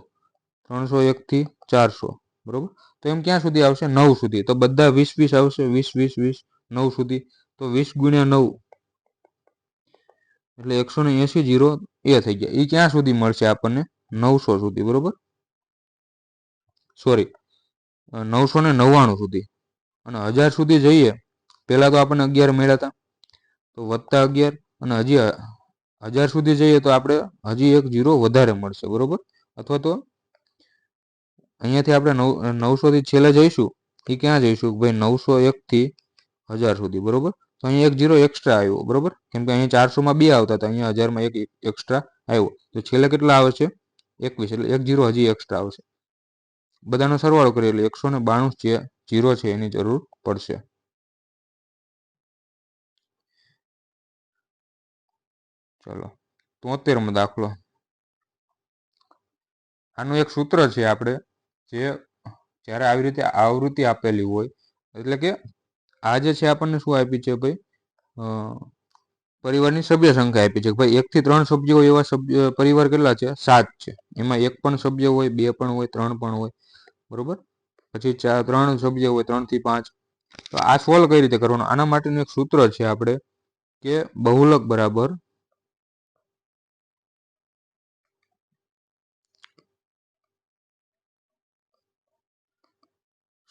301 થી 400 બરોબર. તો એમ ક્યાં સુધી આવશે? 9 સુધી. તો બધા 20 20 આવશે, 20 20 20 9 સુધી. તો 20 ગુણ્યા 9 એટલે 180 0 એ થઈ ગયા. એ ક્યાં સુધી મળશે આપણને? 900 સુધી બરોબર. સોરી 999 સુધી. અને 1000 સુધી જઈએ પહેલા તો આપણને 11 મળ્યા હતા, તો વત્તા 11 અને હજી 1000 સુધી જઈએ તો આપણે હજી એક 0 વધારે મળશે બરોબર. અથવા તો અહીંયાથી આપણે 900 થી છેલ્લે જઈશું એ ક્યાં જઈશું? ભાઈ 901 થી 1000 સુધી બરોબર. તો અહીંયા એક 0 એક્સ્ટ્રા આવ્યો બરોબર, કેમ કે અહીંયા 400 માં 2 આવતા હતા, અહીંયા 1000 માં એક એક્સ્ટ્રા આવ્યો. તો છેલ્લે કેટલા આવે છે? 21, એટલે એક 0 હજી એક્સ્ટ્રા આવશે. બધાનો સરવાળો કરીએ એટલે 192 જે 0 છે એની જરૂર પડશે. ચલો 73મો દાખલો. આનું એક સૂત્ર છે આપણે, જે જ્યારે આવી રીતે આવૃત્તિ આપેલી હોય, એટલે કે આ જે છે આપણને શું આપી છે ભાઈ? પરિવારની સભ્ય સંખ્યા આપી છે. ભાઈ 1 થી 3 સભ્યો હોય એવા પરિવાર કેટલા છે? 7 છે. એમાં 1 પણ સભ્ય હોય, 2 પણ હોય, 3 પણ હોય બરોબર. પછી 3 સભ્ય હોય, 3 થી 5. તો આ સોલ્વ કઈ રીતે કરવાનું? આના માટેનું એક સૂત્ર છે આપણે કે બહુલક બરાબર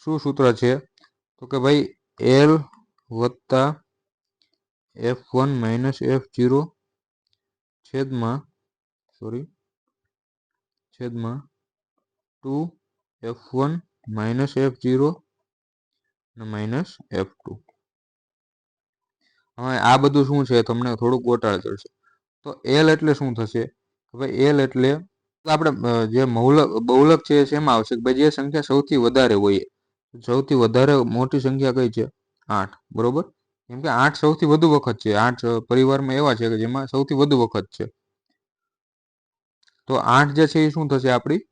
શું સૂત્ર છે? તો કે ભાઈ L વત્તા F1 માઇનસ F0 છેદમાં 2F1 માઇનસ F0 અને માઇનસ F2. હવે આ બધું શું છે તમને થોડુંક ગોટાળે ચડશે. તો L એટલે શું થશે? ભાઈ L એટલે આપણે જે બહુલક છે એમાં આવશે કે ભાઈ જે સંખ્યા સૌથી વધારે હોય, સૌથી વધારે મોટી સંખ્યા કઈ છે? 8. બરોબર, કેમ કે 8 સૌથી વધુ વખત છે. 8 પરિવારમાં એવા છે કે જેમાં સૌથી વધુ વખત છે. તો 8 જે છે એ શું થશે? આપણી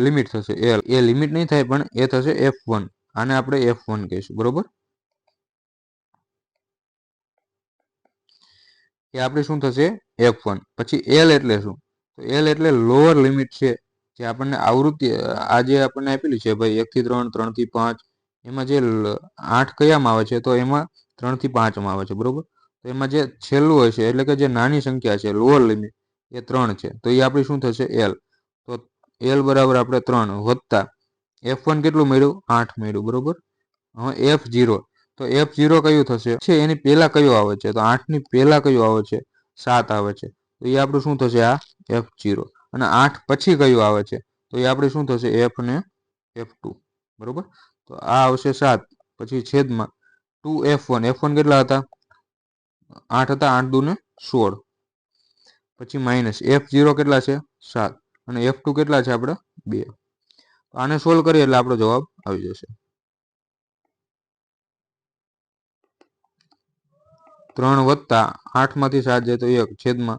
લિમિટ થશે. એ લિમિટ નહીં થાય પણ એ થશે F1. આને આપણે F1 કહીશું. બરોબર, એ આપણી શું થશે? F1. પછી L એટલે શું? તો L એટલે લોઅર લિમિટ છે, જે આપણને આવૃત્તિ આ જે આપણને આપેલી છે ભાઈ 1 થી 3, 3 થી 5, એમાં જે 8 કયામાં આવે છે? તો એમાં 3 થી 5 માં આવે છે. બરોબર, તો એમાં જે છેલ્લું હોય છે એટલે કે જે નાની સંખ્યા છે લોઅર લિમિટ એ 3 છે. તો એ આપણી શું થશે? L. તો L બરાબર આપણે 3 વત્તા F1 કેટલું મળ્યું? 8 મળ્યું. બરોબર, હવે F0. તો F0 કયું થશે? છે એની પહેલા કયું આવે છે? તો 8 ની પહેલા કયું આવે છે? 7 આવે છે. તો એ આપણું શું થશે? આ F0. અને 8 પછી કયું આવે છે? તો એ આપણે શું થશે? F ને F2. બરોબર, તો આ આવશે 7 પછી છેદમાં 2F1. F1 કેટલા હતા? 8 હતા. 8 દુ ને 16. પછી માઇનસ F0 કેટલા છે? 7. અને F2 કેટલા છે? આપણે 2. આને સોલ્વ કરીએ એટલે આપણો જવાબ આવી જશે. 3 વત્તા 8 માંથી 7 જાય તો 1 છેદમાં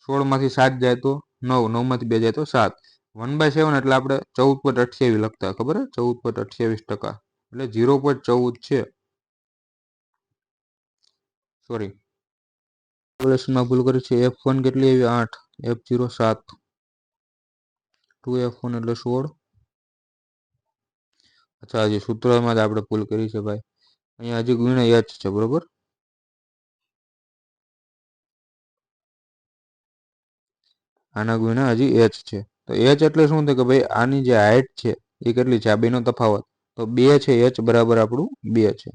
16 માંથી 7 જાય તો 9, 9 માંથી 2 જાય તો 7. 1/7 એટલે આપણે 14.28 લખતા. ખબર હે? 14.28%. એટલે 0.14 છે. સોરી, કેલ્ક્યુલેશનમાં ભૂલ કરી છે. F1 કેટલી આવી? 8. F0 7. 2F1 એટલે 16. અચ્છા, હજી સૂત્રમાં જ આપણે ભૂલ કરી છે ભાઈ. અહીંયા હજી ગુણ્યા h છે. બરોબર, આના ગુણ્યા હજી h છે. તો h એટલે શું થાય કે ભાઈ આની જે હાઈટ છે એ કેટલી છે? આ બેનો તફાવત. તો 2 છે. h બરાબર આપણું 2 છે.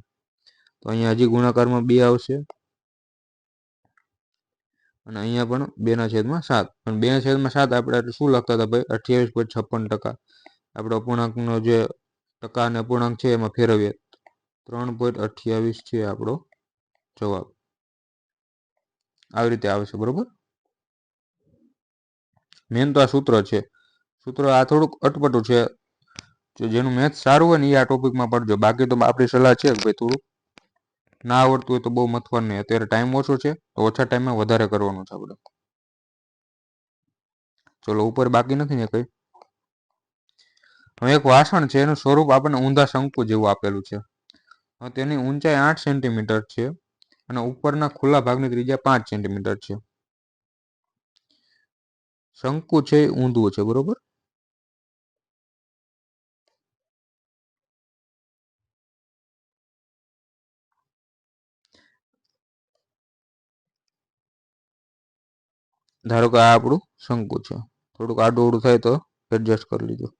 તો અહીંયા હજી ગુણાકારમાં 2 આવશે અને અહીંયા પણ 2/7. પણ 2/7 આપણે શું લખતા હતા ભાઈ? 28.56%. આપણો અપૂર્ણાંકનો જે ટકા અને અપૂર્ણાંક છે એમાં ફેરવીએ 3.28 છે આપણો જવાબ. આવી રીતે આવે છે. બરોબર, મેન તો આ સૂત્ર છે. સૂત્ર આ થોડુંક અટપટું છે. જેનું મેથ્સ સારું હોય ને એ આ ટોપિકમાં પડજો. બાકી તો આપણી સલાહ છે કે ભાઈ થોડુંક ના આવડતું હોય તો બહુ મથવાનું નહીં. અત્યારે ટાઈમ ઓછો છે તો ઓછા ટાઈમમાં વધારે કરવાનું છે આપણે. ચલો, ઉપર બાકી નથી ને કઈ? હવે એક વાસણ છે, એનું સ્વરૂપ આપણને ઊંધા શંકુ જેવું આપેલું છે. તેની ઊંચાઈ 8 સેન્ટીમીટર છે અને ઉપરના ખુલ્લા ભાગની ત્રિજ્યા 5 સેન્ટીમીટર છે. શંકુ છે એ ઊંધું છે. બરોબર, ધારો કે આ આપણું શંકુ છે. થોડુંક આડું અવડું થાય તો એડજસ્ટ કરી લીધું.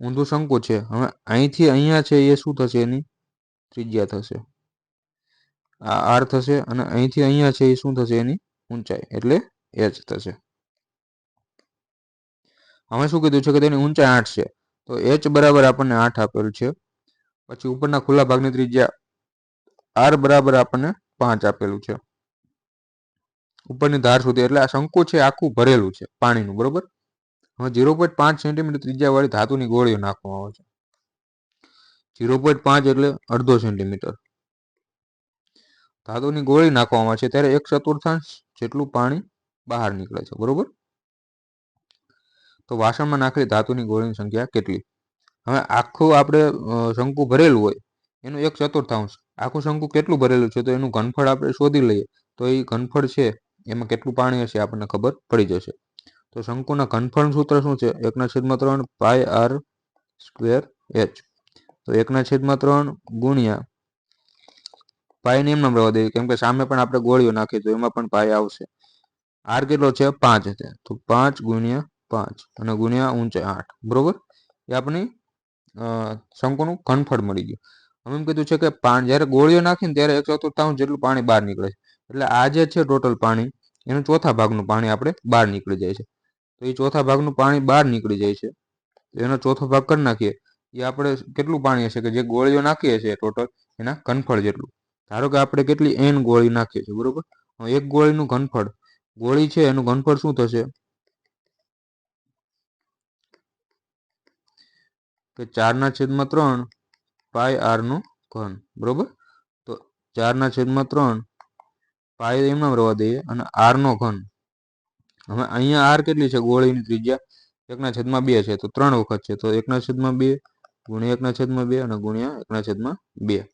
ઊંધું શંકુ છે. હવે અહીંથી અહીંયા છે એ શું થશે? એની ત્રિજ્યા થશે. આ r થશે અને અહીંથી અહીંયા છે એ શું થશે? એની ઊંચાઈ એટલે h થશે. હવે શું કીધું છે કે તેની ઊંચાઈ 8 છે. તો h બરાબર આપણને 8 આપેલું છે. પછી ઉપરના ખુલ્લા ભાગની ત્રિજ્યા r બરાબર આપણને 5 આપેલું છે ઉપરની ધાર સુધી. એટલે આ શંકુ છે આખું ભરેલું છે પાણીનું. બરોબર, હવે 0.5 સેન્ટીમીટર ત્રિજ્યા વાળી ધાતુની ગોળીઓ નાખવામાં આવે છે. 0.5 એટલે અડધો સેન્ટીમીટર ધાતુની ગોળી નાખવામાં આવે છે ત્યારે 1/4 જેટલું પાણી બહાર નીકળે છે. બરોબર, તો વાસણમાં નાખેલી ધાતુની ગોળીની સંખ્યા કેટલી? હવે આખું આપણે શંકુ ભરેલું હોય એનું 1/4 આખું શંકુ કેટલું ભરેલું છે તો એનું ઘનફળ આપણે શોધી લઈએ તો એ ઘનફળ છે એમાં કેટલું પાણી હશે આપણને ખબર પડી જશે. તો શંકુના ઘનફળનું સૂત્ર શું છે? 1/3 પાઈ r સ્ક્વેર h. તો 1/3 ગુણ્યા પાઈને એમ રહેવા દઈએ કેમ કે સામે પણ આપણે ગોળીઓ નાખી તો એમાં પણ પાઈ આવશે. r કેટલો છે? 5 છે. તો 5 ગુણ્યા 5 અને ગુણ્યા ઊંચાઈ 8. બરોબર, એ આપણી શંકુનું ઘનફળ મળી ગયું. હવે એમ કીધું છે કે પાણી જ્યારે ગોળીઓ નાખીને ત્યારે 1/4 જેટલું પાણી બહાર નીકળે છે. એટલે આ જે છે ટોટલ પાણી એનું ચોથા ભાગનું પાણી આપણે બહાર નીકળી જાય છે. તો એ ચોથા ભાગનું પાણી બહાર નીકળી જાય છે. એનો ચોથો ભાગ કરી નાખીએ એ આપણે કેટલું પાણી હશે કે જે ગોળીઓ નાખીએ છીએ ટોટલ એના ઘનફળ જેટલું. ધારો કે આપણે કેટલી n ગોળી નાખીએ છીએ, બરોબર. એક ગોળીનું ઘનફળ, ગોળી છે એનું ઘનફળ શું થશે કે 4/3 પાઈ r નું ઘન, બરોબર. તો 4/3 પાઈ એમ રવા દઈએ અને r નો ઘન. હવે અહીંયા r કેટલી છે ગોળીની ત્રિજ્યા 1/2 છે, તો 3 વખત છે, તો 1/2 ગુણ્યા 1/2 અને ગુણ્યા 1/2.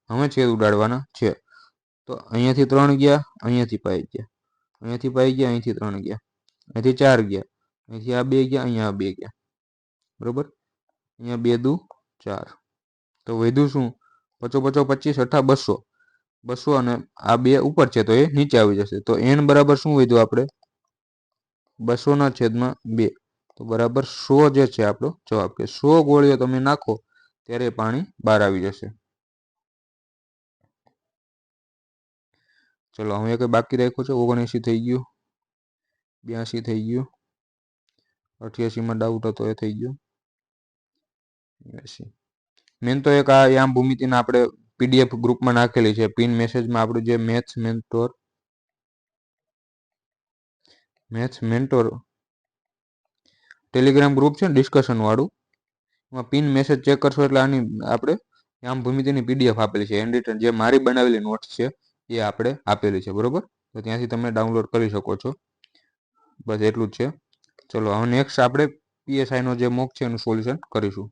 હવે છેદ ઉડાડવાના છે. તો અહીંયાથી 3 ગયા, અહીંયાથી પાઈ ગયા, અહીંયાથી પાઈ ગયા, અહીંથી 3 ગયા, અહીંથી 4 ગયા, અહીંથી આ 2 ગયા, અહીંયા આ 2 ગયા, બરોબર. અહીંયા 2 દુ 4. તો વધ્યું શું? 5 5 25 8 200. 200 અને આ 2 ઉપર છે તો એ નીચે આવી જશે. તો n બરાબર શું વધ્યું આપણે 200/2, તો બરાબર 100 જે છે આપણો જવાબ. કે 100 ગોળીઓ તમે નાખો ત્યારે પાણી બહાર આવી જશે. ચલો હવે કંઈ બાકી રાખ્યું છે? 79 થઈ ગયું, 82 થઈ ગયું, 88માં ડાઉટ હતો એ થઈ ગયું, 80. મેન તો એક આ યામ ભૂમિતિના આપણે પીડીએફ ગ્રુપમાં નાખેલી છે, પિન મેસેજમાં આપણું જે મેથ્સ મેન્ટોર ટેલિગ્રામ ગ્રુપ છે ને ડિસ્કશન વાળું, એમાં પિન મેસેજ ચેક કરશો એટલે આની આપણે યામ ભૂમિતિની પીડીએફ આપેલી છે, હેન્ડ રિટન જે મારી બનાવેલી નોટ્સ છે એ આપણે આપેલી છે, બરોબર. તો ત્યાંથી તમે ડાઉનલોડ કરી શકો છો. બસ એટલું જ છે. ચલો હવે નેક્સ્ટ આપણે પીએસઆઈનો જે મોક છે એનું સોલ્યુશન કરીશું.